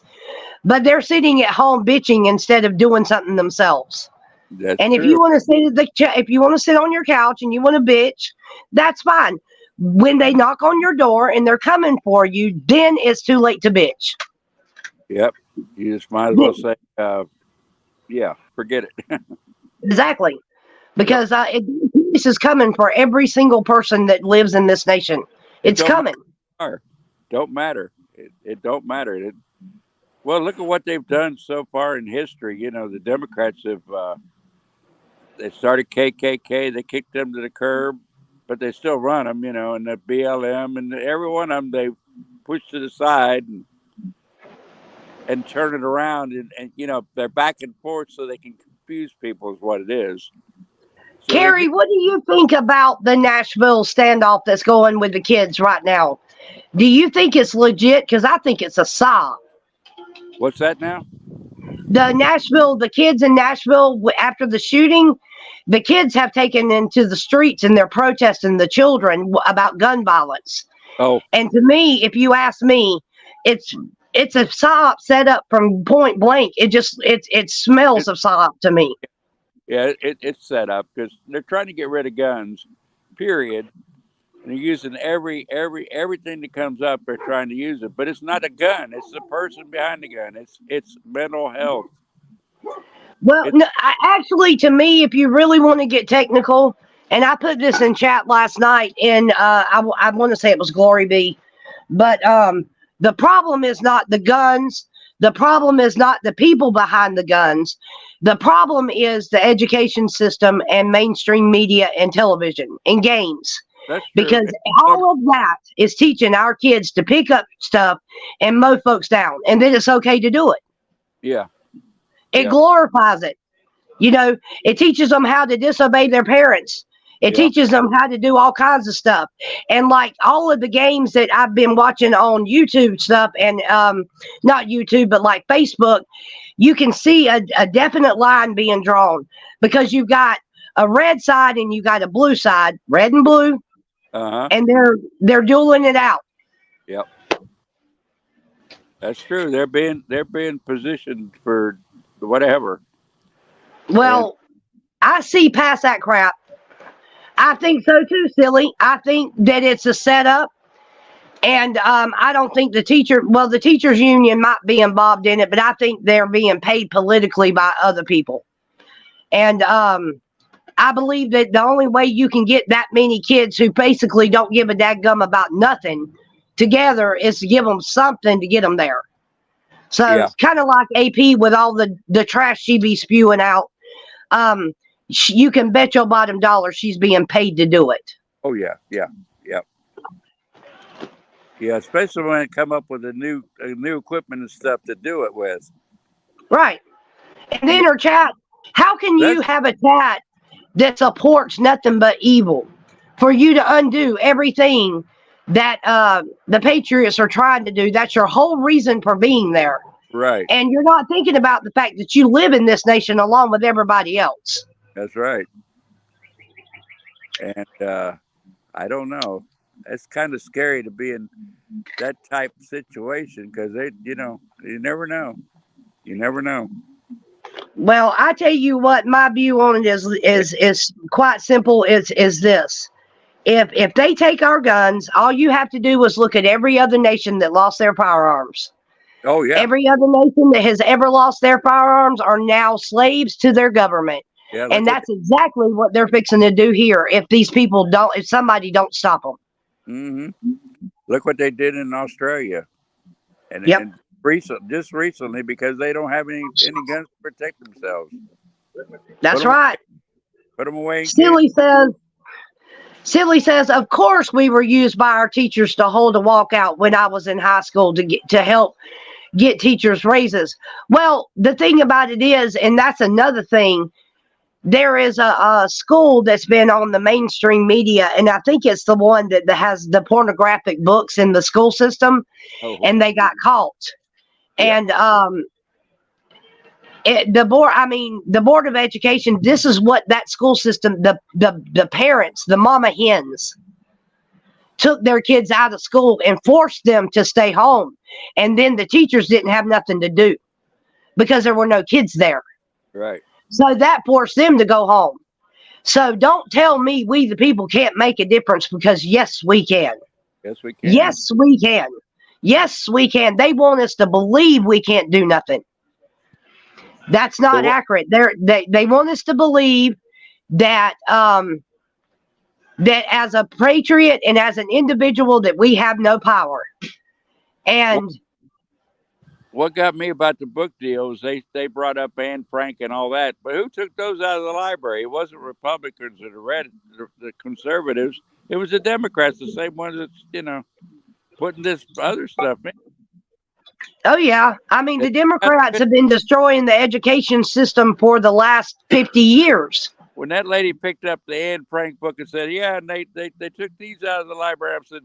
but they're sitting at home bitching instead of doing something themselves. That's And if true. you want to sit at if you want to sit on your couch and you want to bitch, that's fine. When they knock on your door and they're coming for you, then it's too late to bitch. Yep. You just might as well say, yeah, forget it. Exactly. Because this is coming for every single person that lives in this nation. It's don't coming. Don't matter. It don't matter. Well, look at what they've done so far in history. You know, the Democrats have they started KKK. They kicked them to the curb, but they still run them. You know, and the BLM and every one of them they push to the side and turn it around, and you know they're back and forth so they can confuse people is what it is. So Carrie, what do you think about the Nashville standoff that's going with the kids right now? Do you think it's legit? Because I think it's a sob. What's that now? The kids in Nashville, after the shooting, the kids have taken into the streets and they're protesting the children about gun violence. Oh, And to me, if you ask me, it's a sob set up from point blank. It smells of sob to me. yeah, it's set up because they're trying to get rid of guns, period. And they're using everything that comes up. They're trying to use it, but it's not a gun. It's the person behind the gun. It's mental health. Well, no, actually, to me, if you really want to get technical, and I put this in chat last night, and I want to say it was Glory B, but the problem is not the guns. The problem is not the people behind the guns. The problem is the education system and mainstream media and television and games. That's true. Because all of that is teaching our kids to pick up stuff and mow folks down, and then it's okay to do it. Yeah. It Yeah. glorifies it. You know, it teaches them how to disobey their parents. It Yeah. teaches them how to do all kinds of stuff. And like all of the games that I've been watching on YouTube stuff and not YouTube, but like Facebook, you can see a definite line being drawn because you've got a red side and you got a blue side, red and blue, Uh-huh. and they're dueling it out. Yep. That's true. They're being positioned for whatever. Well, I see past that crap. I think so too, silly. I think that it's a setup. And I don't think the teachers union might be involved in it, but I think they're being paid politically by other people. And I believe that the only way you can get that many kids who basically don't give a dadgum about nothing together is to give them something to get them there. So Yeah. it's kind of like AP with all the trash she be spewing out. You can bet your bottom dollar she's being paid to do it. Oh yeah. Yeah, especially when it come up with a new equipment and stuff to do it with. Right. And then her chat, how can you have a chat that supports nothing but evil for you to undo everything that the Patriots are trying to do? That's your whole reason for being there. Right. And you're not thinking about the fact that you live in this nation along with everybody else. That's right. And I don't know. It's kind of scary to be in that type of situation because you never know. You never know. Well, I tell you what, my view on it is quite simple. Is this: if they take our guns, all you have to do is look at every other nation that lost their firearms. Oh yeah. Every other nation that has ever lost their firearms are now slaves to their government. Yeah, and that's exactly what they're fixing to do here. If somebody don't stop them. Mm-hmm. Look what they did in Australia, and just recently because they don't have any guns to protect themselves. That's right. Put them away. Silly says, of course we were used by our teachers to hold a walkout when I was in high school to help get teachers raises. Well, the thing about it is, and that's another thing. There is a school that's been on the mainstream media, and I think it's the one that has the pornographic books in the school system, and they got caught. Yeah. And the Board of Education, this is what that school system, the parents, the mama hens, took their kids out of school and forced them to stay home. And then the teachers didn't have nothing to do because there were no kids there. Right. So that forced them to go home. So don't tell me we the people can't make a difference, because yes, we can. Yes, we can. Yes, we can. Yes, we can. They want us to believe we can't do nothing. That's not accurate. They want us to believe that that as a patriot and as an individual that we have no power. And what got me about the book deal is they brought up Anne Frank and all that, but who took those out of the library? It wasn't Republicans or the conservatives. It was the Democrats, the same ones that's putting this other stuff in. Oh yeah, I mean the Democrats have been destroying the education system for the last 50 years. When that lady picked up the Anne Frank book and said, "Yeah, and they took these out of the library," I said,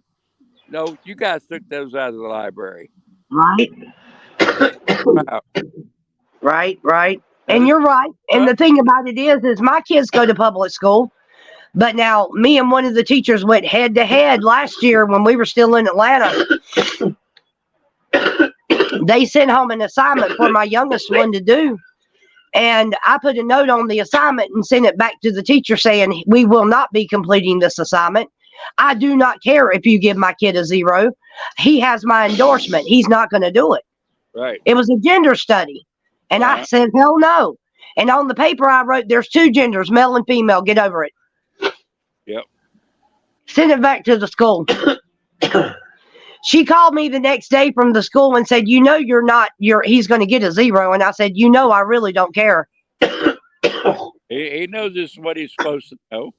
"No, you guys took those out of the library." Right. Wow. Right. And you're right. And the thing about it is my kids go to public school. But now me and one of the teachers went head to head last year when we were still in Atlanta. They sent home an assignment for my youngest one to do. And I put a note on the assignment and sent it back to the teacher saying, we will not be completing this assignment. I do not care if you give my kid a 0. He has my endorsement. He's not going to do it. Right. It was a gender study. And I said, hell no. And on the paper I wrote, there's 2 genders, male and female. Get over it. Yep. Send it back to the school. She called me the next day from the school and said, he's going to get a 0. And I said, I really don't care. He knows this is what he's supposed to know.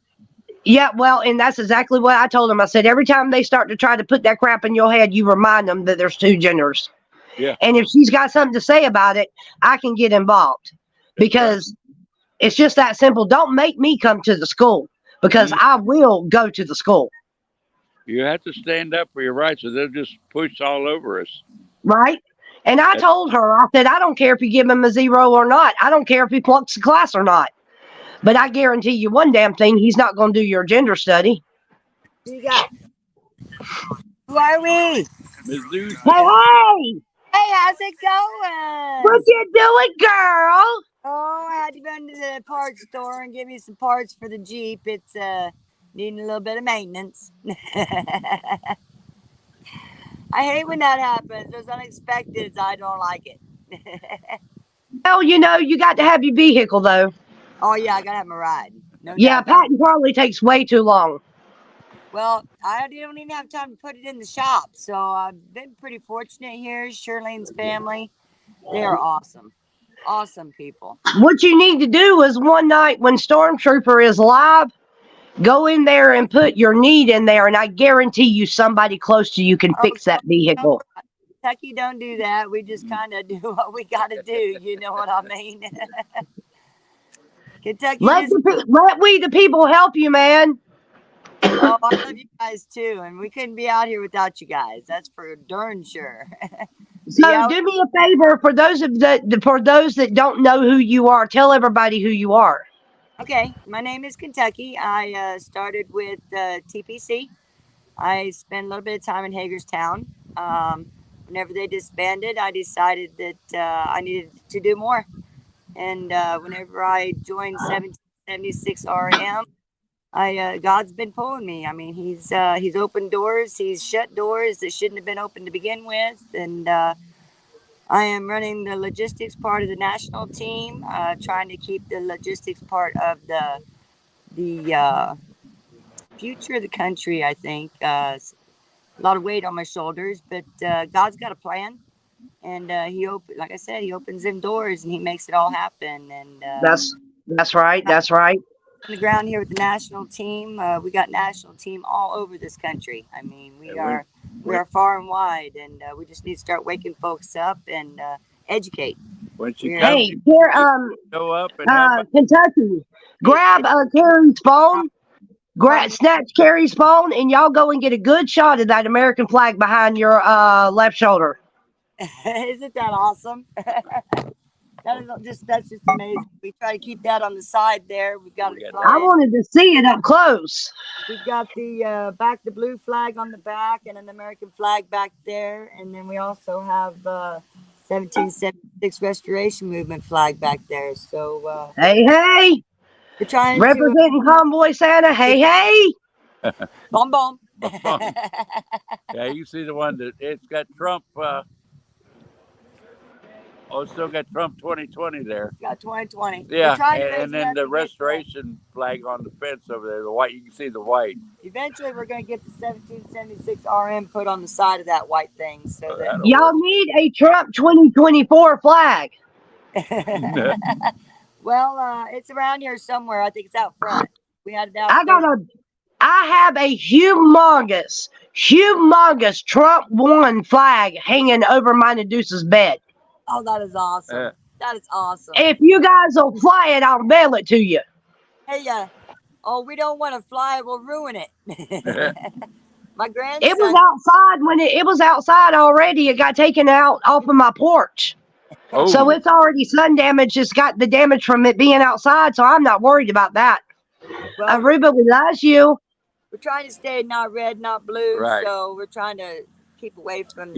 Yeah, well, and that's exactly what I told him. I said, every time they start to try to put that crap in your head, you remind them that there's 2 genders. Yeah. And if she's got something to say about it, I can get involved, because it's just that simple. Don't make me come to the school, because I will go to the school. You have to stand up for your rights, or they'll just push all over us. Right. And I told her, I said, I don't care if you give him a 0 or not. I don't care if he flunks the class or not. But I guarantee you one damn thing, he's not going to do your gender study. Who you got? Who are we? Miss Lucy. Hey, Hey, how's it going? what you doing, girl? Oh, I had to go into the parts store and get me some parts for the Jeep. It's needing a little bit of maintenance. I hate when that happens. Those unexpected, I don't like it. Well, you know, you got to have your vehicle, though. Oh, yeah, I got to have my ride. No Yeah, doubt about it. patting probably takes way too long. Well, I don't even have time to put it in the shop. So I've been pretty fortunate here. Shirlene's family, they are awesome. Awesome people. What you need to do is one night when Stormtrooper is live, go in there and put your need in there, and I guarantee you somebody close to you can fix that vehicle. Kentucky don't do that. We just kind of do what we got to do. You know what I mean? Kentucky Let we the people help you, man. Oh, I love you guys too, and we couldn't be out here without you guys. That's for darn sure. So do me a favor for those that don't know who you are. Tell everybody who you are. Okay, my name is Kentucky. I started with TPC. I spent a little bit of time in Hagerstown. Whenever they disbanded, I decided that I needed to do more. And whenever I joined 1776 RM, God's been pulling me. I mean, he's opened doors, he's shut doors that shouldn't have been open to begin with, and I am running the logistics part of the national team, trying to keep the logistics part of the future of the country. I think a lot of weight on my shoulders, but God's got a plan, and like I said, he opens them doors and he makes it all happen. And that's right. That's right. On the ground here with the national team. We got national team all over this country. I mean, we are far and wide, and we just need to start waking folks up and educate. Hey, here, go up and Kentucky, grab Carrie's phone, snatch Carrie's phone, and y'all go and get a good shot of that American flag behind your left shoulder. Isn't that awesome? That's just amazing. We try to keep that on the side there. We've got it. I wanted to see it up close. We've got the the blue flag on the back and an American flag back there, and then we also have 1776 Restoration Movement flag back there. So hey, we're trying representing Convoy Santa. Hey, bomb bomb. Yeah, you see the one that it's got Trump. It's still got Trump 2020 there. Got 2020. Yeah, and then the restoration flag on the fence over there, the white. You can see the white. Eventually, we're going to get the 1776 RM put on the side of that white thing. So that y'all need a Trump 2024 flag. Well, it's around here somewhere. I think it's out front. We had it out. I have a humongous Trump 1 flag hanging over my Medusa's bed. Oh, that is awesome. That is awesome. If you guys will fly it, I'll mail it to you. Hey, we don't want to fly it. We'll ruin it. My grandson. It was outside when it was outside already. It got taken out off of my porch. Oh. So it's already sun damage. It's got the damage from it being outside. So I'm not worried about that. Well, Aruba, we love you. We're trying to stay not red, not blue. Right. So we're trying to keep away from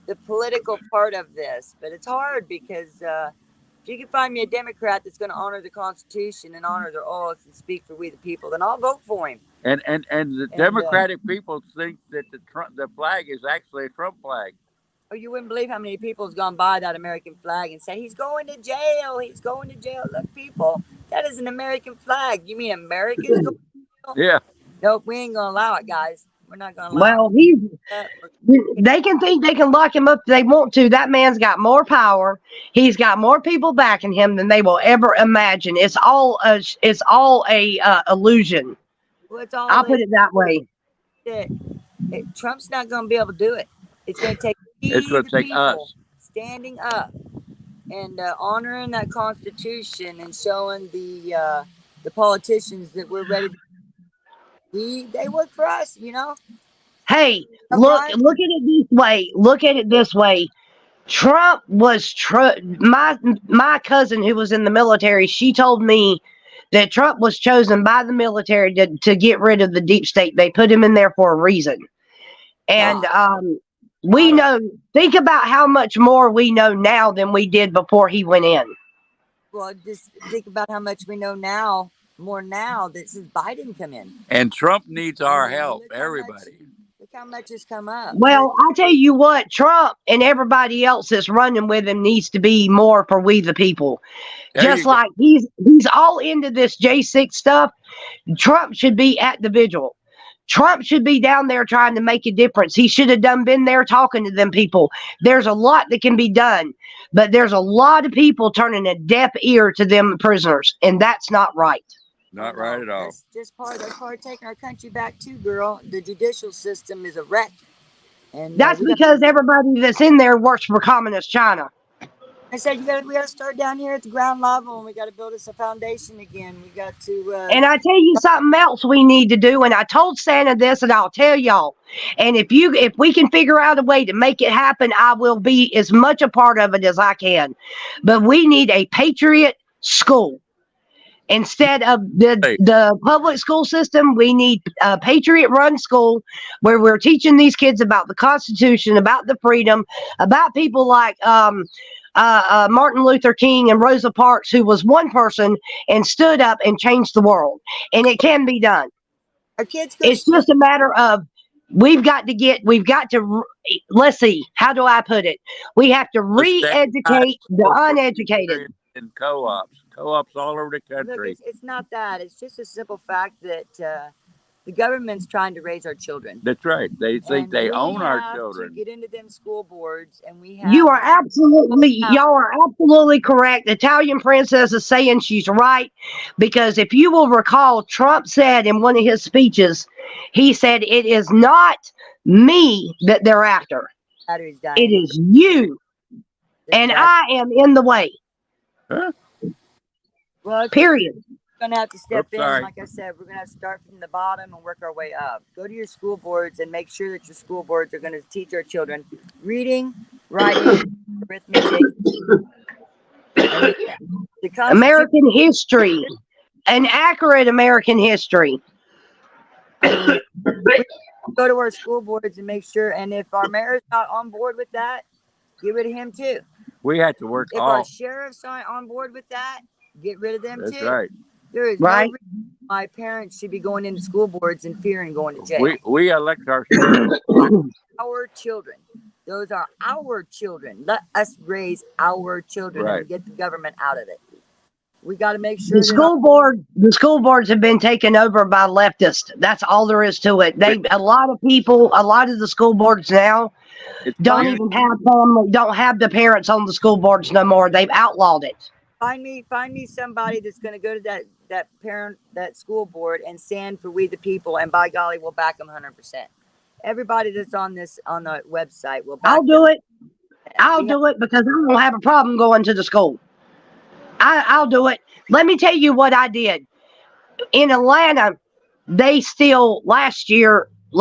the political part of this, but it's hard because if you can find me a Democrat that's going to honor the Constitution and honor their oaths and speak for we the people, then I'll vote for him. And the Democratic people think that the flag is actually a Trump flag. Oh, you wouldn't believe how many people has gone by that American flag and say he's going to jail. He's going to jail. Look, people, that is an American flag. You mean Americans? Going to jail? Yeah. Nope, we ain't gonna allow it, guys. We're not gonna allow it. They can think they can lock him up if they want to. That man's got more power. He's got more people backing him than they will ever imagine. It's all a illusion. Well, it's all I'll put it that way. Trump's not gonna be able to do it. It's gonna take us standing up and honoring that Constitution and showing the politicians that we're ready to. They work for us, you know. Hey, look at it this way. Look at it this way. Trump was my cousin who was in the military. She told me that Trump was chosen by the military to get rid of the deep state. They put him in there for a reason. And we know, think about how much more we know now than we did before he went in. Well, just think about how much we know now, more now that since Biden come in. And Trump needs our I mean, help, look how much- everybody. Look how much has come up. Well, I tell you what, Trump and everybody else that's running with him needs to be more for we the people. There you Just go. like he's all into this J6 stuff. Trump should be at the vigil. Trump should be down there trying to make a difference. He should have been there talking to them people. There's a lot that can be done, but there's a lot of people turning a deaf ear to them prisoners, and that's not right. Not right at all. That's just part of taking our country back too, girl. The judicial system is a wreck. And That's because everybody that's in there works for communist China. I said we got to start down here at the ground level, and we got to build us a foundation again. We got to. And I tell you something else we need to do. And I told Santa this, and I'll tell y'all. And if we can figure out a way to make it happen, I will be as much a part of it as I can. But we need a patriot school. Instead of the public school system, we need a patriot-run school where we're teaching these kids about the Constitution, about the freedom, about people like Martin Luther King and Rosa Parks, who was one person and stood up and changed the world. And it can be done. Our kids. It's just a matter of let's see, how do I put it? We have to re-educate the uneducated. In co-ops all over the country. Look, it's not that. It's just a simple fact that the government's trying to raise our children. That's right. They think they own our children. To get into them school boards, and we have. Y'all are absolutely correct. Italian Princess is saying she's right, because if you will recall, Trump said in one of his speeches, he said, "It is not me that they're after. It is you, and I am in the way." Huh? Well, period. We're going to have to step in. Sorry. Like I said, we're going to have to start from the bottom and work our way up. Go to your school boards and make sure that your school boards are going to teach our children reading, writing, arithmetic, American history, an accurate American history. Go to our school boards and make sure. And if our mayor's not on board with that, get rid of him too. We have to work If our sheriff's not on board with that, get rid of them too. That's right. There is no reason my parents should be going into school boards in fear and going to jail. We elect our Our children. Those are our children. Let us raise our children and get the government out of it. We got to make sure the school boards have been taken over by leftists. That's all there is to it. A lot of the school boards now don't even have the parents on the school boards no more. They've outlawed it. Find me somebody that's going to go to that school board and stand for we the people, and by golly, we'll back them 100%. Everybody that's on the website will back I'll do it. I'll do it because I don't have a problem going to the school. I'll do it. Let me tell you what I did. In Atlanta, they still last year, in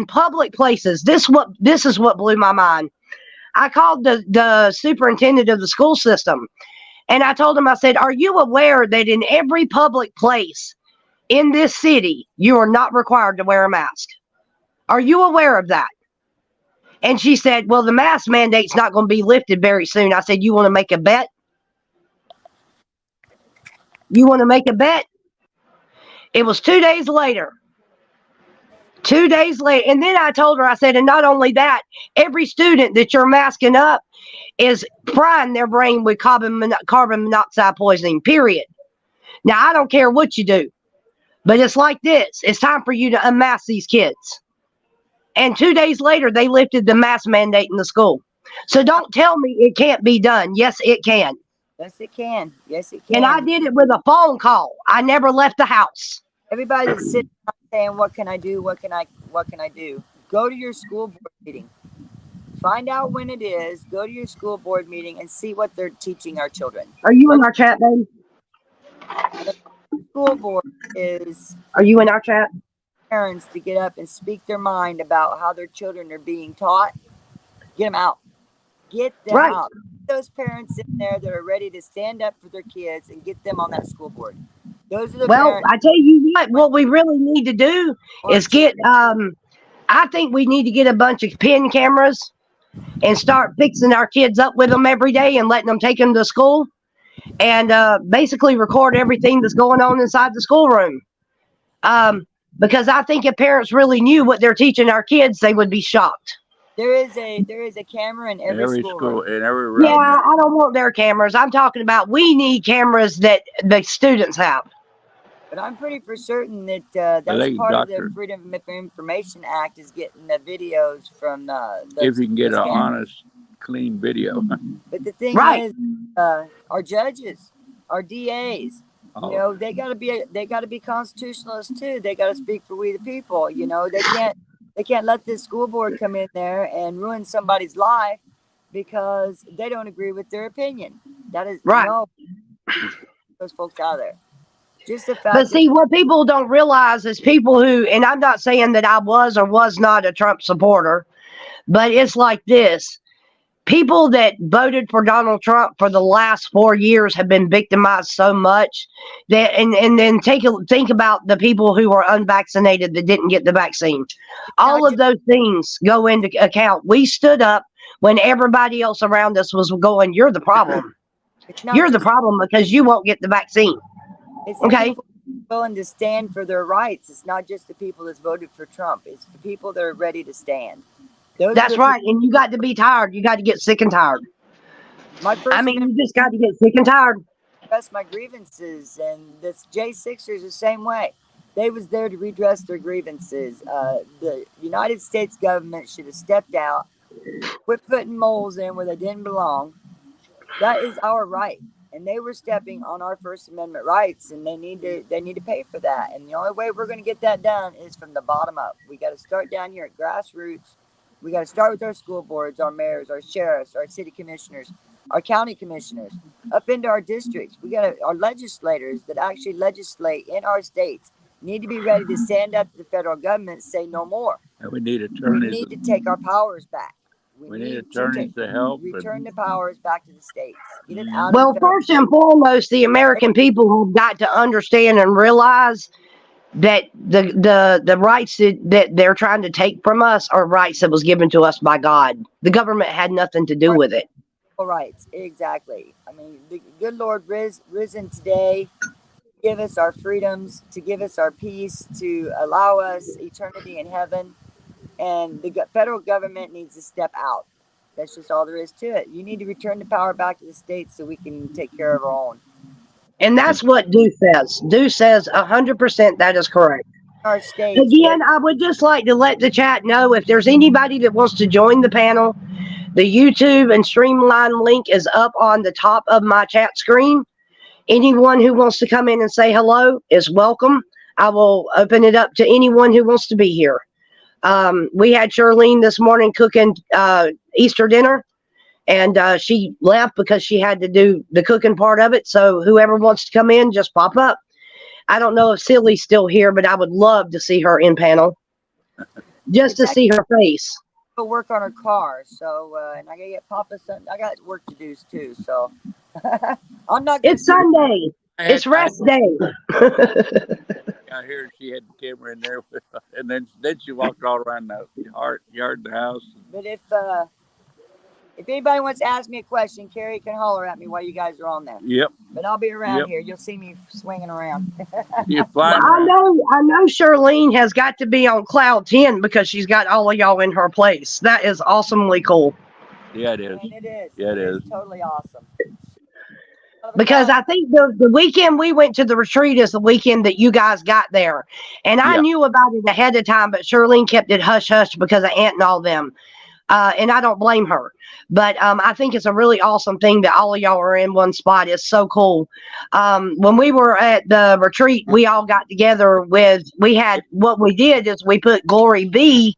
public places, this is what blew my mind. I called the superintendent of the school system, and I told him, I said, "Are you aware that in every public place in this city, you are not required to wear a mask? Are you aware of that?" And she said, "Well, the mask mandate's not going to be lifted very soon." I said, "You want to make a bet? You want to make a bet?" It was 2 days later. 2 days later. And then I told her, I said, and not only that, every student that you're masking up is frying their brain with carbon monoxide poisoning, period. Now, I don't care what you do, but it's like this. It's time for you to unmask these kids. And 2 days later, they lifted the mask mandate in the school. So don't tell me it can't be done. Yes, it can. Yes, it can. Yes, it can. And I did it with a phone call. I never left the house. Everybody that's sitting saying, "What can I do? What can I do?" Go to your school board meeting. Find out when it is. Go to your school board meeting and see what they're teaching our children. Are you in our chat, babe? School board is. Are you in our chat? Parents to get up and speak their mind about how their children are being taught. Get them out. Get them out. those parents in there that are ready to stand up for their kids and get them on that school board. Those are the Well, parents. I tell you what we really need to do is get, I think we need to get a bunch of pin cameras and start fixing our kids up with them every day and letting them take them to school and basically record everything that's going on inside the schoolroom. Because I think if parents really knew what they're teaching our kids, they would be shocked. There is a camera in every school, in every room. Yeah, I don't want their cameras. I'm talking about we need cameras that the students have. But I'm pretty for certain that that's part of the Freedom of Information Act is getting the videos from if you can get an honest, clean video. But the thing is, our judges, our DAs, you know, they got to be constitutionalists too. They got to speak for we the people. You know, they can't let this school board come in there and ruin somebody's life because they don't agree with their opinion. That is right. No, those folks out there. Just the fact. But see, what people don't realize is people who, and I'm not saying that I was or was not a Trump supporter, but it's like this. People that voted for Donald Trump for the last 4 years have been victimized so much that, and then think about the people who were unvaccinated that didn't get the vaccine. All of those things go into account. We stood up when everybody else around us was going, "You're the problem. You're the problem because you won't get the vaccine." It's the people willing to stand for their rights. It's not just the people that's voted for Trump. It's the people that are ready to stand. That's right. And you got to be tired. You got to get sick and tired. You just got to get sick and tired. Redress my grievances, and this J6ers the same way. They was there to redress their grievances. The United States government should have stepped out, quit putting moles in where they didn't belong. That is our right. And they were stepping on our First Amendment rights, and they need to pay for that. And the only way we're going to get that done is from the bottom up. We got to start down here at grassroots. We got to start with our school boards, our mayors, our sheriffs, our city commissioners, our county commissioners, up into our districts. We got our legislators that actually legislate in our states need to be ready to stand up to the federal government and say no more. And we need attorneys. We need to take our powers back. We need attorneys to help. Return the powers back to the states. Get it out. Well, first and foremost, the American people have got to understand and realize that the rights that they're trying to take from us are rights that was given to us by God. The government had nothing to do with it. Rights, exactly. I mean, the good Lord risen today to give us our freedoms, to give us our peace, to allow us eternity in heaven. And the federal government needs to step out. That's just all there is to it. You need to return the power back to the states so we can take care of our own. And that's what Deuce says. Deuce says 100% that is correct. Our states. Again, I would just like to let the chat know if there's anybody that wants to join the panel, the YouTube and Streamline link is up on the top of my chat screen. Anyone who wants to come in and say hello is welcome. I will open it up to anyone who wants to be here. We had Charlene this morning cooking Easter dinner, and she left because she had to do the cooking part of it. So whoever wants to come in, just pop up. I don't know if Silly's still here, but I would love to see her in panel just to see her face. Go work on her car, so and I gotta get Papa something. I got work to do too, so I'm not. It's Sunday. It's rest day. I hear she had the camera in there, and then she walked all around the yard, the house. But if anybody wants to ask me a question, Carrie can holler at me while you guys are on there. Yep. But I'll be around here. You'll see me swinging around. You're flying around. I know Charlene has got to be on cloud 10 because she's got all of y'all in her place. That is awesomely cool. Yeah, it is. And it is. Yeah, it is. Totally awesome. Because I think the weekend we went to the retreat is the weekend that you guys got there. And I knew about it ahead of time, but Charlene kept it hush-hush because of Aunt and all them. And I don't blame her. But I think it's a really awesome thing that all of y'all are in one spot. It's so cool. When we were at the retreat, we all got together what we did is we put Glory Be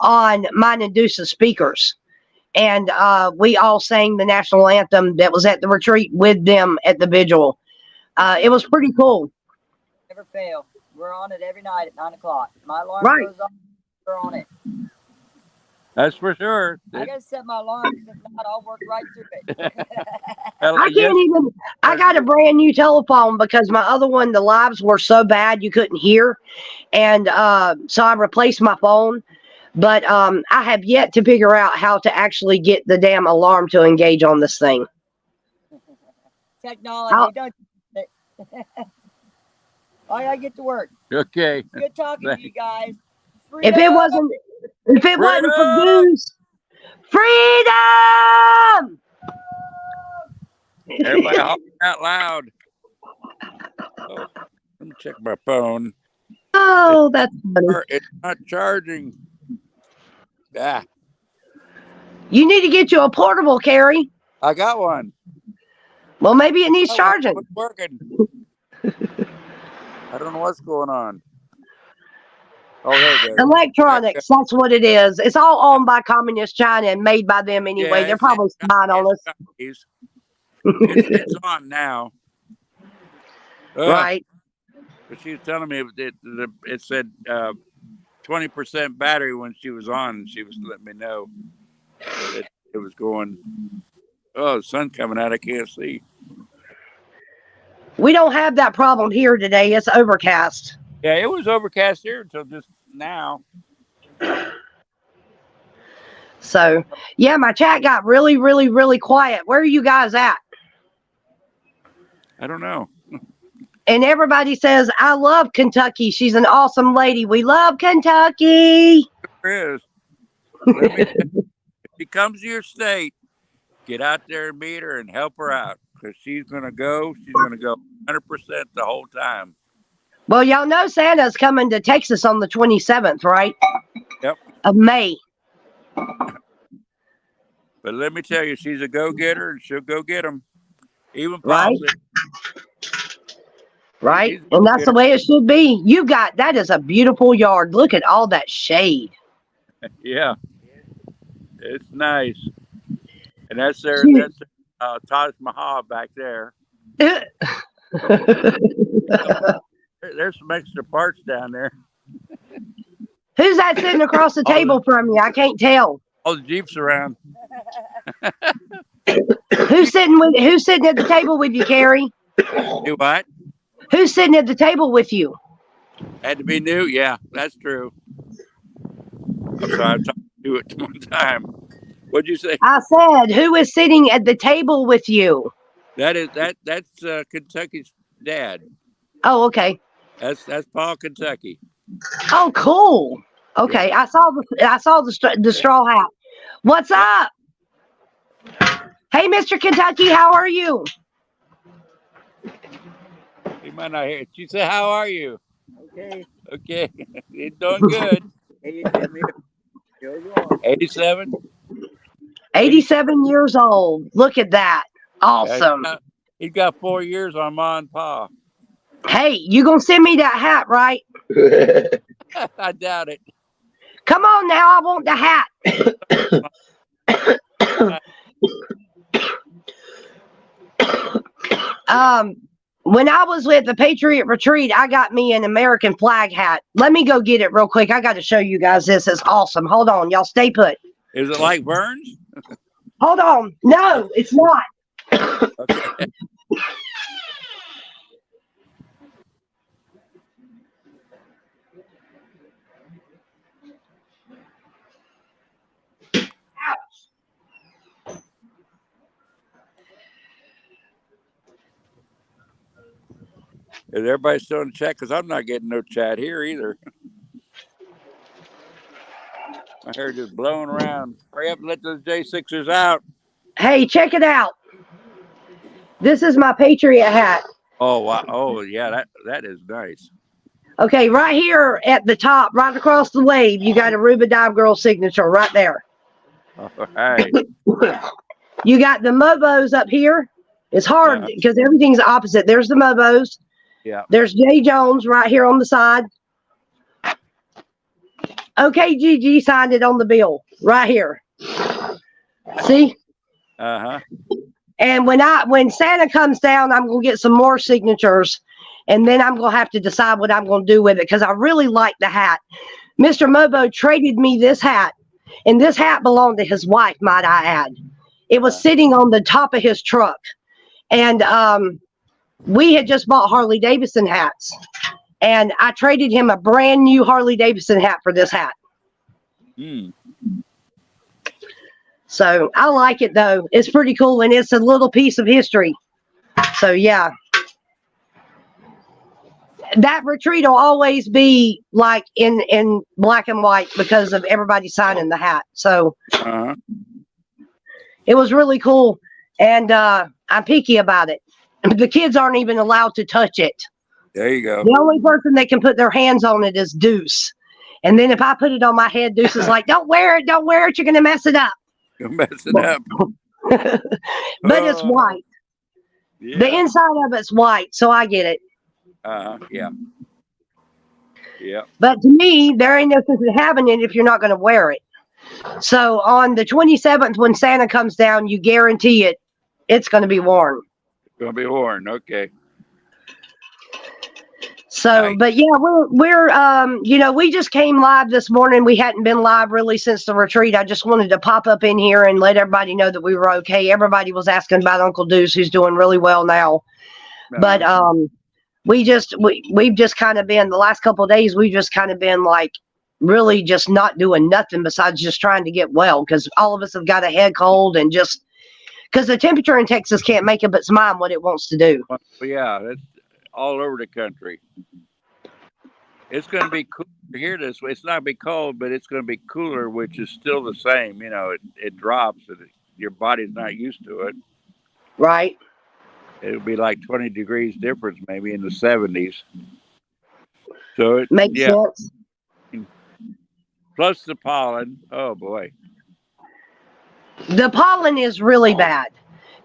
on mine and Deuce's speakers. And we all sang the national anthem that was at the retreat with them at the vigil. It was pretty cool. Never fail. We're on it every night at 9 o'clock. My alarm Right. goes off. We're on it. That's for sure. I gotta set my alarm because if not, I'll work right through it. I can't even. I got a brand new telephone because my other one, the lives were so bad you couldn't hear, and so I replaced my phone. But I have yet to figure out how to actually get the damn alarm to engage on this thing. Technology, don't you? I gotta get to work. Okay. Good talking to you guys. If it wasn't for Goose, freedom! Everybody holler out loud. Oh, let me check my phone. Oh, that's funny. It's not charging. Ah, You need to get you a portable, Carrie. I got one. Well, maybe it needs charging. It's working. I don't know what's going on. Oh, there it goes. Electronics, that's what it is. It's all owned by Communist China and made by them anyway. Yeah, They're probably spying on us. It's on now. Right. But she was telling me it said 20% battery when she was on. She was letting me know that it was going. Oh, the sun's coming out. I can't see. We don't have that problem here today. It's overcast. Yeah, it was overcast here until just now. So, yeah, my chat got really, really, really quiet. Where are you guys at? I don't know. And everybody says, I love Kentucky. She's an awesome lady. We love Kentucky. There is. If she comes to your state, get out there and meet her and help her out. Because she's going to go 100% the whole time. Well, y'all know Santa's coming to Texas on the 27th, right? Yep. Of May. But let me tell you, she's a go-getter and she'll go get them. Even Right. Paul said, Right? And that's the way it should be. That is a beautiful yard. Look at all that shade. yeah. It's nice. And that's their Taj Mahal back there. There's some extra parts down there. Who's that sitting across the table from you? I can't tell. All the Jeeps around. Who's sitting at the table with you, Carrie? Do what? Who's sitting at the table with you? Had to be new? Yeah, that's true. I'm sorry, I'm talking to it one time. What'd you say? I said, who is sitting at the table with you? That's Kentucky's dad. Oh, okay. That's Paul Kentucky. Oh, cool. Okay, I saw the straw hat. What's up? Hey, Mr. Kentucky, how are you? He might not hear it. She said, "How are you?" Okay. Okay, it's doing good. 87. 87 years old. Look at that. Awesome. He's got 4 years on Ma and Pa. Hey, you gonna send me that hat, right? I doubt it. Come on now, I want the hat. When I was with the Patriot Retreat, I got me an American flag hat. Let me go get it real quick. I got to show you guys this. It's awesome. Hold on, y'all stay put. Is it like Burns? Hold on. No, it's not. Okay. Is everybody still in the chat? Because I'm not getting no chat here either. My hair just blowing around. Hurry up and let those J6ers out. Hey, check it out. This is my Patriot hat. Oh, wow. Oh, yeah, that is nice. Okay, right here at the top, right across the wave, you got a Ruba Dive Girl signature right there. All right. You got the Mobos up here. It's hard because everything's opposite. There's the Mobos. Yeah. There's Jay Jones right here on the side. Okay, Gigi signed it on the bill right here. See? Uh-huh. And when Santa comes down, I'm gonna get some more signatures, and then I'm gonna have to decide what I'm gonna do with it because I really like the hat. Mr. Mobo traded me this hat, and this hat belonged to his wife, might I add. It was sitting on the top of his truck, and we had just bought Harley Davidson hats, and I traded him a brand new Harley Davidson hat for this hat. So I like it though. It's pretty cool, and it's a little piece of history. So yeah. That retreat will always be like in black and white because of everybody signing the hat. So it was really cool, and I'm picky about it. The kids aren't even allowed to touch it. There you go. The only person that can put their hands on it is Deuce. And then if I put it on my head, Deuce is like, "Don't wear it, don't wear it. You're gonna mess it up." You'll mess it up. But it's white. Yeah. The inside of it's white, so I get it. Yeah. Yeah. But to me, there ain't no sense in having it if you're not going to wear it. So on the 27th, when Santa comes down, you guarantee it's going to be worn. It's going to be worn. Okay. So, but yeah, we're you know, we just came live this morning. We hadn't been live really since the retreat. I just wanted to pop up in here and let everybody know that we were okay. Everybody was asking about Uncle Deuce, who's doing really well now. But we've just kind of been, the last couple of days, we've just kind of been like really just not doing nothing besides just trying to get well, because all of us have got a head cold, and just because the temperature in Texas can't make up its mind what it wants to do. Well, yeah, that's all over the country. It's going to be cool here this way. It's not be cold, but it's going to be cooler, which is still the same. You know, it drops, and your body's not used to it. Right. It'll be like 20 degrees difference, maybe in the 70s. So it makes sense. Plus the pollen. Oh boy. The pollen is really bad.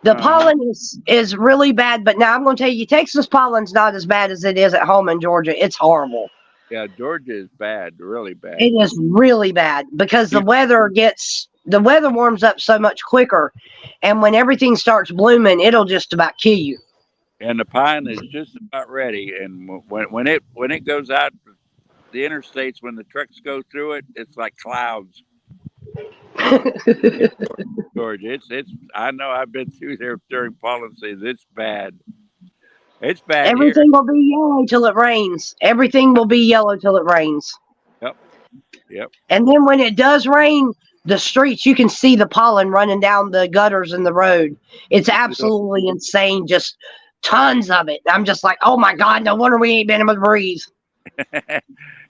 The pollen is really bad, but now I'm going to tell you, Texas pollen's not as bad as it is at home in Georgia. It's horrible. Yeah, Georgia is bad, really bad. It is really bad because the weather warms up so much quicker, and when everything starts blooming, it'll just about kill you. And the pine is just about ready, and when it goes out the interstates, when the trucks go through it, it's like clouds. Georgia, it's I know, I've been through there during pollen season. It's bad. It's bad. Everything here. will be yellow till it rains. Everything will be yellow till it rains. Yep. And then when it does rain, the streets, you can see the pollen running down the gutters in the road. It's absolutely insane. Just tons of it. I'm just like, oh my God, no wonder we ain't been able to breathe.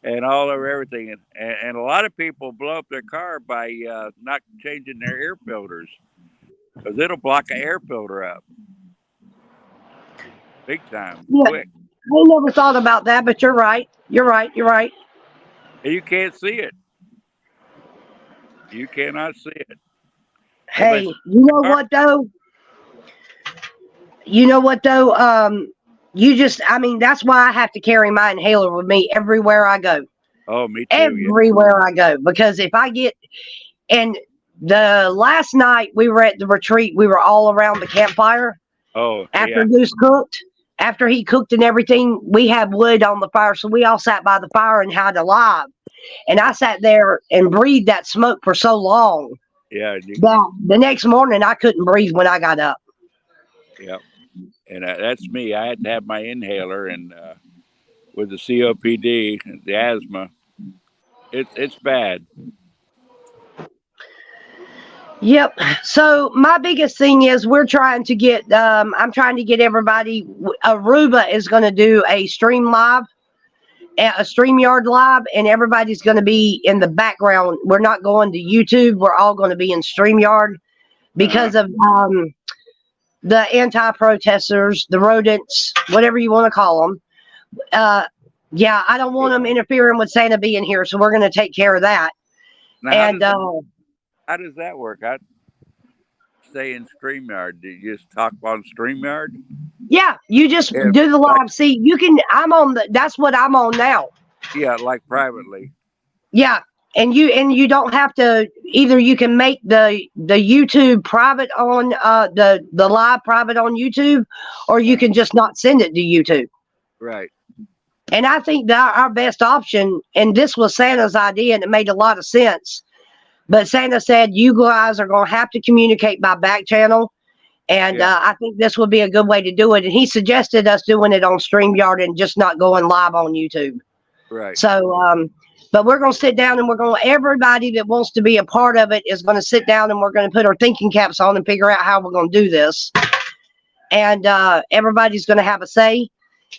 And all over everything. And a lot of people blow up their car by not changing their air filters, because it'll block an air filter up. Big time. Yeah. Quick. I never thought about that, but you're right. You're right. And you can't see it. You cannot see it. Hey, you know what though? That's why I have to carry my inhaler with me everywhere I go. Oh, me too. Everywhere I go, because if I get, and the last night we were at the retreat, we were all around the campfire. Oh, after Goose cooked, after he cooked and everything, we had wood on the fire, so we all sat by the fire and had a live. And I sat there and breathed that smoke for so long. Yeah. That the next morning I couldn't breathe when I got up. Yep. And that's me. I had to have my inhaler, and with the COPD, the asthma, it's bad. Yep. So my biggest thing is we're trying to get, I'm trying to get everybody, Aruba is going to do a StreamYard live, and everybody's going to be in the background. We're not going to YouTube. We're all going to be in StreamYard because of the anti-protesters, the rodents, whatever you want to call them. Yeah, I don't want them interfering with Santa being here, so we're going to take care of that. Now, how does that work? I stay in StreamYard. Do you just talk on StreamYard? Yeah, you just do the live. See, you can. That's what I'm on now. Yeah, like privately. Yeah, and you don't have to. Either you can make the YouTube private on the live private on YouTube, or you can just not send it to YouTube. Right. And I think that our best option, and this was Santa's idea, and it made a lot of sense, But Santa said you guys are going to have to communicate by back channel. And Yeah. I think this would be a good way to do it. And he suggested us doing it on StreamYard and just not going live on YouTube. Right. So, but we're going to sit down and everybody that wants to be a part of it is going to sit down and we're going to put our thinking caps on and figure out how we're going to do this. And everybody's going to have a say.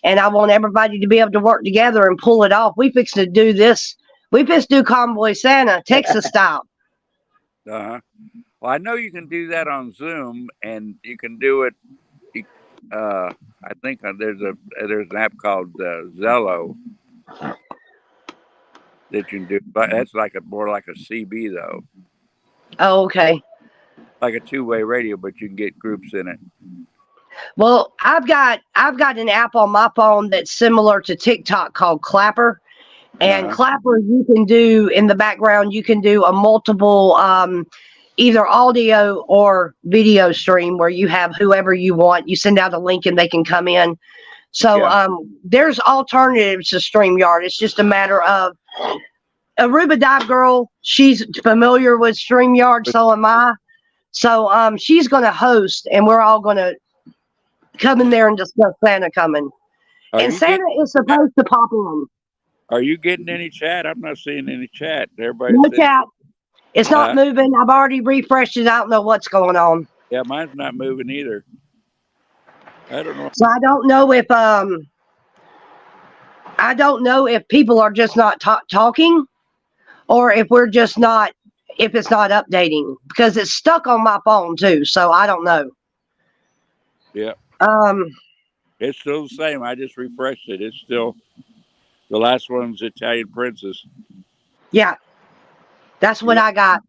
And I want everybody to be able to work together and pull it off. We fixed to do this. We fixed to do Convoy Santa, Texas style. Uh-huh. Well, I know you can do that on Zoom, and you can do it. I think there's an app called Zello that you can do, but that's more like a CB though, Oh, okay. like a two-way radio, but you can get groups in it. Well, I've got an app on my phone that's similar to TikTok called Clapper. And Clapper, you can do in the background, you can do a multiple either audio or video stream where you have whoever you want. You send out a link and they can come in. So there's alternatives to StreamYard. It's just a matter of Aruba Dive Girl. She's familiar with StreamYard, so am I. So she's going to host, and we're all going to come in there and discuss Santa coming. And Santa is supposed to pop in. Are you getting any chat? I'm not seeing any chat. Everybody. No chat. It's not moving. I've already refreshed it. I don't know what's going on. Yeah, mine's not moving either. I don't know. So I don't know if people are just not talking, or if we're just not, if it's not updating, because it's stuck on my phone too. So I don't know. Yeah. It's still the same. I just refreshed it. It's still the last one's Italian Princess. Yeah, that's what I got.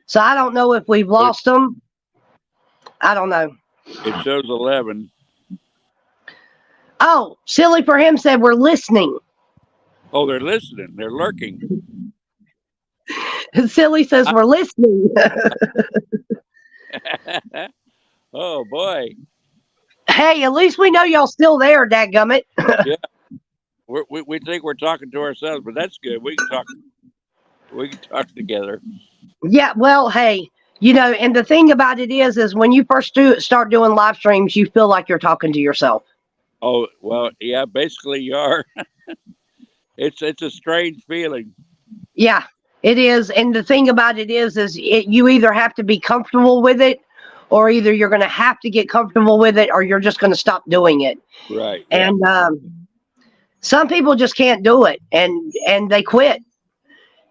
So I don't know if we've lost them. I don't know. It shows 11. Oh, Silly for Him said we're listening. Oh, they're listening. They're lurking. Silly says we're listening. Oh, boy. Hey, at least we know y'all still there, dadgummit. Yeah. We think we're talking to ourselves, but that's good. We can talk together. Yeah, well, hey, and the thing about it is when you first start doing live streams, you feel like you're talking to yourself. Oh, well, yeah, basically you are. It's a strange feeling. Yeah, it is. And the thing about it is you either have to be comfortable with it, or either you're going to have to get comfortable with it, or you're just going to stop doing it. Right. And some people just can't do it, and they quit.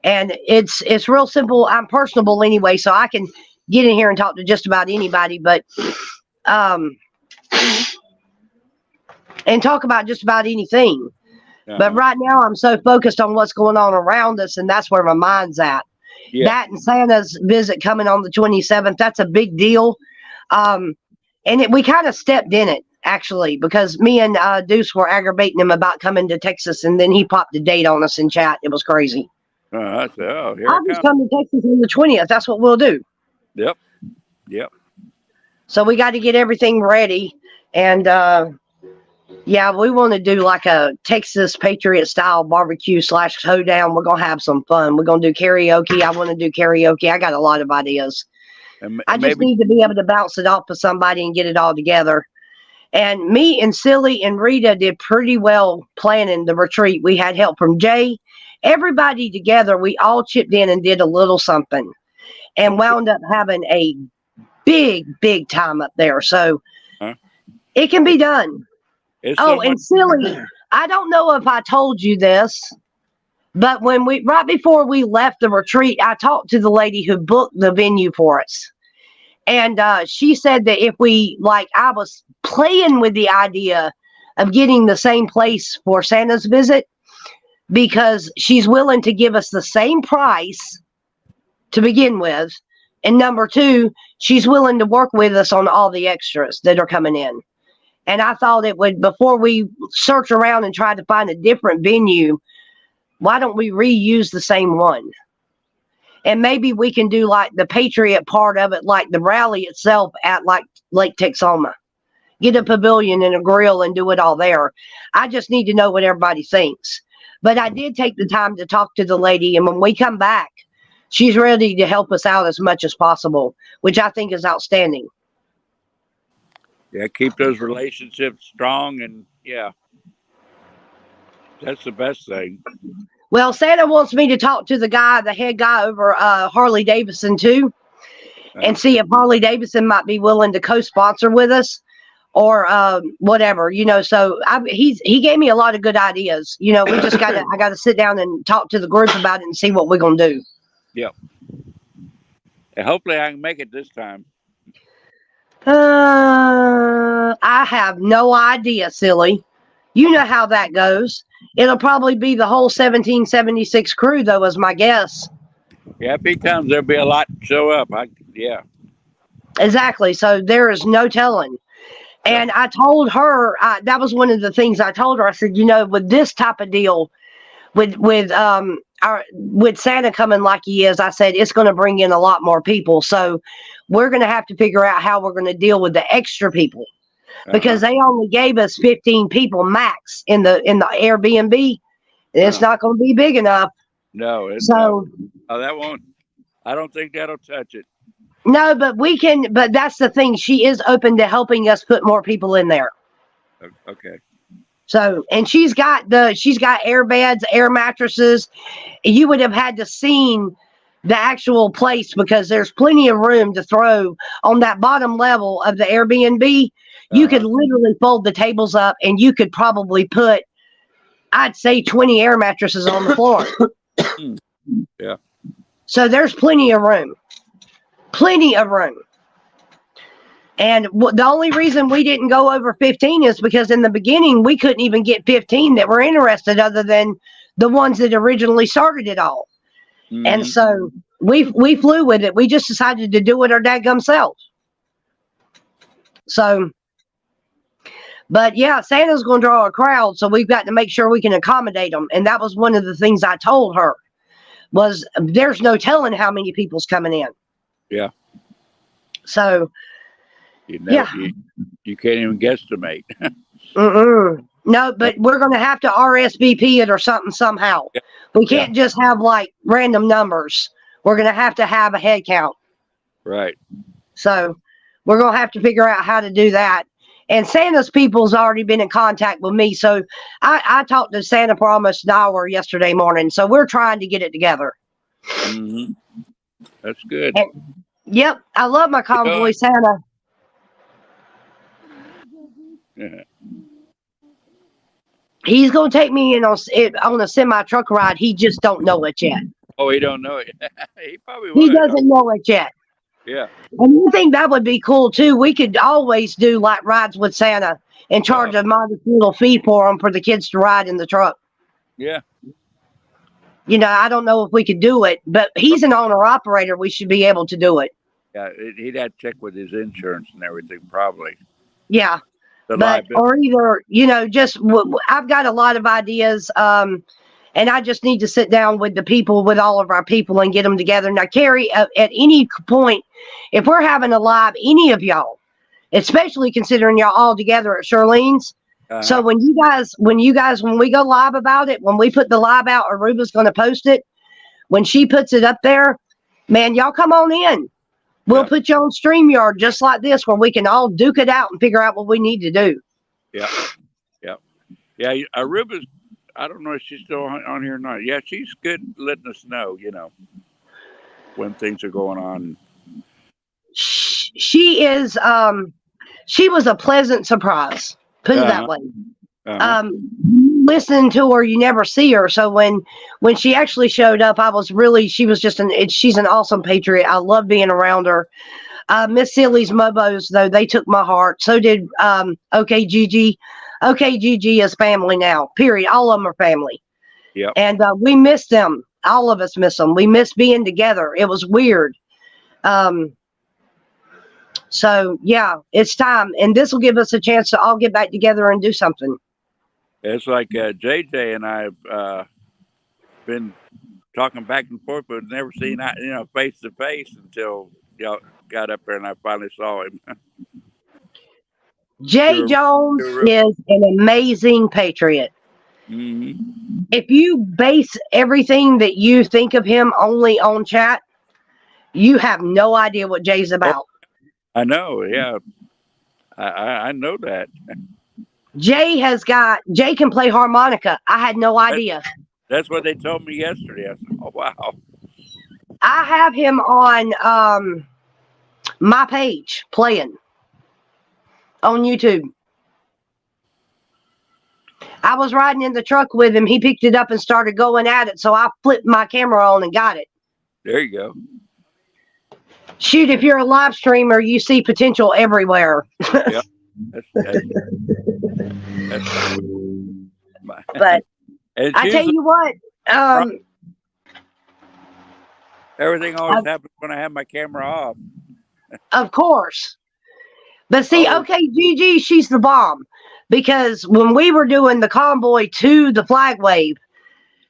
And it's real simple. I'm personable anyway, so I can get in here and talk to just about anybody, but and talk about just about anything. But right now I'm so focused on what's going on around us, and that's where my mind's at. Yeah. That and Santa's visit coming on the 27th, that's a big deal. And we kind of stepped in it, actually, because me and Deuce were aggravating him about coming to Texas, and then he popped a date on us in chat. It was crazy. I'll just come to Texas on the 20th. That's what we'll do. Yep. So we got to get everything ready. And yeah, we want to do like a Texas Patriot style barbecue / hoedown. We're going to have some fun. We're going to do karaoke. I want to do karaoke. I got a lot of ideas. I just need to be able to bounce it off of somebody and get it all together. And me and Silly and Rita did pretty well planning the retreat. We had help from Jay. Everybody together, we all chipped in and did a little something and wound up having a big time up there. So it can be done. And Silly, I don't know if I told you this, but right before we left the retreat, I talked to the lady who booked the venue for us. And she said that if I was playing with the idea of getting the same place for Santa's visit, because she's willing to give us the same price to begin with. And number two, she's willing to work with us on all the extras that are coming in. And I thought it would, before we search around and try to find a different venue, why don't we reuse the same one? And maybe we can do like the Patriot part of it, like the rally itself at like Lake Texoma. Get a pavilion and a grill and do it all there. I just need to know what everybody thinks. But I did take the time to talk to the lady. And when we come back, she's ready to help us out as much as possible, which I think is outstanding. Yeah, keep those relationships strong, and yeah, that's the best thing. Well, Santa wants me to talk to the head guy over Harley Davidson too, and see if Harley Davidson might be willing to co-sponsor with us, or whatever, So he gave me a lot of good ideas. We just I gotta sit down and talk to the group about it and see what we're gonna do. Yeah. And hopefully I can make it this time. I have no idea, silly. You know how that goes. It'll probably be the whole 1776 crew, though, is my guess. Yeah, if he comes, there'll be a lot to show up. Yeah. Exactly. So there is no telling. And I told her, that was one of the things I told her. I said, with this type of deal, with Santa coming like he is, I said, it's going to bring in a lot more people. So we're going to have to figure out how we're going to deal with the extra people. Because they only gave us 15 people max in the Airbnb. It's not going to be big enough. No. So that won't. I don't think that'll touch it. No, but we can. But that's the thing. She is open to helping us put more people in there. Okay. So, and she's got air beds, air mattresses. You would have had to seen the actual place, because there's plenty of room to throw on that bottom level of the Airbnb. You could literally fold the tables up, and you could probably put, I'd say, 20 air mattresses on the floor. Yeah. So there's plenty of room. Plenty of room. And the only reason we didn't go over 15 is because in the beginning, we couldn't even get 15 that were interested, other than the ones that originally started it all. Mm-hmm. And so we flew with it. We just decided to do it our dadgum selves. So, but yeah, Santa's going to draw a crowd, so we've got to make sure we can accommodate them. And that was one of the things I told her, was there's no telling how many people's coming in. Yeah. So, you can't even guesstimate. No, but we're going to have to RSVP it or something somehow. Yeah. We can't just have like random numbers. We're going to have a head count. Right. So we're going to have to figure out how to do that. And Santa's people's already been in contact with me. So I talked to Santa Promise Dower yesterday morning. So we're trying to get it together. Mm-hmm. That's good. Yep. I love my convoy Santa. Yeah. He's going to take me in on a semi-truck ride. He just don't know it yet. Oh, he don't know it. He probably would. He doesn't know it yet. Yeah. And I think that would be cool, too. We could always do, like, rides with Santa and charge a modest little fee for them for the kids to ride in the truck. Yeah. I don't know if we could do it, but he's an owner-operator. We should be able to do it. Yeah, he'd have to check with his insurance and everything, probably. Yeah. Or either, I've got a lot of ideas, and I just need to sit down with all of our people and get them together. Now, Carrie, at any point, if we're having a live, any of y'all, especially considering y'all all together at Charlene's, so when we go live about it, when we put the live out, Aruba's going to post it. When she puts it up there, man, y'all come on in. We'll put you on StreamYard just like this, where we can all duke it out and figure out what we need to do. Yeah. Aruba's, I don't know if she's still on here or not. Yeah, she's good letting us know, when things are going on. She is. She was a pleasant surprise. Put it that way. Listen to her, you never see her. So when she actually showed up, she's an awesome patriot. I love being around her. Miss Silly's Mobos, though, they took my heart. So did OKGG. OKGG is family now, period. All of them are family. Yeah. And we miss them. All of us miss them. We miss being together. It was weird. So yeah, it's time. And this will give us a chance to all get back together and do something. It's like JJ and I have been talking back and forth, but never seen face to face until y'all got up there and I finally saw him. Jay Jones is an amazing patriot. Mm-hmm. if you base everything that you think of him only on chat, you have no idea what Jay's about. I know. Yeah, I know that. Jay can play harmonica. I had no idea. That's what they told me yesterday. I said, "Oh wow." I have him on my page playing on YouTube. I was riding in the truck with him. He picked it up and started going at it. So I flipped my camera on and got it. There you go. Shoot, if you're a live streamer, you see potential everywhere. Yep. That's But and I tell you what, everything always happens when I have my camera off. Of course. But see, Oh. okay, Gigi, she's the bomb. Because when we were doing the convoy to the flag wave,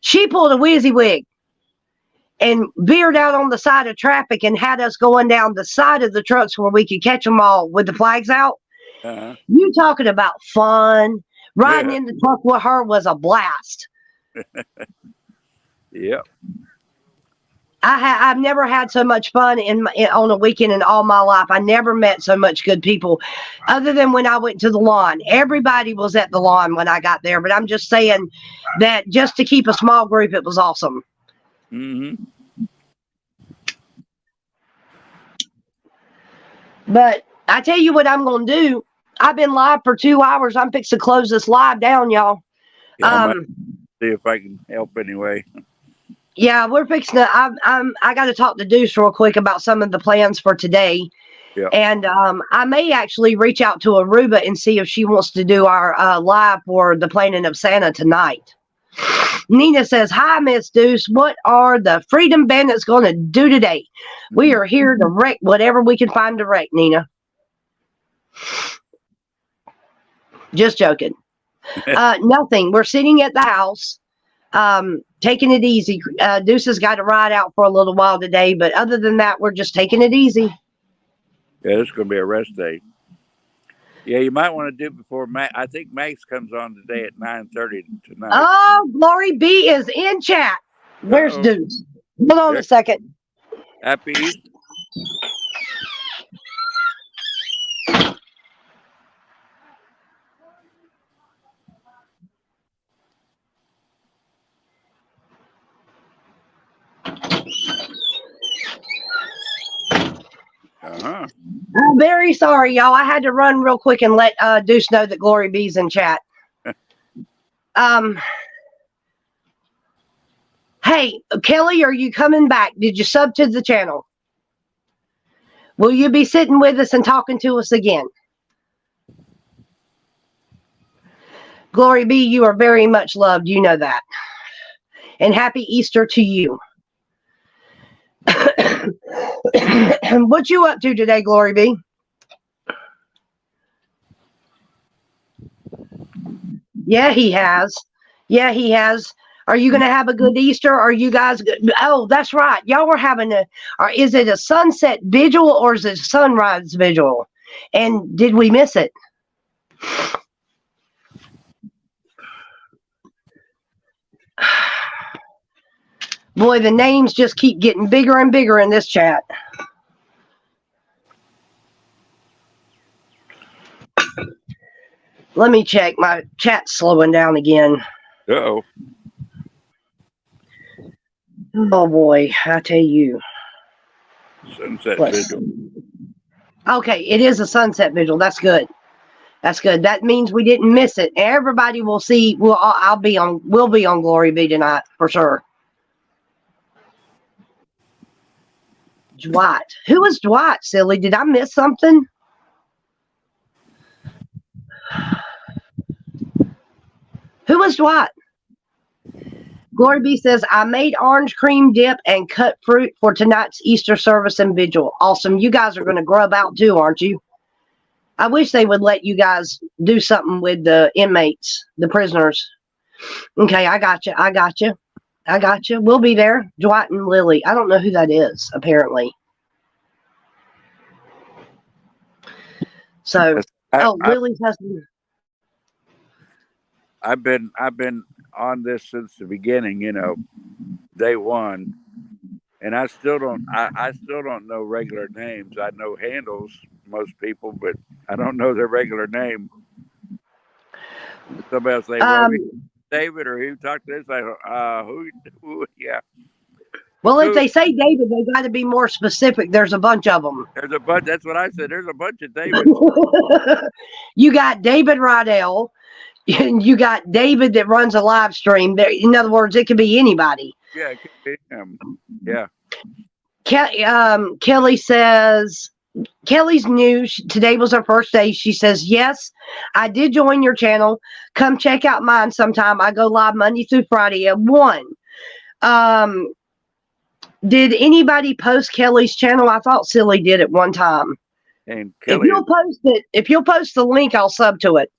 she pulled a WYSIWYG and veered out on the side of traffic and had us going down the side of the trucks where we could catch them all with the flags out. Uh-huh. You talking about fun. Riding Yeah. in the truck with her was a blast. Yep. I've never had so much fun on a weekend in all my life. I never met so much good people, other than when I went to the lawn. Everybody was at the lawn when I got there, but I'm just saying that just to keep a small group, it was awesome. Mm-hmm. But I tell you what I'm going to do. I've been live for 2 hours. I'm fixing to close this live down, y'all. Yeah, I might see if I can help anyway. Yeah, we're fixing to. I got to talk to Deuce real quick about some of the plans for today. Yeah. And I may actually reach out to Aruba and see if she wants to do our live for the planning of Santa tonight. Nina says, "Hi, Miss Deuce. What are the Freedom Bandits going to do today? We are here to wreck whatever we can find to wreck, Nina." Just joking. Nothing. We're sitting at the house. Taking it easy. Deuce has got to ride out for a little while today, but other than that, we're just taking it easy. Yeah, this is going to be a rest day. Yeah, you might want to do it before Max. I think Max comes on today at 9:30 tonight. Oh, Glory B is in chat. Where's Uh-oh. Deuce? Hold on a second. Happy Easter. Uh-huh. I'm very sorry, y'all. I had to run real quick and let Deuce know that Glory B's in chat. Hey, Kelly, are you coming back? Did you sub to the channel? Will you be sitting with us and talking to us again? Glory B, you are very much loved. You know that. And happy Easter to you. What you up to today, Glory B? Yeah, he has. Yeah, he has. Are you going to have a good Easter? Are you guys good? Oh, that's right. Y'all were having or is it a sunset vigil or is it a sunrise vigil? And did we miss it? Boy, the names just keep getting bigger and bigger in this chat. Let me check. My chat's slowing down again. Uh-oh. Oh, boy. I tell you. Sunset What? vigil. Okay, it is a sunset vigil. That's good. That's good. That means we didn't miss it. Everybody will see. We'll be on Glory B tonight for sure. Dwight. Who was Dwight, silly? Did I miss something? Who was Dwight? Glory B says, I made orange cream dip and cut fruit for tonight's Easter service and vigil. Awesome. You guys are going to grub out too, aren't you? I wish they would let you guys do something with the inmates, the prisoners. Okay, I got you. I got you. I got you. We'll be there. Dwight and Lily. I don't know who that is, apparently. So, Lily's husband. I've been on this since the beginning. Day one, and I still don't. I still don't know regular names. I know handles, most people, but I don't know their regular name. Somebody else say, "Well, David," or "Who talked to this?" I go, who? Yeah. Well, if they say David, they got to be more specific. There's a bunch of them. There's a bunch. That's what I said. There's a bunch of Davids. You got David Rydell, and you got David that runs a live stream. There, in other words, it could be anybody. Yeah, it could be him. Yeah. Kelly says, Kelly's new. Today was her first day. She says, yes, I did join your channel. Come check out mine sometime. I go live Monday through Friday at 1. Did anybody post Kelly's channel? I thought Silly did at one time. And Kelly, if you'll post the link, I'll sub to it.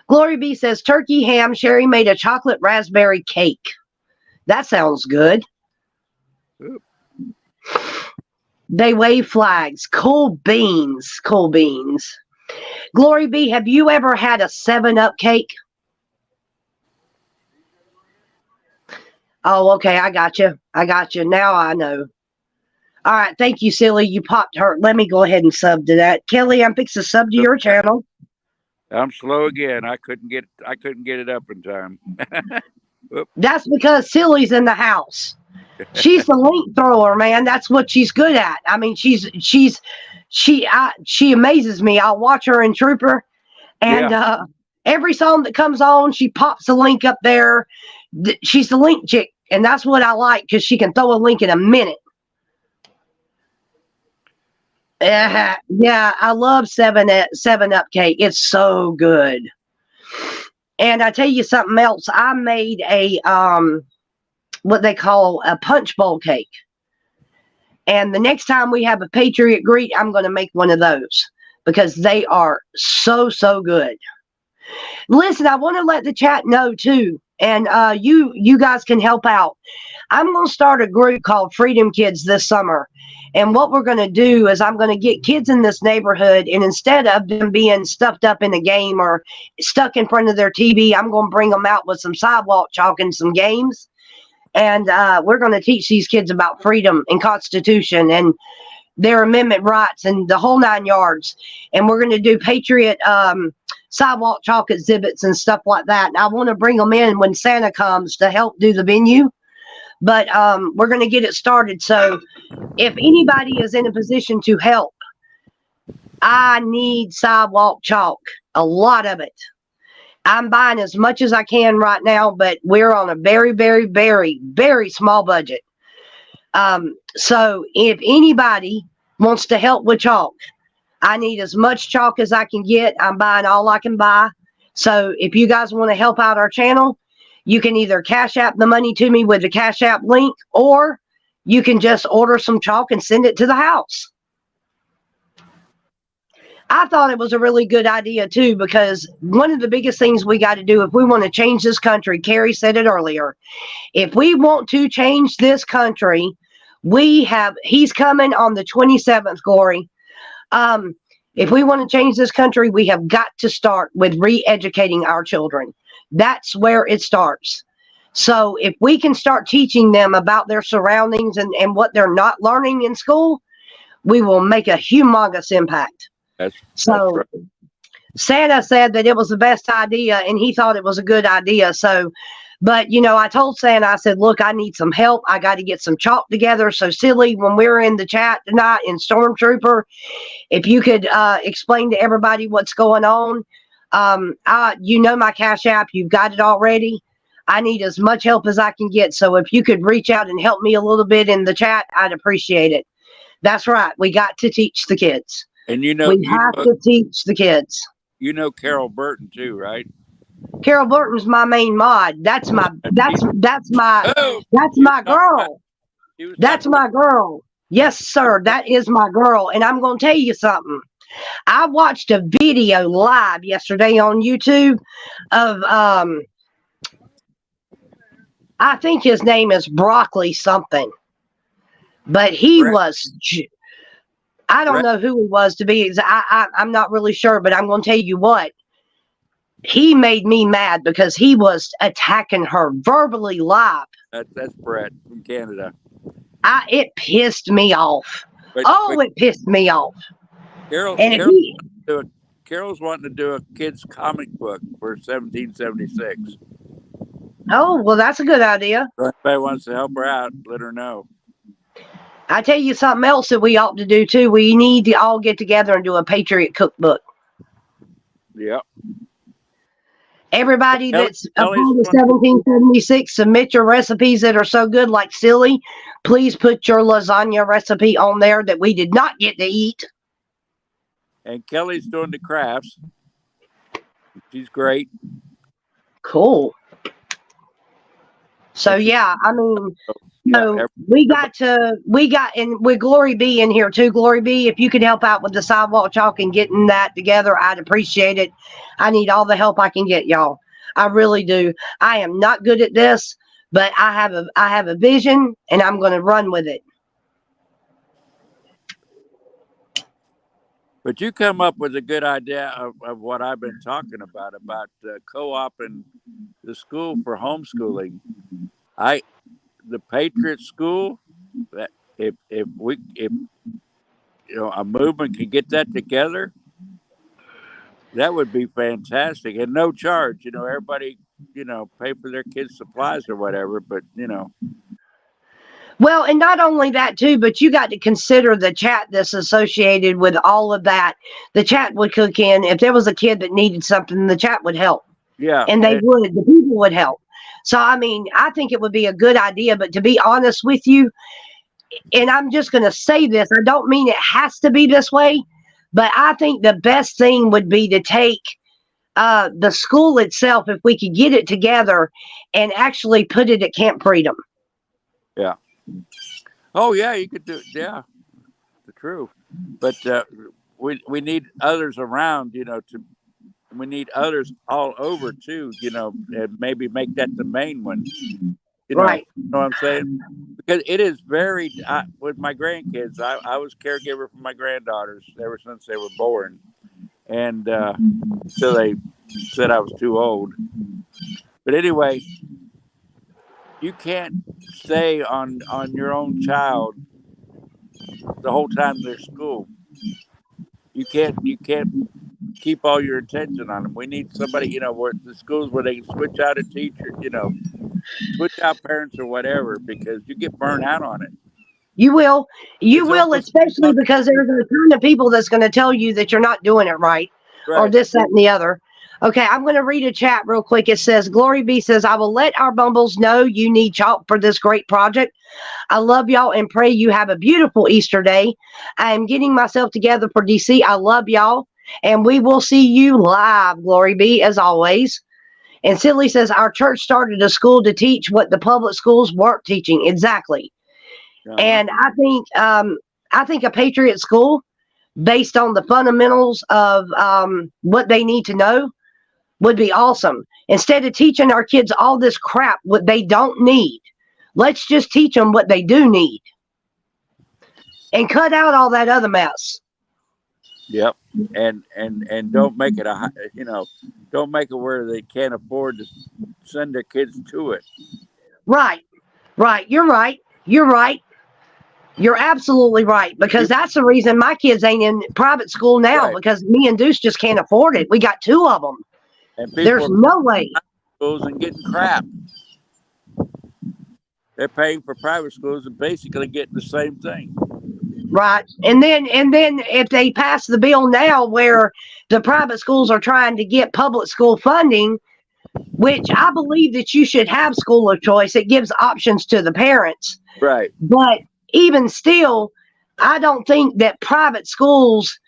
Glory B says turkey ham. Sherry made a chocolate raspberry cake. That sounds good. Ooh. They wave flags. Cool beans. Cool beans. Glory B, have you ever had a 7-Up cake? Oh, okay. I got you. Now I know. All right. Thank you, Silly. You popped her. Let me go ahead and sub to that. Kelly, I'm fixing to sub to your channel. I'm slow again. I couldn't get it up in time. That's because Silly's in the house. She's the link thrower, man. That's what she's good at. I mean, she amazes me. I'll watch her in Trooper, and every song that comes on, she pops a link up there. She's the link chick, and that's what I like because she can throw a link in a minute. Yeah, I love 7-Up cake. It's so good. And I tell you something else. I made a what they call a punch bowl cake. And the next time we have a Patriot Greet, I'm going to make one of those because they are so good. Listen, I want to let the chat know too. And you guys can help out. I'm going to start a group called Freedom Kids this summer. And what we're going to do is I'm going to get kids in this neighborhood, and instead of them being stuffed up in a game or stuck in front of their TV, I'm going to bring them out with some sidewalk chalk and some games. And we're going to teach these kids about freedom and Constitution and their amendment rights and the whole 9 yards. And we're going to do Patriot sidewalk chalk exhibits and stuff like that. And I want to bring them in when Santa comes to help do the venue. But we're going to get it started. So if anybody is in a position to help, I need sidewalk chalk, a lot of it. I'm buying as much as I can right now, but we're on a very, very, very, very small budget. So if anybody wants to help with chalk, I need as much chalk as I can get. I'm buying all I can buy. So if you guys want to help out our channel, you can either Cash App the money to me with the Cash App link, or you can just order some chalk and send it to the house. I thought it was a really good idea too, because one of the biggest things we got to do if we want to change this country, Carrie said it earlier, if we want to change this country, he's coming on the 27th, Glory. If we want to change this country, we have got to start with re-educating our children. That's where it starts. So if we can start teaching them about their surroundings and what they're not learning in school, we will make a humongous impact. That's right. Santa said that it was the best idea, and he thought it was a good idea. So, but I told Santa, I said, look, I need some help. I got to get some chalk together. So Silly, when we're in the chat tonight in Stormtrooper, if you could explain to everybody what's going on. My Cash App, you've got it already. I need as much help as I can get. So if you could reach out and help me a little bit in the chat, I'd appreciate it. That's right. We got to teach the kids. And we have to teach the kids. You know Carol Burton too, right? Carol Burton's my main mod. That's my girl. That's my girl. Yes, sir. That is my girl. And I'm going to tell you something. I watched a video live yesterday on YouTube of I think his name is Broccoli something, but he was. I don't know who he was to be. I'm not really sure, but I'm going to tell you what. he made me mad because he was attacking her verbally live. That's Brett from Canada. It pissed me off. But, It pissed me off. Carol, And if Carol, he, Carol's wanting to do a kid's comic book for 1776. oh, well, that's a good idea. So if anybody wants to help her out, let her know. I tell you something else that we ought to do too. We need to all get together and do a Patriot cookbook. Yep. Everybody that's a part Kelly's of 1776, submit your recipes that are so good, like Silly. Please put your lasagna recipe on there that we did not get to eat. And Kelly's doing the crafts. She's great. Cool. So yeah, I mean, so Yeah, and with Glory B in here too. Glory B, if you could help out with the sidewalk chalk and getting that together, I'd appreciate it. I need all the help I can get, y'all. I really do. I am not good at this, but I have a vision and I'm going to run with it. But you come up with a good idea of what I've been talking about co-oping the school for homeschooling. The Patriot School, that if a movement can get that together, that would be fantastic, and no charge. Everybody, pay for their kids' supplies or whatever. But Well, and not only that too, but you got to consider the chat that's associated with all of that. The chat would cook in. If there was a kid that needed something, the chat would help. Yeah, and the people would help. So, I mean, I think it would be a good idea, but to be honest with you, and I'm just going to say this, I don't mean it has to be this way, but I think the best thing would be to take the school itself, if we could get it together and actually put it at Camp Freedom. Yeah. Oh, yeah, you could do it. Yeah, the truth. But we need others around, we need others all over too, and maybe make that the main one. Right. You know what I'm saying? Because it is very, with my grandkids, I was caregiver for my granddaughters ever since they were born. And so they said I was too old. But anyway, you can't stay on your own child the whole time they're in school. You can't keep all your attention on them. We need somebody, where the schools where they can switch out a teacher, switch out parents or whatever, because you get burned out on it. You will, especially because there's a ton of people that's going to tell you that you're not doing it right. Or this, that, and the other. Okay, I'm going to read a chat real quick. It says, Glory B says, I will let our Bumbles know you need chalk for this great project. I love y'all and pray you have a beautiful Easter day. I am getting myself together for DC. I love y'all. And we will see you live, Glory B, as always. And Silly says, our church started a school to teach what the public schools weren't teaching. Exactly. Uh-huh. And I think a Patriot school, based on the fundamentals of what they need to know, would be awesome. Instead of teaching our kids all this crap, what they don't need, let's just teach them what they do need. And cut out all that other mess. Yep. And don't make it don't make it where they can't afford to send their kids to it. Right. You're right. You're absolutely right, because that's the reason my kids ain't in private school now, because me and Deuce just can't afford it. We got two of them. And there's no way. Schools and getting crap. They're paying for private schools and basically getting the same thing. Right. And then if they pass the bill now where the private schools are trying to get public school funding, which I believe that you should have school of choice, it gives options to the parents. Right. But even still, I don't think that private schools,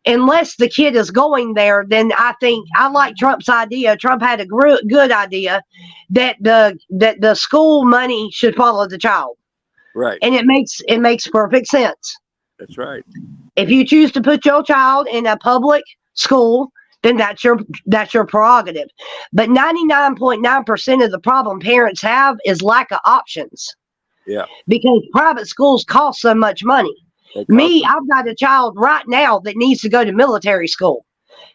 unless the kid is going there, then I think I like Trump's idea. Trump had a good idea that the school money should follow the child. Right. And it makes perfect sense. That's right. If you choose to put your child in a public school, then that's your prerogative. But 99.9% of the problem parents have is lack of options. Yeah. Because private schools cost so much money. Me, I've got a child right now that needs to go to military school.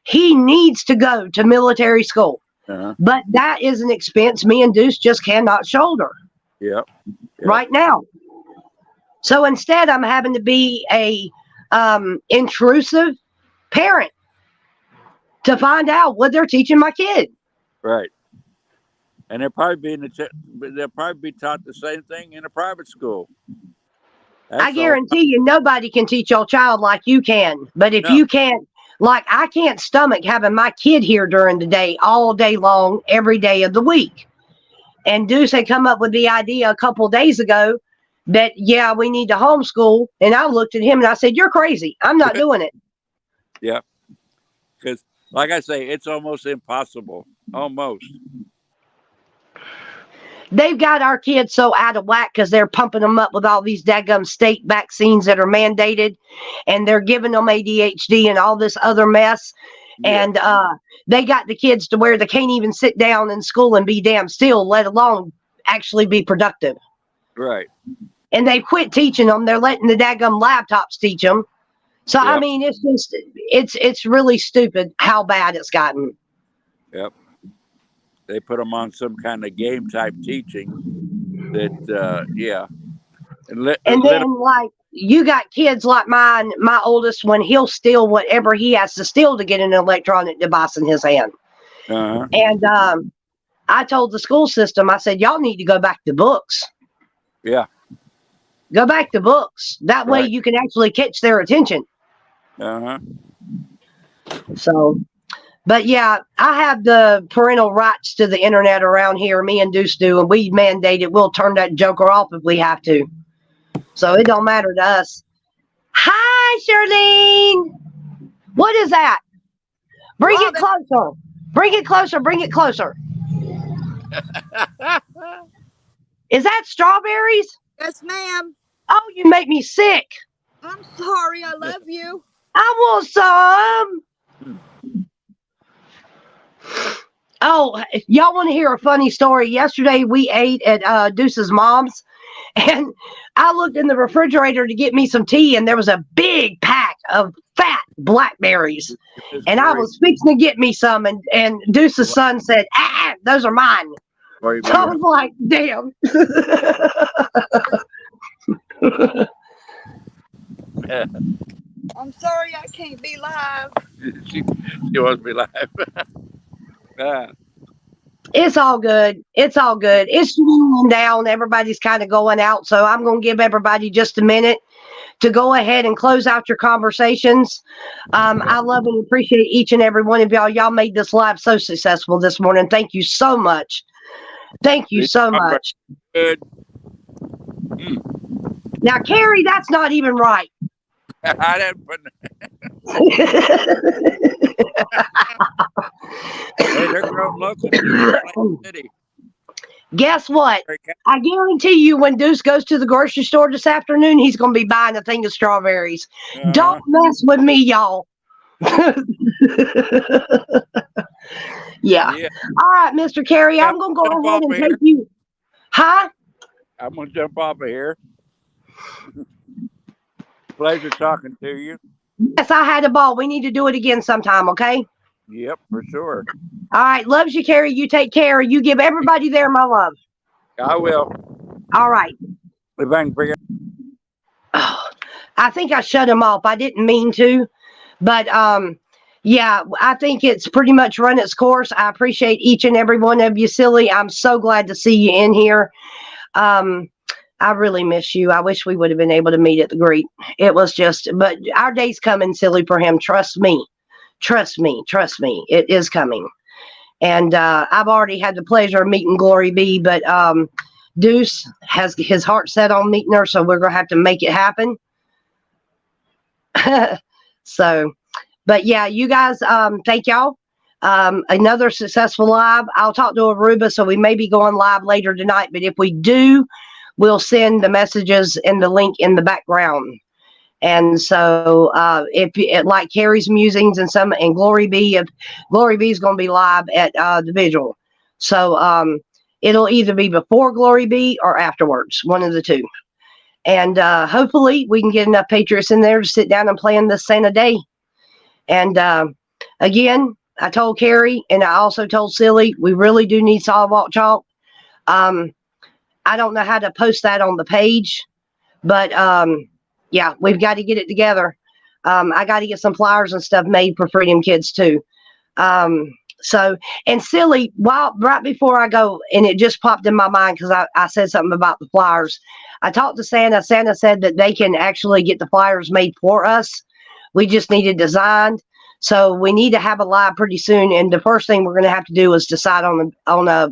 He needs to go to military school. But that is an expense me and Deuce just cannot shoulder right now. So instead, I'm having to be a intrusive parent to find out what they're teaching my kid. Right. And they'll probably be taught the same thing in a private school. I guarantee you, nobody can teach your child like you can. But if you can't, like I can't stomach having my kid here during the day, all day long, every day of the week. And Deuce had come up with the idea a couple of days ago that, yeah, we need to homeschool. And I looked at him and I said, you're crazy. I'm not doing it. Yeah. Because, like I say, it's almost impossible. Almost. They've got our kids so out of whack because they're pumping them up with all these daggum state vaccines that are mandated, and they're giving them ADHD and all this other mess. Yeah. And they got the kids to where they can't even sit down in school and be damn still, let alone actually be productive. Right. And they quit teaching them. They're letting the daggum laptops teach them. So, I mean, it's just, it's really stupid how bad it's gotten. Yep. They put them on some kind of game type teaching that, And then, like, you got kids like mine, my oldest one, he'll steal whatever he has to steal to get an electronic device in his hand. And I told the school system, I said, y'all need to go back to books. Yeah. Go back to books. That way you can actually catch their attention. So... But yeah, I have the parental rights to the internet around here. Me and Deuce do, and we mandate it. We'll turn that joker off if we have to. So it don't matter to us. Hi, Charlene. What is that? Bring it closer. Bring it closer. Bring it closer. Is that strawberries? Yes, ma'am. Oh, you make me sick. I'm sorry. I love you. I want some. Oh, y'all want to hear a funny story? Yesterday we ate at Deuce's mom's, and I looked in the refrigerator to get me some tea, and there was a big pack of fat blackberries, and I was fixing to get me some, and Deuce's son said, those are mine. So I was like, damn. I'm sorry I can't be live. she wants to be live. It's all good. It's all good. It's slowing down. Everybody's kind of going out. So I'm going to give everybody just a minute to go ahead and close out your conversations. I love and appreciate each and every one of y'all. Y'all made this live so successful this morning. Thank you so much. Thank you so much. Good. Now, Carrie, that's not even right. I didn't put Hey, they're growing local. City. Guess what? I guarantee you when Deuce goes to the grocery store this afternoon, he's going to be buying a thing of strawberries. Don't mess with me, y'all. Yeah. All right, Mr. Carey, I'm going to go ahead and take you. Huh? I'm going to jump off of here. Pleasure talking to you. Yes, I had a ball. We need to do it again sometime, okay? Yep, for sure. All right. Loves you, Carrie. You take care. You give everybody there my love. I will. All right. If I can bring it. Oh, I think I shut him off. I didn't mean to. But, yeah, I think it's pretty much run its course. I appreciate each and every one of you, Silly. I'm so glad to see you in here. I really miss you. I wish we would have been able to meet at the greet. It was just, but our day's coming, Silly, for him. Trust me. Trust me. Trust me. It is coming. And I've already had the pleasure of meeting Glory B, but Deuce has his heart set on meeting her, so we're going to have to make it happen. So, but yeah, you guys, thank y'all. Another successful live. I'll talk to Aruba, so we may be going live later tonight, but if we do, we'll send the messages and the link in the background. And so if like Carrie's musings and Glory B, if Glory B is going to be live at the vigil. So it'll either be before Glory B or afterwards, one of the two. And hopefully we can get enough patriots in there to sit down and plan this Santa Day. And again, I told Carrie and I also told Silly, we really do need sidewalk chalk. I don't know how to post that on the page, but yeah, we've got to get it together. I got to get some flyers and stuff made for Freedom Kids too. So, and Silly, right before I go, and it just popped in my mind because I said something about the flyers. I talked to Santa. Santa said that they can actually get the flyers made for us. We just need it designed. So we need to have a live pretty soon. And the first thing we're going to have to do is decide on a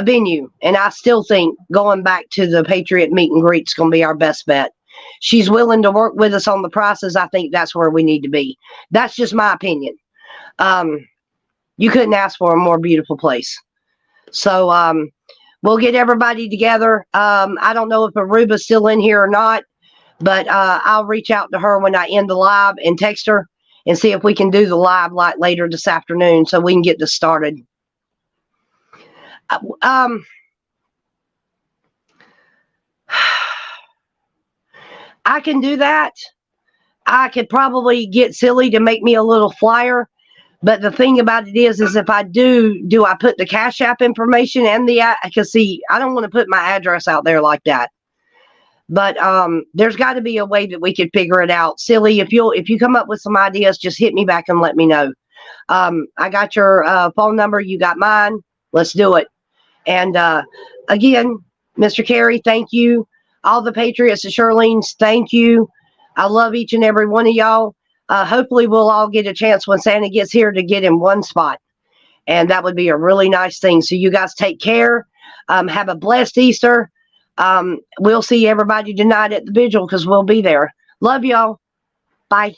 venue. And I still think going back to the Patriot meet and greet is going to be our best bet. She's willing to work with us on the prices. I think that's where we need to be. That's just my opinion. You couldn't ask for a more beautiful place. So we'll get everybody together. I don't know if Aruba's still in here or not, but I'll reach out to her when I end the live and text her and see if we can do the live like later this afternoon so we can get this started. I can do that. I could probably get Silly to make me a little flyer. But the thing about it is if I do I put the Cash App information and because see, I don't want to put my address out there like that. But there's got to be a way that we could figure it out. Silly, if you come up with some ideas, just hit me back and let me know. I got your phone number. You got mine. Let's do it. And again, Mr. Carey, thank you. All the Patriots and Shirlene's, thank you. I love each and every one of y'all. Hopefully we'll all get a chance when Santa gets here to get in one spot. And that would be a really nice thing. So you guys take care. Have a blessed Easter. We'll see everybody tonight at the vigil because we'll be there. Love y'all. Bye.